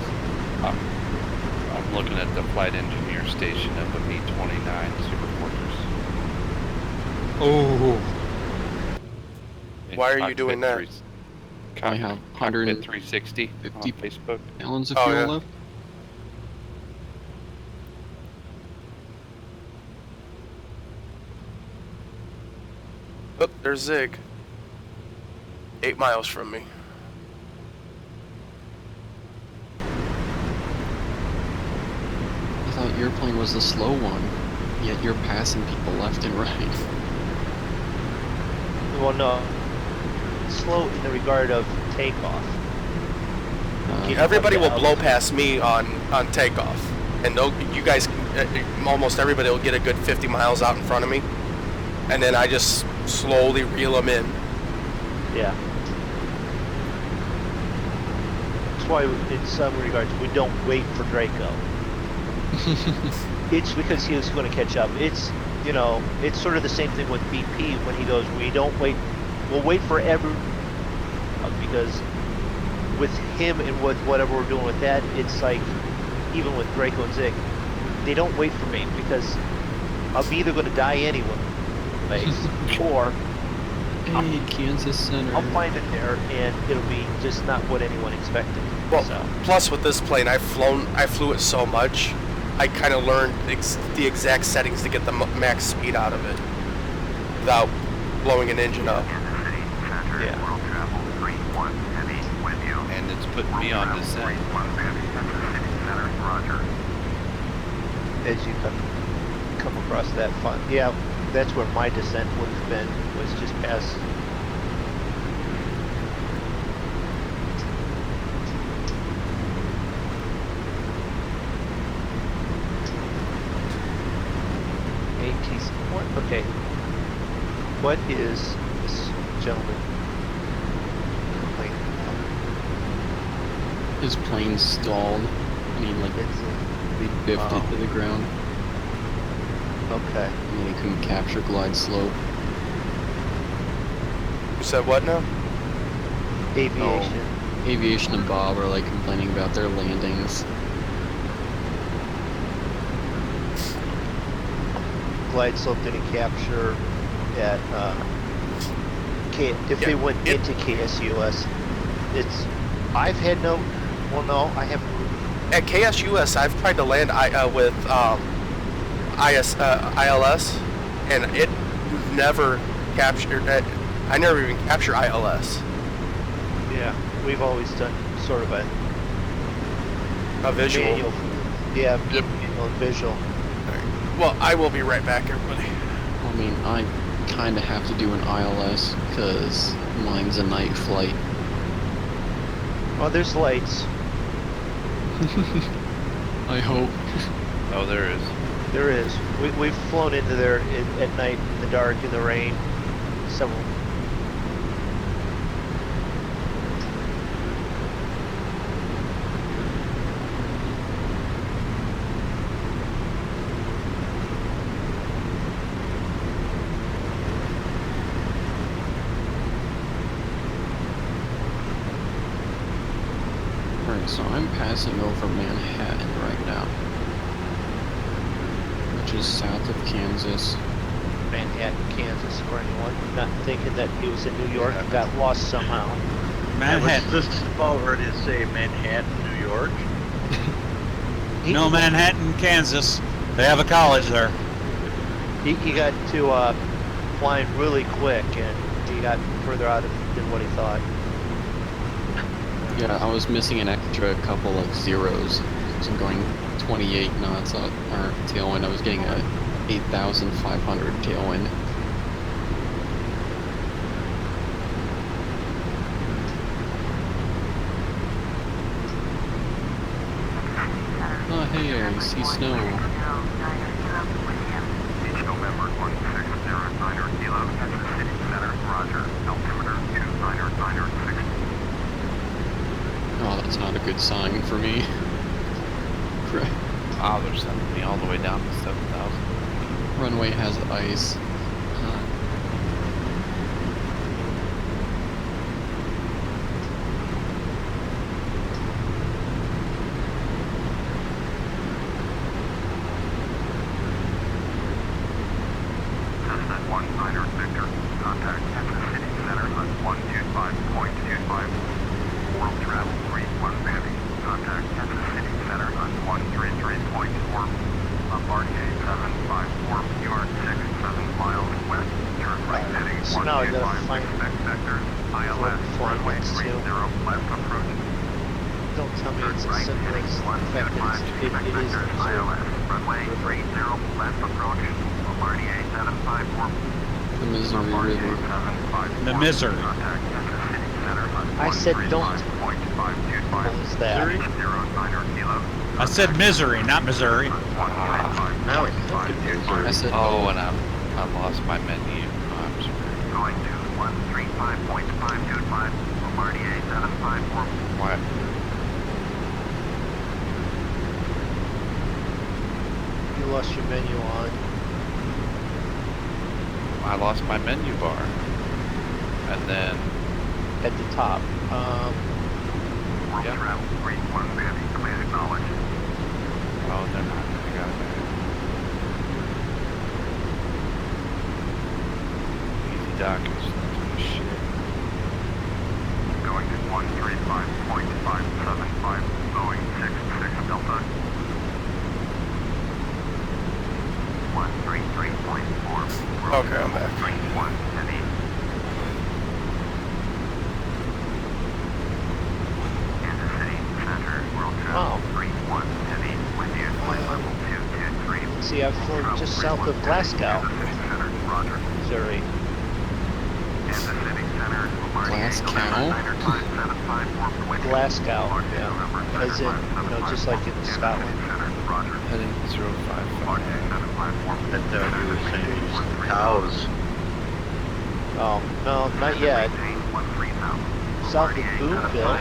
I'm looking at the flight engineer station of a B-29 Super Fortress. Oh. Why are you doing that? I have 360 on 50 Facebook. gallons of fuel left. Oh, there's Zig. 8 miles from me. I thought your plane was the slow one, yet you're passing people left and right. Well, no. Slow in the regard of takeoff. Everybody will blow past me on takeoff. And you guys, almost everybody will get a good 50 miles out in front of me. And then I just slowly reel them in. Yeah. That's why, in some regards, we don't wait for Draco. It's because he was going to catch up. It's, you know, it's sort of the same thing with BP when he goes, we don't wait, we'll wait for because with him and with whatever we're doing with that, it's like, even with Draco and Zig, they don't wait for me because I'll be either going to die anyway, or Hey, Kansas Center. I'll find it there and it'll be just not what anyone expected. Well, so. Plus with this plane, I flew it so much, I kind of learned the exact settings to get the max speed out of it without blowing an engine up. Yeah. And it's putting me on descent. As you come across that fun, yeah, that's where my descent would have been, was just past. What? Okay. What is this gentleman complaining about? His plane stalled. I mean, like, they biffed it to the ground. Okay. And they couldn't capture glide slope. You said what now? Aviation. Oh, Aviation and Bob are like complaining about their landings. Glide slope didn't capture at if they went into KSUS. It's I haven't. At KSUS, I've tried to land with ILS, and it never captured. I never even capture ILS. Yeah, we've always done sort of a visual. Manual, yeah, yep. Manual and visual. Well, I will be right back, everybody. I mean, I kind of have to do an ILS because mine's a night flight. Oh, there's lights. I hope. Oh, there is. There is. We've flown into there at night in the dark, in the rain. So I'm passing over Manhattan right now, which is south of Kansas. Manhattan, Kansas, for anyone not thinking that he was in New York and got lost somehow. Manhattan. I was just about ready to say Manhattan, New York. No, Manhattan, Kansas. They have a college there. He got to flying really quick, and he got further out than what he thought. Yeah, I was missing an extra couple of zeros. So I'm going 28 knots out, or tailwind. I was getting a 8,500 tailwind. Oh hey, I see snow. Each November 1609 Kilo, Kansas City Center, Roger, altimeter 2960. Oh, that's not a good sign for me. Wow, they're sending me all the way down to 7,000. Runway has ice. Cessna 19er Victor, contact Kansas City Center on 125.25. World travel 31 Heavy, contact Kansas City Center on 133.4. Bombardier 754, you are 6-7 miles west, turn right heading So now I gotta 125, find expect vectors, ILS, flying runway next to. 30 left approach. Don't tell me Turn it's as right simple heading as the fact that 125, it is vectors, ILS, runway 30 left approach, Bombardier 754. The Missouri River. The Missouri. I said don't. What is that? I said misery, not Missouri. Now it's I said, Oh, and I lost my menu. Oh, I'm screwed. Going to 135.525, Bombardier 754. What? You lost your menu on. I lost my menu bar. And then, At the top. World Yep. travel 31 Heavy, please acknowledge. oh, never mind. I got it back. Easy dock is shit. Going to 135.575, Boeing 66 Delta. 133.4. Okay, I'm back. 31 Heavy. Kansas City Center, World travel 31 Heavy, with you, flight level 223. See, I've flown just south of Glasgow, Center, Roger. Missouri. Kansas City Center, Glasgow? Glasgow, yeah. As in, just like in Scotland. Heading 055. That you were saying cows. Oh, no, not yet. South of Boonville.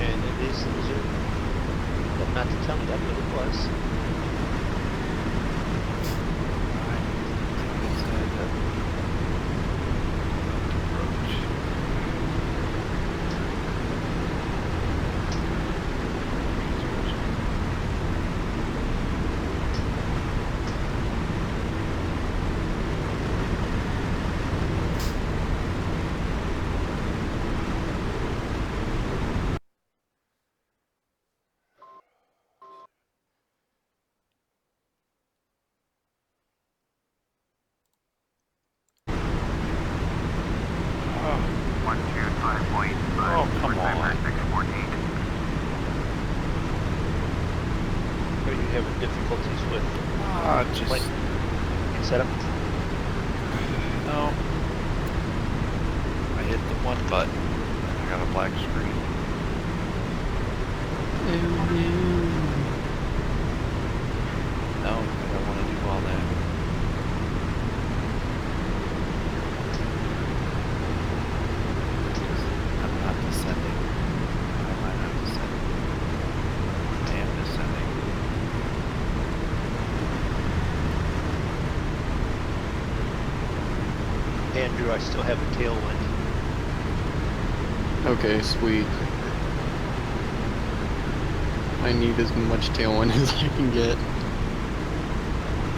And it is Missouri. But not to tell me that, but it was. Oh, come on. Are you having difficulties with Just, plane setup? no. I hit the one button. I got a black screen. No, I don't want to do all that. I'm not descending. Why am I not descending? I am descending. Andrew, I still have a tailwind. Okay, sweet. I need as much tailwind as I can get.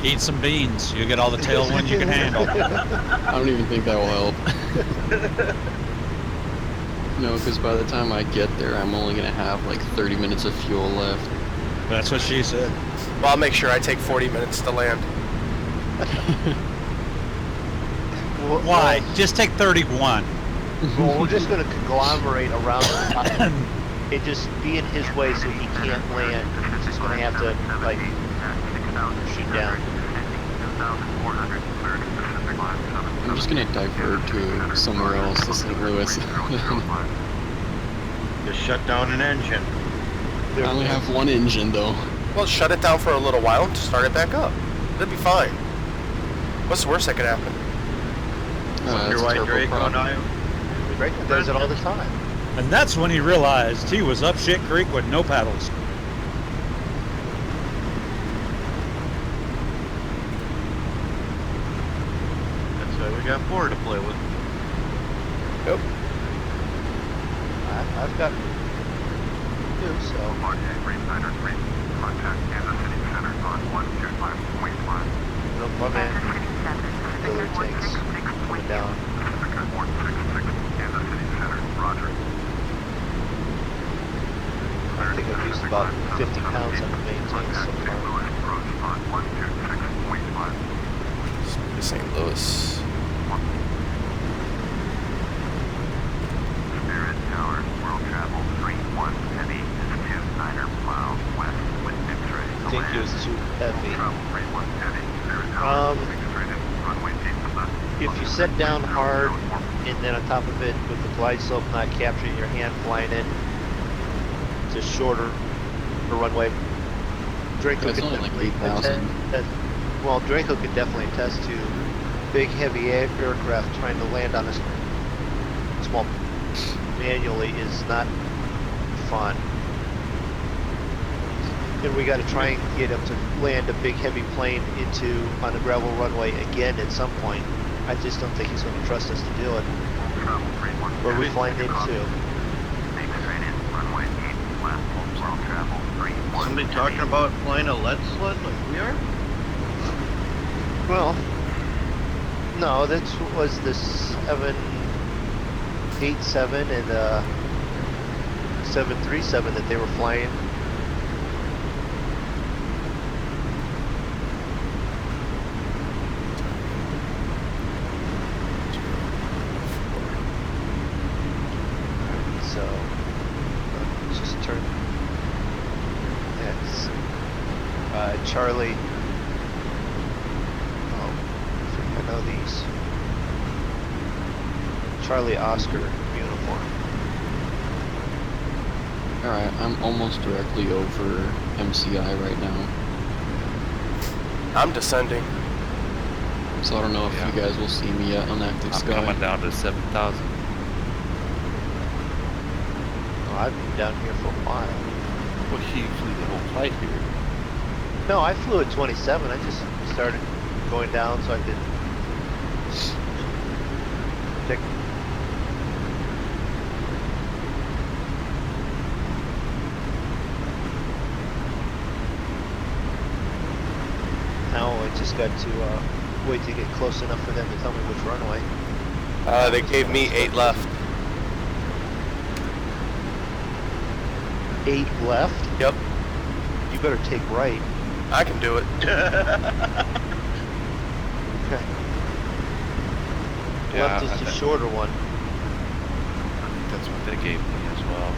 Eat some beans. You get all the tailwind you can handle. I don't even think that will help. No, because by the time I get there, I'm only going to have like 30 minutes of fuel left. That's what she said. Well, I'll make sure I take 40 minutes to land. Why? Just take 31. Well, we're just going to conglomerate around and just be in his way so he can't land. He's just going to have to, like, shoot down. I'm just going to divert to somewhere else, to St. Louis. Just shut down an engine. I only have one engine, though. Well, shut it down for a little while and start it back up. That'd be fine. What's the worst that could happen? Your white Drake on Iowa. Drake does it all the time. And that's when he realized he was up shit creek with no paddles. That's why we got 4 to play with. Nope. I've got 2, so. Contact Kansas City Center on 125.5. No, my man. Filler tanks coming down. Pacific 166, Kansas City Center, roger. I think I've used about 50 pounds on the main tank so far. Approach on 126.5. St. Louis. Spirit Tower, World Travel 31 Heavy is 2 Niner plow west with X-ray. I think it was too heavy. Travel 31 Heavy, Spirit Tower, X-ray, runway 8 left. If you set down hard and then on top of it with the glide slope not capturing your hand flying in, it's a shorter runway. Draco That's could only like definitely 8,000. well, Draco could definitely attest to big heavy aircraft trying to land on a small manually is not fun. And we got to try and get him to land a big heavy plane on a gravel runway again at some point. I just don't think he's going to trust us to do it. Travel 31 Where are we Heavy, flying into? Make straight in, runway 8 left, World Travel 31 Somebody Heavy. talking about flying a lead sled like we are? Well, no, that was the 787 and 737 that they were flying. So, let's just turn. Yes. Charlie. Oh, I know these. Charlie Oscar uniform. Alright, I'm almost directly over MCI right now. I'm descending. So I don't know if Yeah. you guys will see me yet on active I'm sky. coming down to 7,000. Oh, I've been down here for a while. Well, he flew the whole flight here. No, I flew at 27. I just started going down so I could check. Now I just got to wait to get close enough for them to tell me which runway. They gave me 8 left. 8 left? Yep. You better take right. I can do it. Okay. Yeah, Left is the shorter one. I think that's what they gave me as well.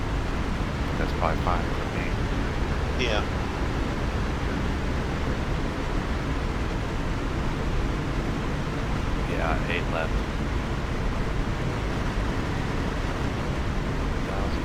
That's probably fine for me. Yeah. Yeah, 8 left. 1,000.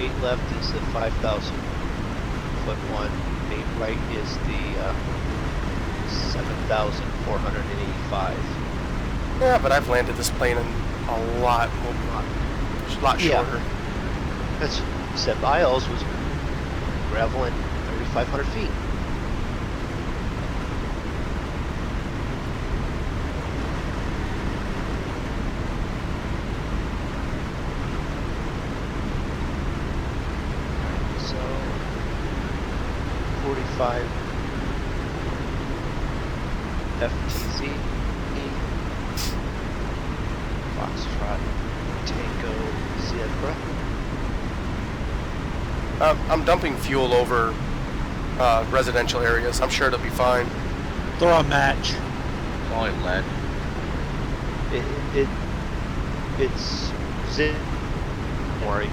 8 left is the 5,000 foot one. 8 right is the 7,485. Yeah, but I've landed this plane in a lot shorter. Yeah. That's 7 miles was gravel in 3,500 feet. So 45 FTZ Foxtrot Tango Zebra. I'm dumping fuel over residential areas. I'm sure it'll be fine. Throw a match. It's only lead. It's zip. Don't worry.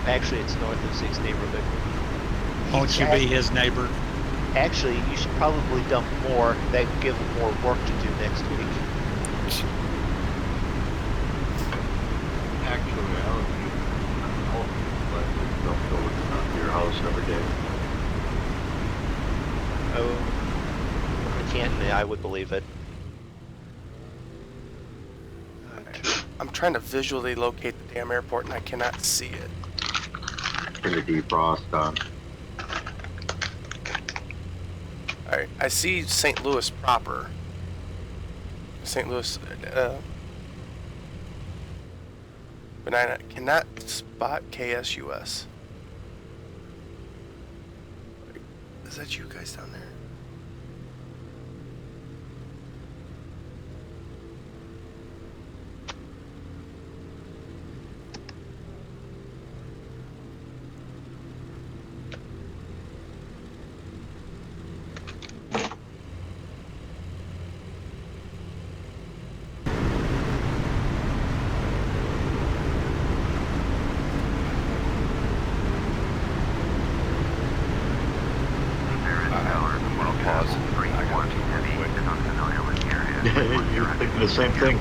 Actually, it's north of 6 neighborhood. Won't you be his neighbor? Actually, you should probably dump more. That can give him more work to do next week. Actually, I would be glad to dump over to your house every day. Oh, I can't. I would believe it. I'm trying to visually locate the damn airport and I cannot see it. Turn the defrost on. Alright, I see St. Louis proper. St. Louis, but I cannot spot KSUS. Is that you guys down there? You're thinking the same thing.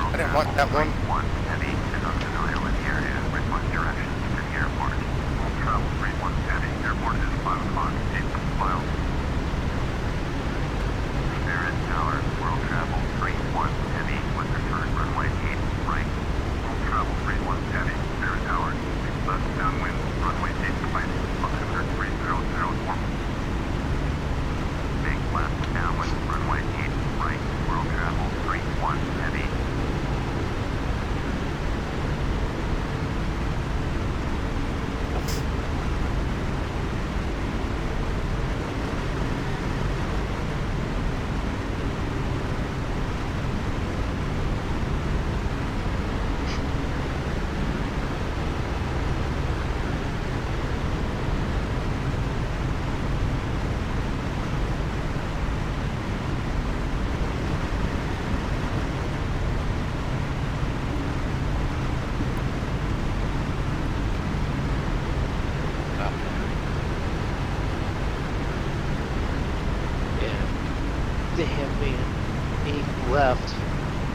I didn't want that one. Heavy is unfamiliar with the area. Request directions to the airport. All travel 31 Heavy. Airport is 5 o'clock. 8 miles. Spirit Tower. World travel 31 Heavy with return runway 8 right. World travel 31 Heavy. Spirit Tower. 6 left downwind. Runway 8 right. Altimeter 3004. Make left downwind. Runway 8 right. World travel 31 Heavy. They have me 8 left,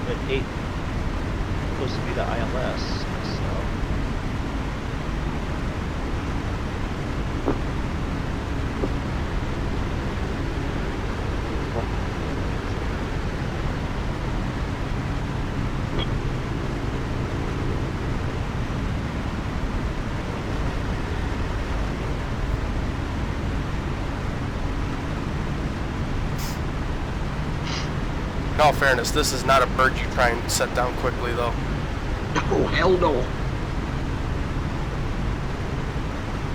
but 8 supposed to be the ILS, so. In all fairness, this is not a bird you try and set down quickly, though. Oh, hell no.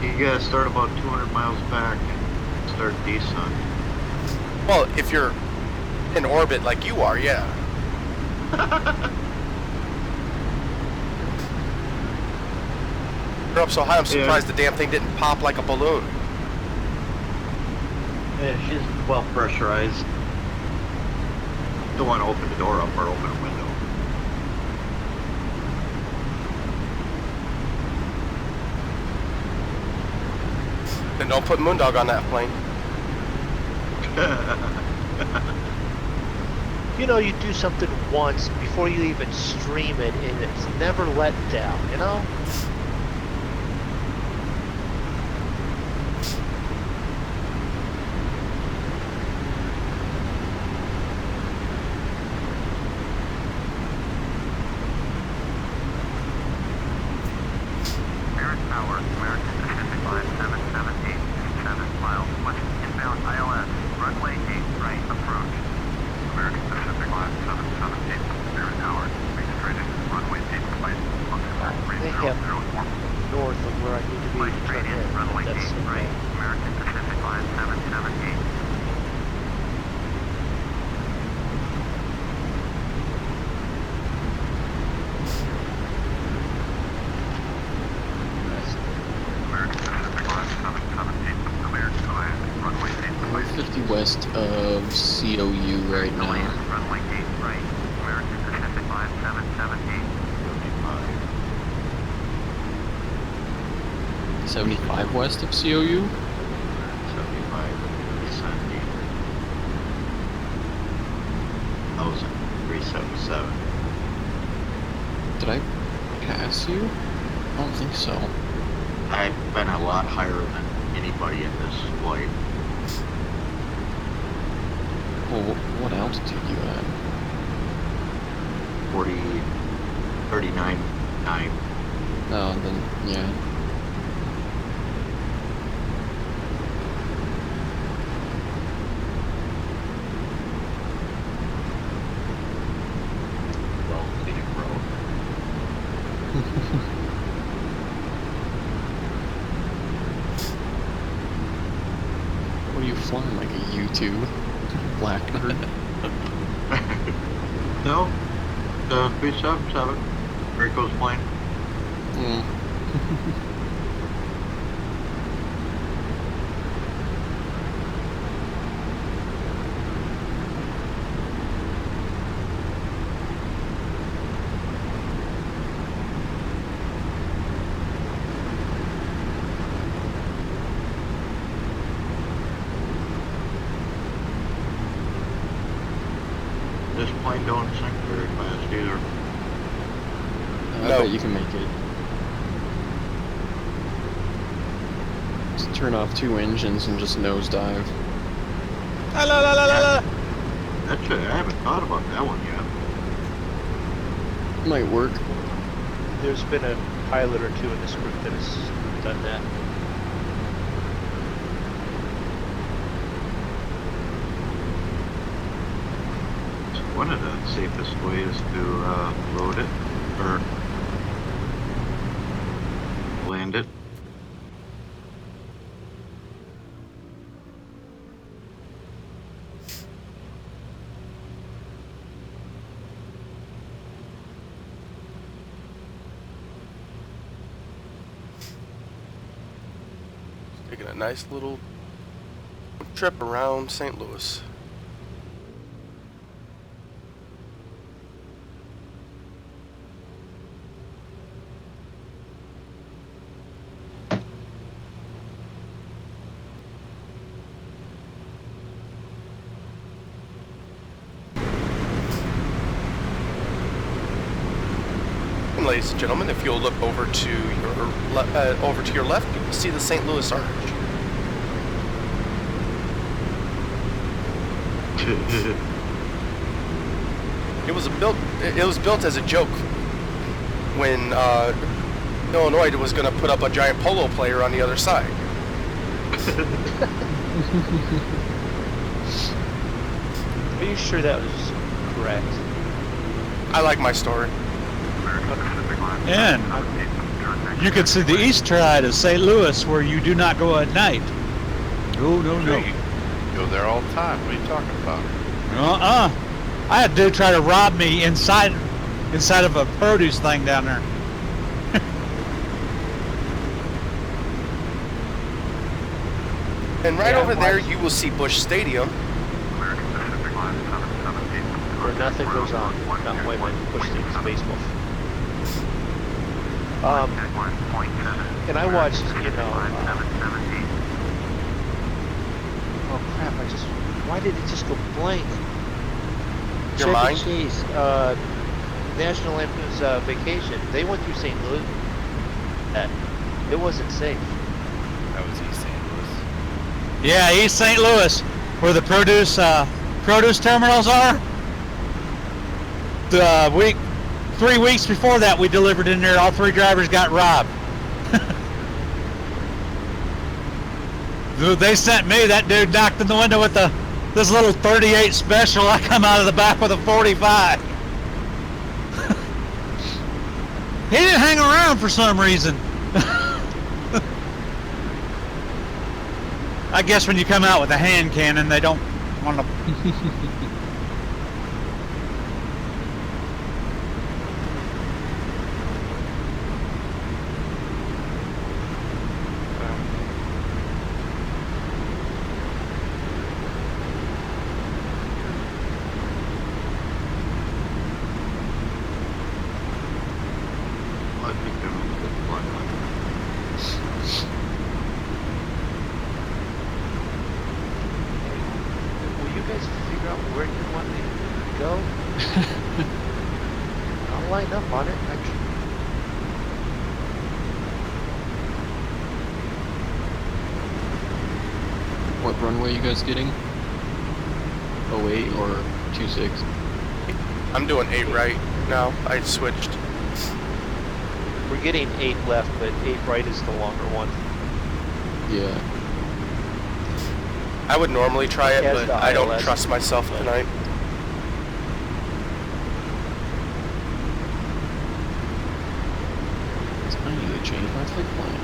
You gotta start about 200 miles back and start descent. Well, if you're in orbit like you are, yeah. You're up so high, I'm surprised the damn thing didn't pop like a balloon. Yeah, she's well pressurized. Don't want to open the door up or open a window. Then don't put Moondog on that plane. You know, you do something once before you even stream it, and it's never let down, you know? Merritt Tower, American Pacific Line 778, 7 miles west, inbound ILS, runway 8 right, approach. American Pacific Line 778, Merritt Tower, make straight in, runway 8 right, They have north of where I need to be to turn in. runway 8 That's right, American Pacific Line 778. American Pacific Line 778, American, go ahead, runway 8 We're 50 west of COU right now. runway 8 right, American Pacific Line 778. 75 west of COU? 75, descending. 1,377. Did I pass you? I don't think so. I've been a lot higher than anybody in this flight. Well, what altitude you at? 39.9. Oh, then, yeah. Well, scenic road. What are you flying, like a U-2? Blackbird? No, 377. Rico's plane. Hmm. This plane don't sink very fast either. I No. bet you can make it. Just turn off 2 engines and just nosedive. La la la la la la. Actually, I haven't thought about that one yet. Might work. There's been a pilot or two in this group that has done that. One of the safest ways to load it or land it. Taking a nice little trip around St. Louis. And ladies and gentlemen, if you'll look over to your left, you can see the St. Louis Arch. It was built as a joke when Illinois was going to put up a giant polo player on the other side. Are you sure that was correct? I like my story. And you can see the east side of St. Louis where you do not go at night. No, no, no. You go there all the time. What are you talking about? I had a dude try to rob me inside of a produce thing down there. And right Yeah, over there, you will see Busch Stadium. American Pacific Line 778, where nothing goes on. Not way when you push things baseball. And I watched, you know. Oh crap! Why did it just go blank? Your mind? Cheese. National Lampoon's Vacation. They went through St. Louis. It wasn't safe. That was East St. Louis. Yeah, East St. Louis, where the produce terminals are. 3 weeks before that, we delivered in there. All 3 drivers got robbed. Dude, they sent me. That dude knocked in the window with this little 38 special. I come out of the back with a 45. He didn't hang around for some reason. I guess when you come out with a hand cannon, they don't want to. I think they're going to get blood. Will you guys figure out where you want me to go? I'll line up on it. What runway you guys getting? 08 or 26? I'm doing 8 right now. I switched. We're getting 8 left, but 8 right is the longer one. Yeah. I would normally try it, As but the I don't ILS. trust myself tonight. I need to change my flight plan.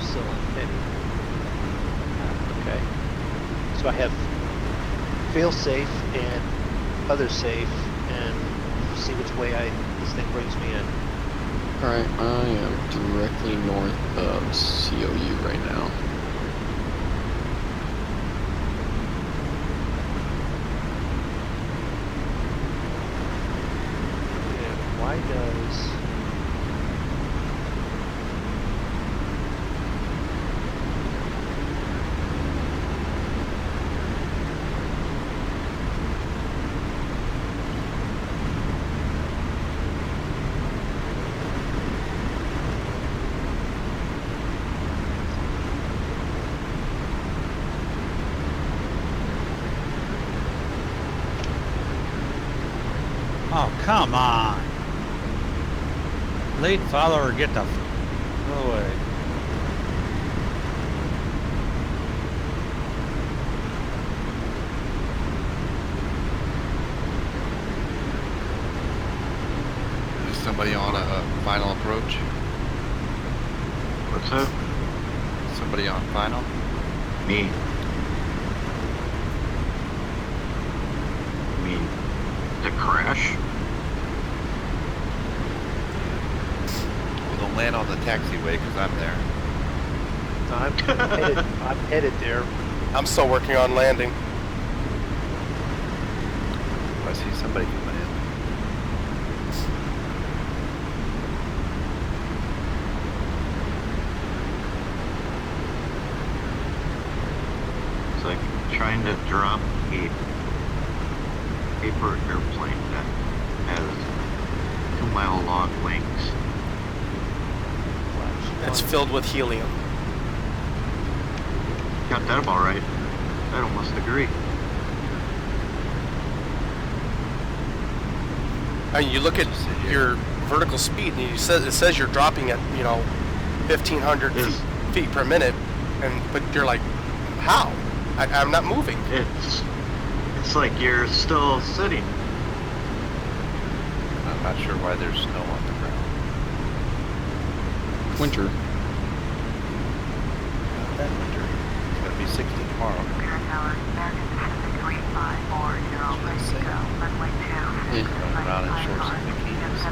Still on penny. Okay. So I have fail safe and other safe, and see which way this thing brings me in. Alright, I am directly north of COU right now. And why does Oh, come on. Lead follower, get the f away. Is somebody on a final approach? What's that? Somebody on final? Me. I mean, the crash? Well, don't land on the taxiway because I'm there. I'm headed there. I'm still working on landing. I see somebody coming in. It's like trying to drop a paper airplane that has 2-mile long wings. It's filled with helium. Got that about right. I'd almost agree. And you look at your vertical speed, and it says you're dropping at, 1,500 feet per minute, but you're like, how? I'm not moving. It's like you're still sitting. I'm not sure why there's snow on the ground. Winter. Not that winter. It's gonna be 60 tomorrow. Spirit Tower, American Pacific 3540, ready to go. Runway 26, Going around in shorts and bikinis.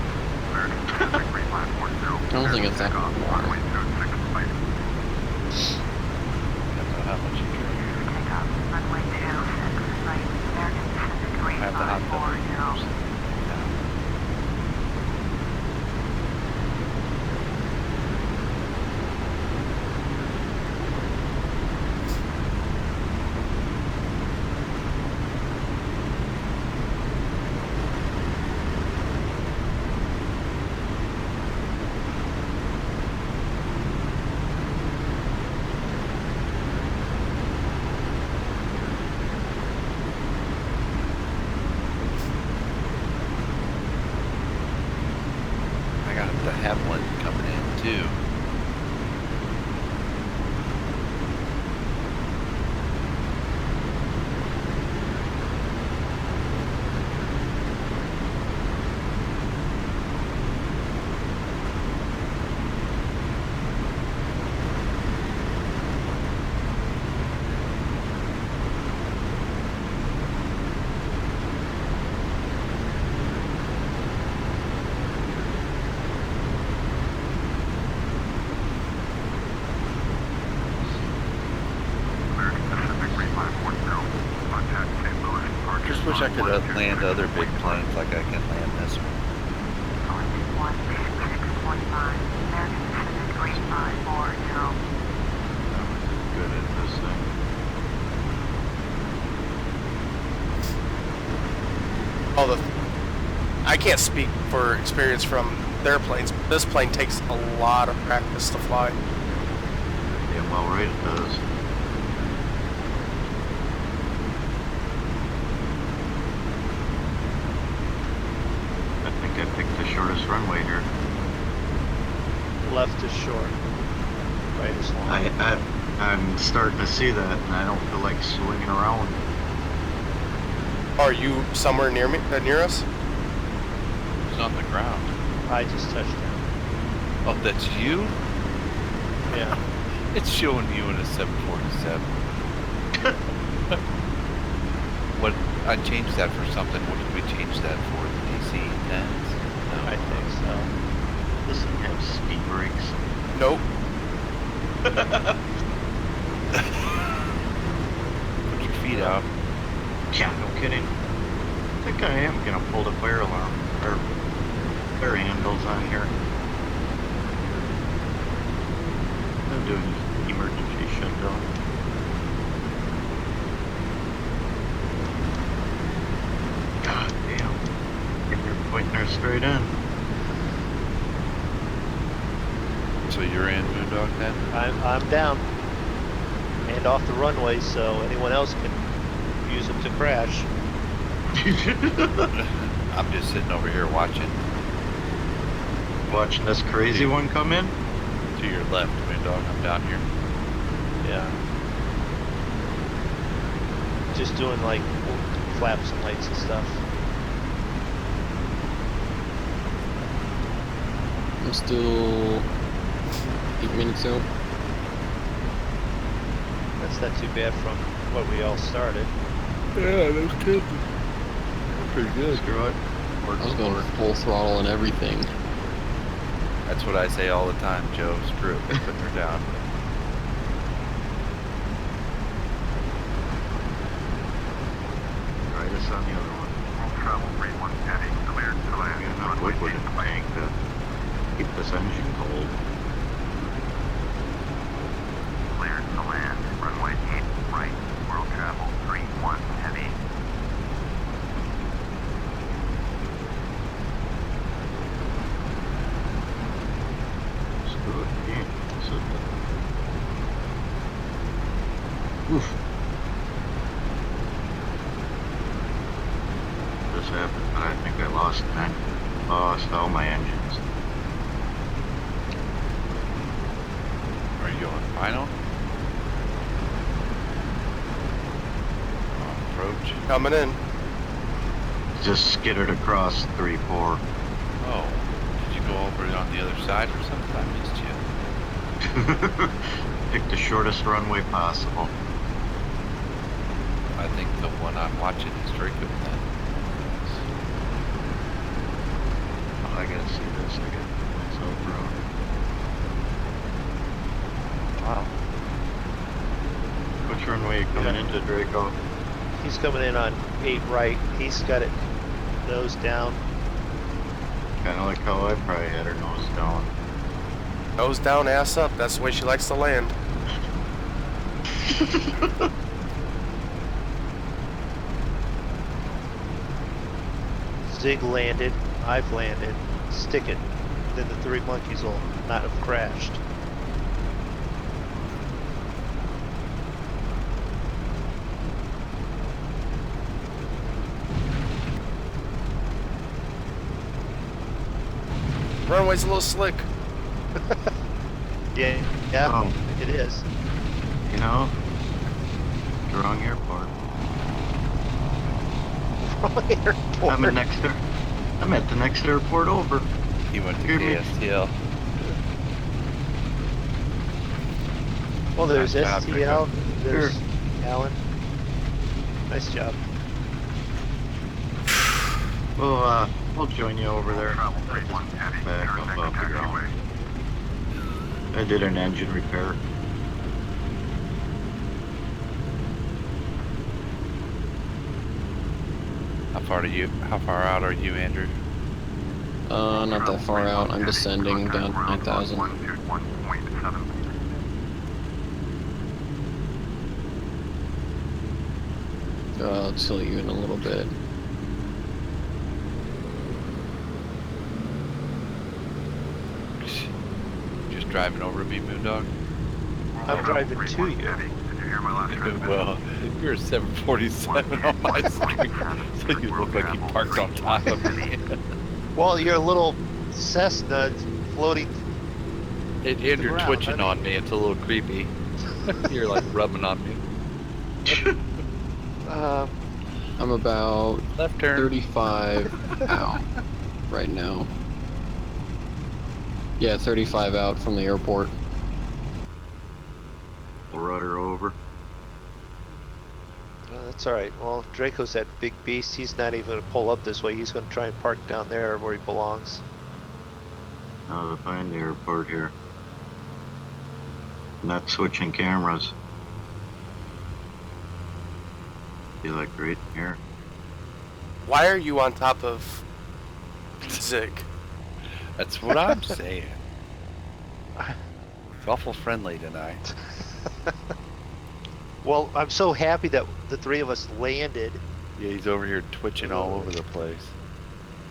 American Pacific 3540. I don't think it's that warm. Runway 06, right. Depends on how much you drink. Takeoff, runway 26, right. American Pacific Have the hot tub. 3540. I got the Hamlin coming in too. Just wish I could land other big planes like I can land this one. American Pacific 3540. Good at this thing. I can't speak for experience from their planes. This plane takes a lot of practice to fly. Yeah, well, right, it does. I think I picked the shortest runway here. Left is short. Right is long. I'm starting to see that, and I don't feel like swinging around. Are you somewhere near me? Near us? It's on the ground. I just touched down. Oh, that's you? Yeah. It's showing you in a 747. What? I changed that for something. What did we change that for? The DC-10s? No. I think so. This thing has speed brakes. Nope. Put your feet out. Yeah, no kidding. I think I am gonna pull the fire alarm, or fire handles on here. I'm doing emergency shutdown. God damn. And you're pointing her straight in. So you're in, Moondog, then? I'm down. And off the runway, so anyone else can use them to crash. I'm just sitting over here watching. Watching this crazy one come in? To your left, Moondog. I'm down here. Yeah. Just doing like flaps and lights and stuff. I'm still 8 minutes out. That's not too bad from what we all started. Yeah, no kidding. Pretty good. Screw it. I was going full throttle and everything. That's what I say all the time, Joe. Screw it. Put her down. Right us on the other one. World travel 31 heavy, cleared to land. We got enough liquid in the tank to keep this engine cold. Cleared to land. Runway 8 right. World travel 31 heavy. Screw it. Yeah. Oof. This happened, but I think I lost all my engines. You on final? Approach. Coming in. Just skittered across 3-4. Oh, did you go over it on the other side or something? I missed you. Pick the shortest runway possible. I think the one I'm watching is Drako then. Oh, I gotta see this. I got myself wrong. Wow. Which runway are you coming into, Draco? He's coming in on 8 right. He's got it nose down. Kind of like how I probably had her nose down. Nose down, ass up. That's the way she likes to land. Zig landed. I've landed. Stick it. Then the 3 monkeys will not have crashed. Runway's a little slick. Yeah, it is. You know, the wrong airport. Wrong airport. I'm at the next airport over. He went to Hear me? KSTL. Well, there's Nice job, STL. There's Sure. Alan. Nice job. We'll join you over there. Travel 31 heavy. Back up Intercept off the ground. I did an engine repair. How far out are you, Andrew? Not that far out. I'm descending down to 9,000. 121.7. I'll tilt you in a little bit. Just driving over me, Moondog? I'm driving to you. Did you hear my last transmission? Well, you're a 747 on my screen, so you look like you parked on top of me. Well, you're a little Cessna floating. And you're Ground, twitching I on me. It's a little creepy. You're like rubbing on me. I'm about Left turn. 35 out right now. Yeah, 35 out from the airport. We'll rudder over. That's all right. Well, Draco's that big beast. He's not even going to pull up this way. He's going to try and park down there where he belongs. Now to find the airport here. Not switching cameras. Be like right here. Why are you on top of Zig? That's what I'm saying. It's awful friendly tonight. Well, I'm so happy that the 3 of us landed. Yeah, he's over here twitching all over the place.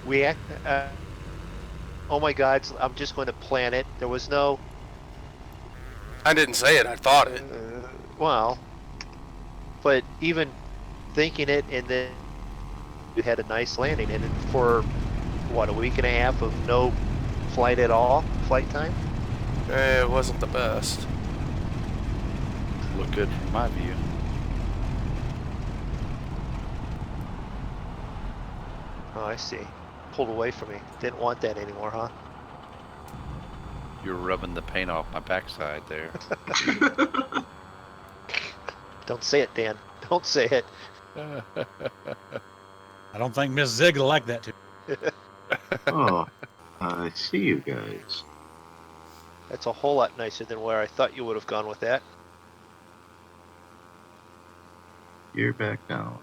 We oh my God! I'm just going to plan it. There was no. I didn't say it. I thought it. Well, but even thinking it, and then you had a nice landing, and for what, a week and a half of no flight at all, flight time. It wasn't the best. Look good from my view. Oh, I see. Pulled away from me. Didn't want that anymore, huh? You're rubbing the paint off my backside there. Don't say it, Dan. Don't say it. I don't think Miss Zig will like that too. Oh, I see you guys. That's a whole lot nicer than where I thought you would have gone with that. You're back down.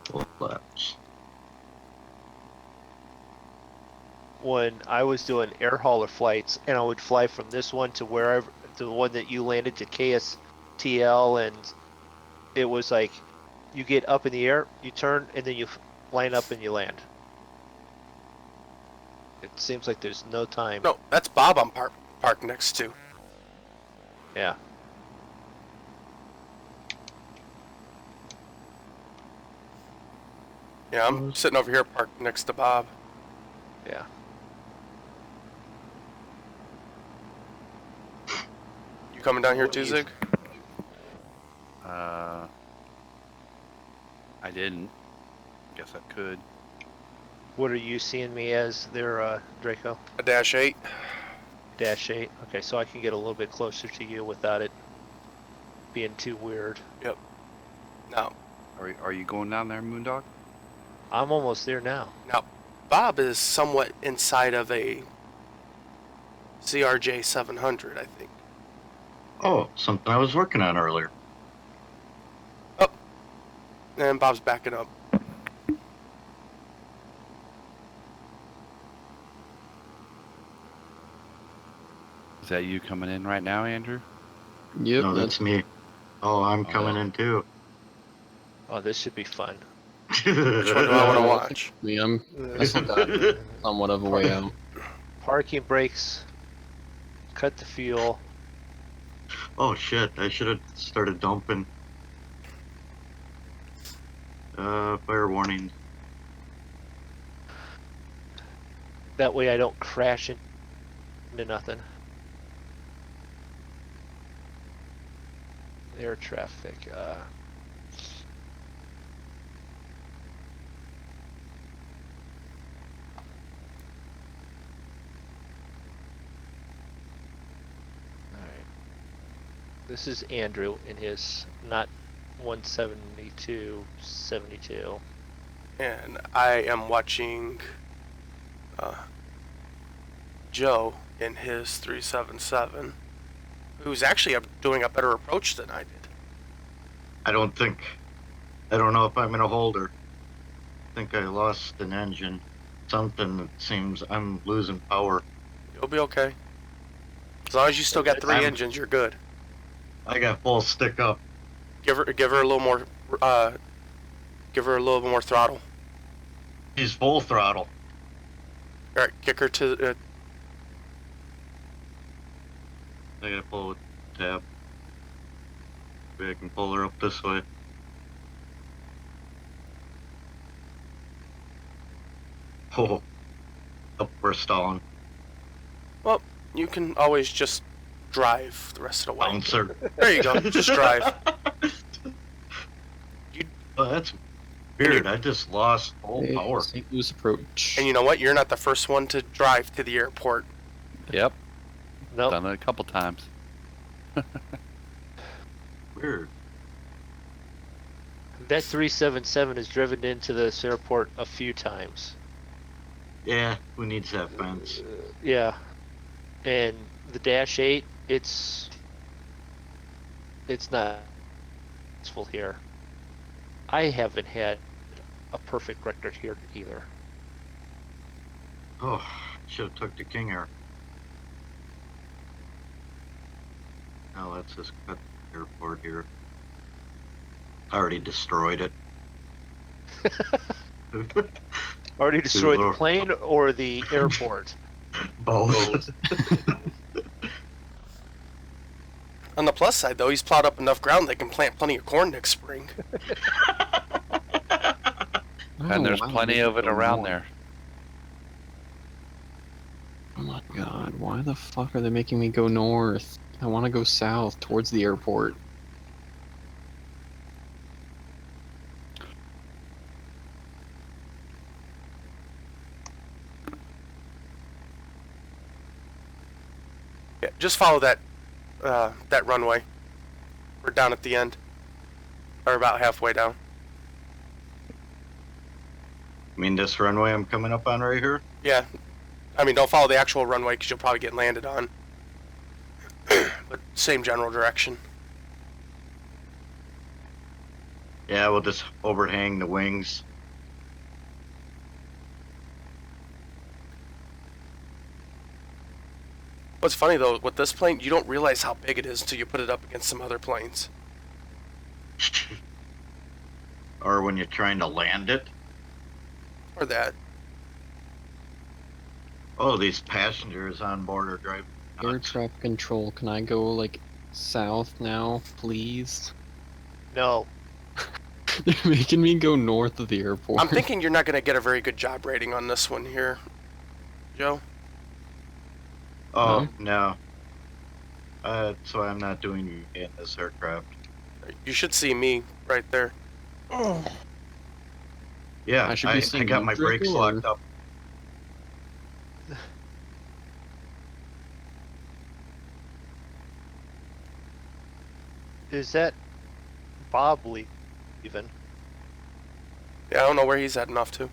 Full laps. When I was doing air hauler flights, and I would fly from this one to wherever, to the one that you landed, to KSTL, and it was like you get up in the air, you turn, and then you line up and you land. It seems like there's no time. No, that's Bob I'm parked next to. Yeah. Yeah, I'm sitting over here parked next to Bob. Yeah. You coming down here too, Zig? I didn't. Guess I could. What are you seeing me as there, Draco? A -8. -8. Okay, so I can get a little bit closer to you without it being too weird. Yep. Now, Are you going down there, Moondog? I'm almost there now. Bob is somewhat inside of a CRJ 700, I think. Oh, something I was working on earlier. And Bob's backing up. Is that you coming in right now, Andrew? Yep, No, that's me. Oh, I'm coming in too. Oh, this should be fun. Which one do I want to watch? me. I still got somewhat of a way out. Parking brakes. Cut the fuel. Oh shit, I should have started dumping. Fire warning. That way I don't crash into nothing. Air traffic. Alright. This is Andrew in his not 172, And I am watching Joe in his 377, who's actually doing a better approach than I did. I don't know if I'm in a holder. I think I lost an engine. Something that seems I'm losing power. You'll be okay. As long as you still got 3 engines, you're good. I got full stick up. Give her a little more. Give her a little bit more throttle. He's full throttle. All right, kick her to. I gotta pull the tab. Maybe I can pull her up this way. Oh, up we're stalling. Well, you can always just drive the rest of the way. Bouncer. There you go. Just drive. Oh, that's weird. I just lost full power. St. Louis approach. And you know what? You're not the first one to drive to the airport. Yep. Nope. Done it a couple times. Weird. That 377 has driven into this airport a few times. Yeah, who needs that fence? Yeah. And the -8, it's not useful here. I haven't had a perfect record here either. Oh, should have took the King Air. Now let's just cut the airport here. I already destroyed it. Already destroyed the plane or the airport? Both. On the plus side, though, he's plowed up enough ground they can plant plenty of corn next spring. And there's plenty of it around there. Oh my god, why the fuck are they making me go north? I want to go south towards the airport. Yeah, just follow that that runway. We're down at the end, or about halfway down. I mean, this runway I'm coming up on right here? Yeah, I mean, don't follow the actual runway because you'll probably get landed on. But same general direction. Yeah, we'll just overhang the wings. What's funny though, with this plane, you don't realize how big it is until you put it up against some other planes. Or when you're trying to land it. Or that. Oh, these passengers on board are driving Air nuts. traffic control, can I go, like, south now, please? No. They're making me go north of the airport. I'm thinking you're not going to get a very good job rating on this one here, Joe. Oh, no. So I'm not doing in this aircraft. You should see me right there. Yeah, I should be seeing got you, my Draco, brakes or- locked up. Is that Bob leaving? Yeah, I don't know where he's heading off to.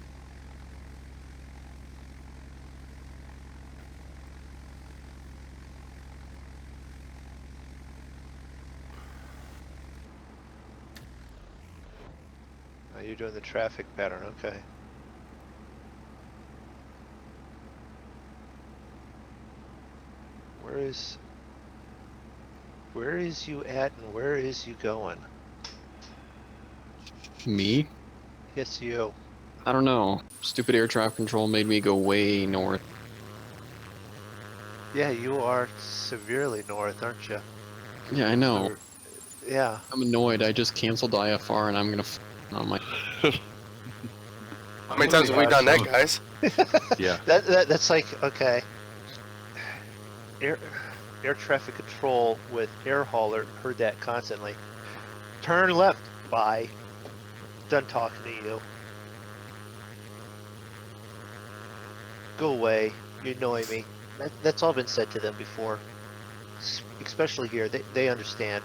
Oh, you're doing the traffic pattern, okay. Where is you at and where is you going? Me? Yes, you. I don't know. Stupid air traffic control made me go way north. Yeah, you are severely north, aren't you? Yeah, I know. Yeah. I'm annoyed. I just canceled the IFR and I'm gonna on my. How many times have we done that, guys? Yeah. That's like, okay. Air traffic control with air hauler heard that constantly. Turn left, bye. Done talking to you. Go away. You're annoying me. That's all been said to them before. Especially here, they understand.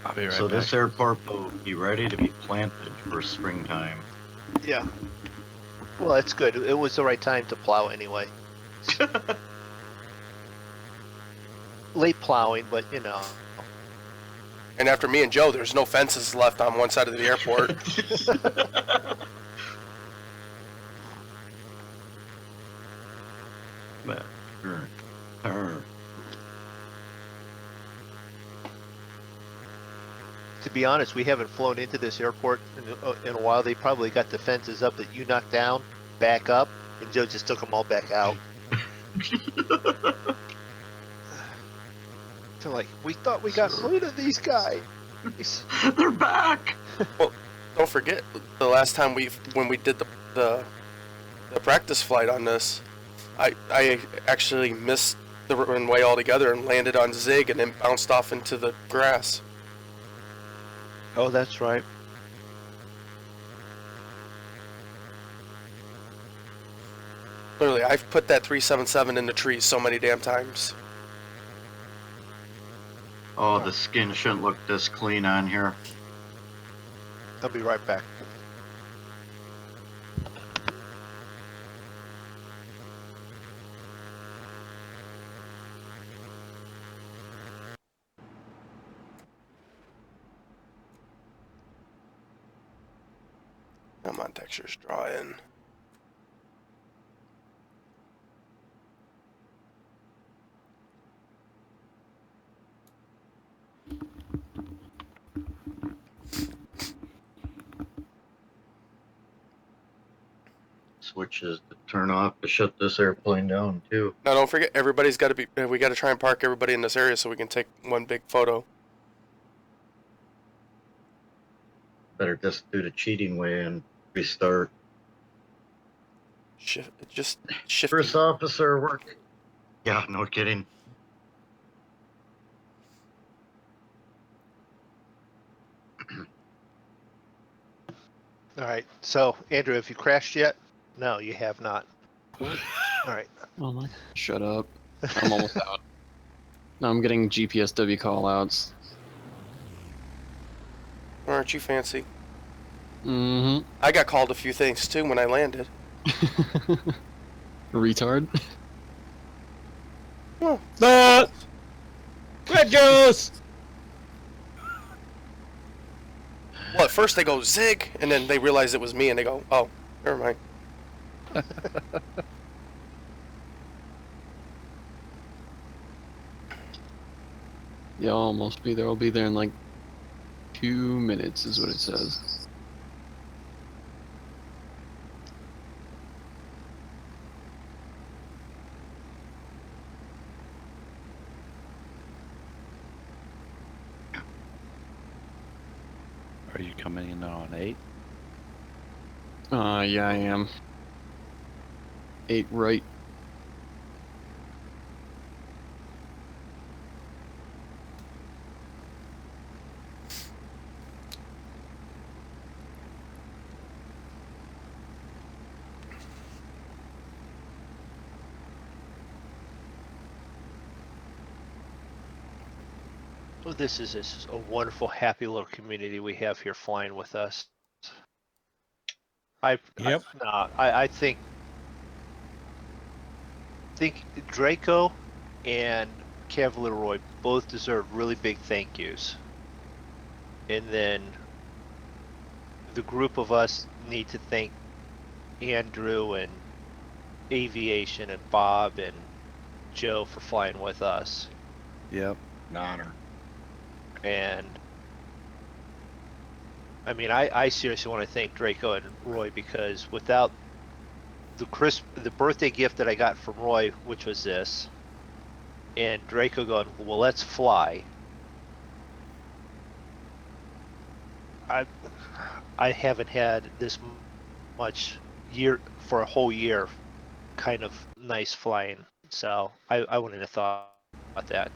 I'll be right So back. this airport will be ready to be planted for springtime. Yeah. Well, that's good. It was the right time to plow anyway. Late plowing, but you know. And after me and Joe, there's no fences left on one side of the airport. To be honest, we haven't flown into this airport in a while. They probably got the fences up that you knocked down, back up, and Joe just took them all back out. They're like, we thought we got rid of these guys. They're back. Well, don't forget the last time when we did the practice flight on this, I actually missed the runway altogether and landed on Zig and then bounced off into the grass. Oh, that's right. Literally, I've put that 377 in the trees so many damn times. Oh, the skin shouldn't look this clean on here. I'll be right back. Come on, textures, draw in. Switches to turn off to shut this airplane down too. Now, don't forget, everybody's got to be. We got to try and park everybody in this area so we can take one big photo. Better just do the cheating way and restart. Shift. First officer work. Yeah, no kidding. All right. So, Andrew, have you crashed yet? No, you have not. All right. Oh my! Shut up. I'm almost out. Now I'm getting GPSW callouts. Aren't you fancy? Mm-hmm. I got called a few things too when I landed. Retard. Oh, Red juice! well, at first they go Zig, and then they realize it was me, and they go, "Oh, never mind." Yeah, I'll almost be there. I'll be there in like 2 minutes, is what it says. Are you coming in on 8? Yeah, I am. 8 right. Oh, this is a wonderful, happy little community we have here flying with us. I think Draco and Cavalier Roy both deserve really big thank yous. And then the group of us need to thank Andrew and Aviation and Bob and Joe for flying with us. Yep. An honor. And I mean, I seriously want to thank Draco and Roy, because without the birthday gift that I got from Roy, which was this, and Draco going, well, let's fly. I haven't had this much year for a whole year kind of nice flying. So I wouldn't have thought about that.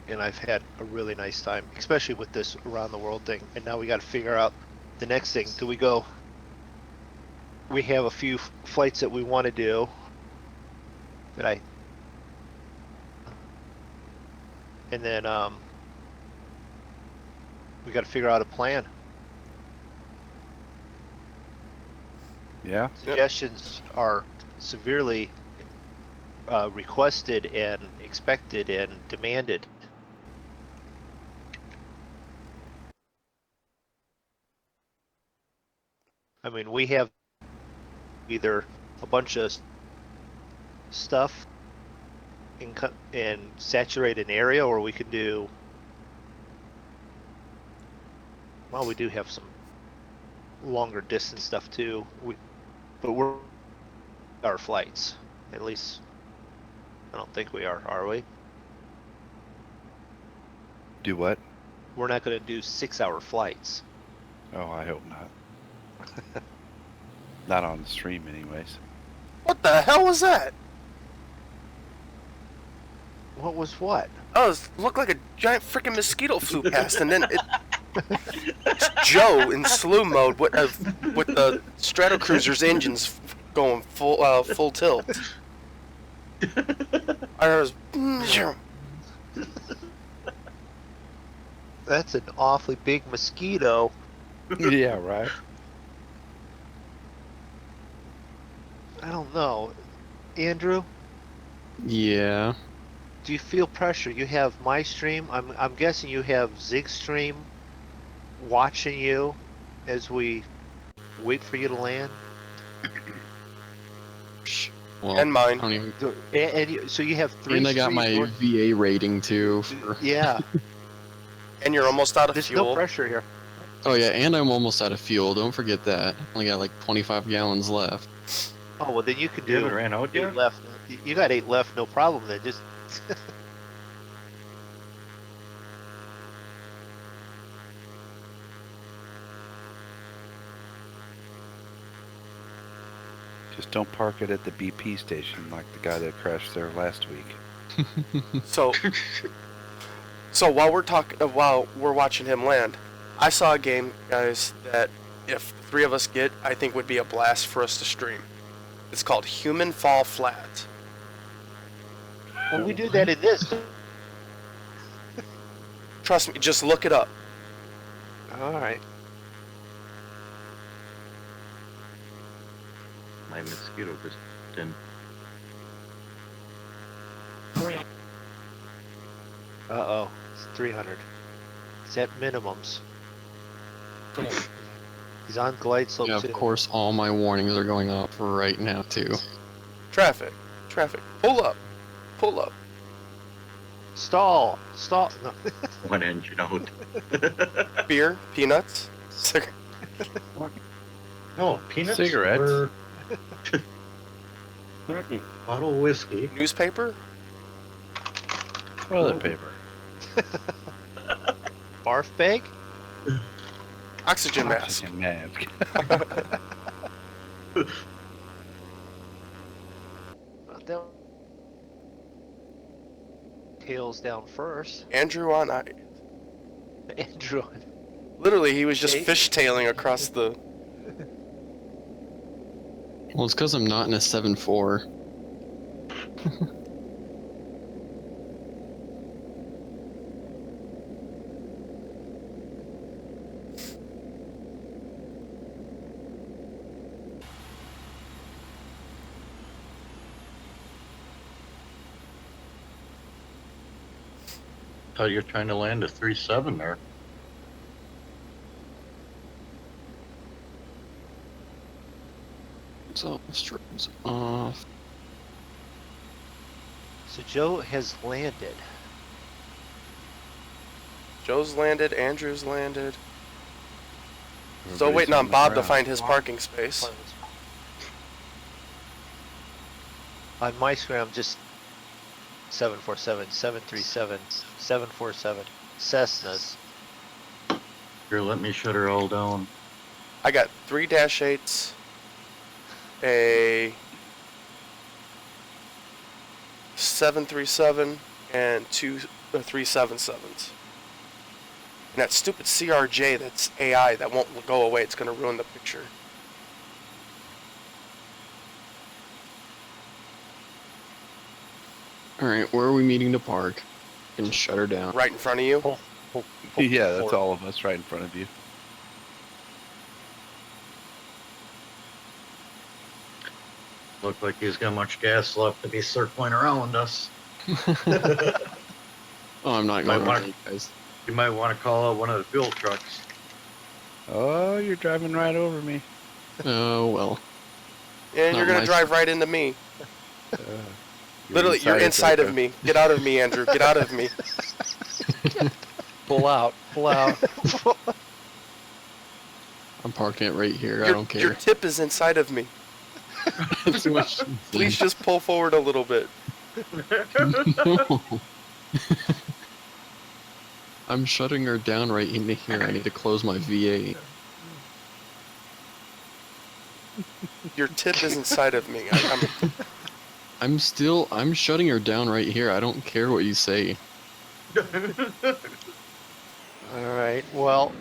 And I've had a really nice time, especially with this around the world thing. And now we got to figure out the next thing. Do we go? We have a few flights that we want to do. And then we got to figure out a plan. Yeah. Suggestions are severely requested and expected and demanded. I mean, we have either a bunch of stuff and saturate an area, or we could do. Well, we do have some longer distance stuff too. But we're our flights. At least, I don't think we are we? Do what? We're not going to do 6-hour flights. Oh, I hope not. Not on the stream, anyways. What the hell was that? What was what? Oh, it looked like a giant freaking mosquito flew past, and then it's Joe in slew mode with the Stratocruiser's engines going full tilt. I was. That's an awfully big mosquito. Yeah, right. I don't know. Andrew? Yeah. Do you feel pressure? You have my stream. I'm guessing you have Zig's stream watching you as we wait for you to land. Well, And mine. I don't even... So you have 3 And I got my streams. VA rating too. Yeah. And you're almost out of There's fuel. no pressure here. Oh yeah, and I'm almost out of fuel. Don't forget that. Only got like 25 gallons left. Oh, well, then you could You do haven't ran out 8 yet? left. You got 8 left, no problem. Then just. Just don't park it at the BP station like the guy that crashed there last week. So while we're watching him land, I saw a game, guys, that if the 3 of us get, I think would be a blast for us to stream. It's called Human Fall Flat. Well, we do that in this. Trust me, just look it up. All right. My mosquito just didn't. Uh-oh. It's 300. It's at minimums. He's on glide slope Yeah, too. of course, all my warnings are going off right now too. Traffic. Pull up. Stall. No. One engine out. Beer, peanuts. No, peanuts. Cigarettes. Or... bottle of whiskey. Newspaper. Toilet paper. Barf bag? Oxygen mask. Oxygen mask. Tails down first. Andrew on I. Andrew. Literally, he was just Hey. fishtailing across the. Well, it's because I'm not in a 7.4. Thought you were trying to land a 3-7 there. So strings off. So Joe has landed. Joe's landed, Andrew's landed. Still Everybody's waiting on the Bob to ground. find his parking space. On my screen, I'm just 747, 737, 747 Cessnas. Here, let me shut her all down. I got 3 -8s, a 737, and 2 377s. And that stupid CRJ that's AI that won't go away, it's going to ruin the picture. Alright, where are we meeting to park? And shut her down. Right in front of you. Yeah, that's all of us right in front of you. Look like he's got much gas left to be circling around us. Oh, I'm not Might going wanna- with you guys. You might want to call out one of the fuel trucks. Oh, you're driving right over me. Oh, well. And you're Not going my to drive right into me. You're Literally, you're inside of me. Get out of me, Andrew. Get out of me. Pull out. Pull out. I'm parking it right here. I don't care. Your tip is inside of me. That's what she Please said. just pull forward a little bit. No. I'm shutting her down right into here. I need to close my V8. Your tip is inside of me. I'm shutting her down right here. I don't care what you say. All right. Well,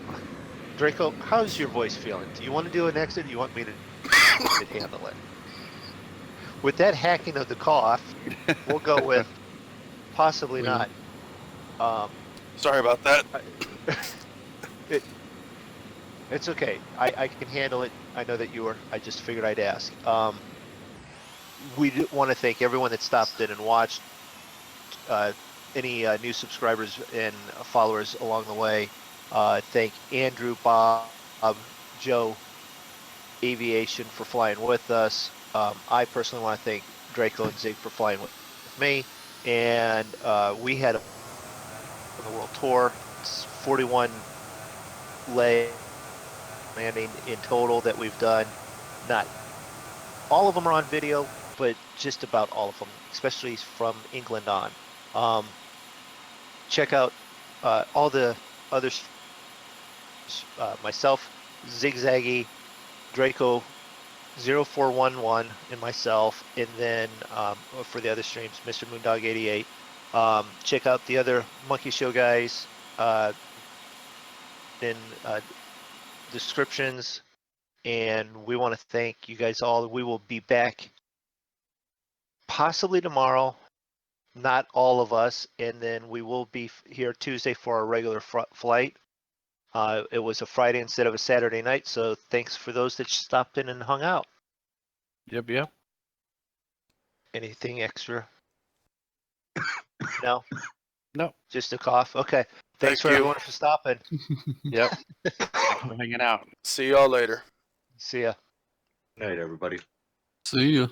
Draco, how's your voice feeling? Do you want to do an exit? Or do you want me to handle it? With that hacking of the cough, we'll go with possibly not. Sorry about that. It's okay. I can handle it. I know that you were. I just figured I'd ask. We want to thank everyone that stopped in and watched. Any new subscribers and followers along the way. Thank Andrew, Bob, Joe, Aviation for flying with us. I personally want to thank Draco and Zig for flying with me. And we had on the world tour, it's 41 landing in total that we've done. Not all of them are on video, but just about all of them, especially from England on. Check out all the others, myself, Zigzaggy, Drako0411, and myself, and then for the other streams, Mr. Moondog88. Check out the other Monkey Show guys in descriptions, and we want to thank you guys all. We will be back possibly tomorrow. Not all of us, and then we will be here Tuesday for our regular flight. It was a Friday instead of a Saturday night, so thanks for those that stopped in and hung out. Yep. Anything extra? No? No. Just a cough? Okay. Thanks Thank for you. everyone for stopping. Yep. Hanging out. See y'all later. See ya. Good night, everybody. See ya.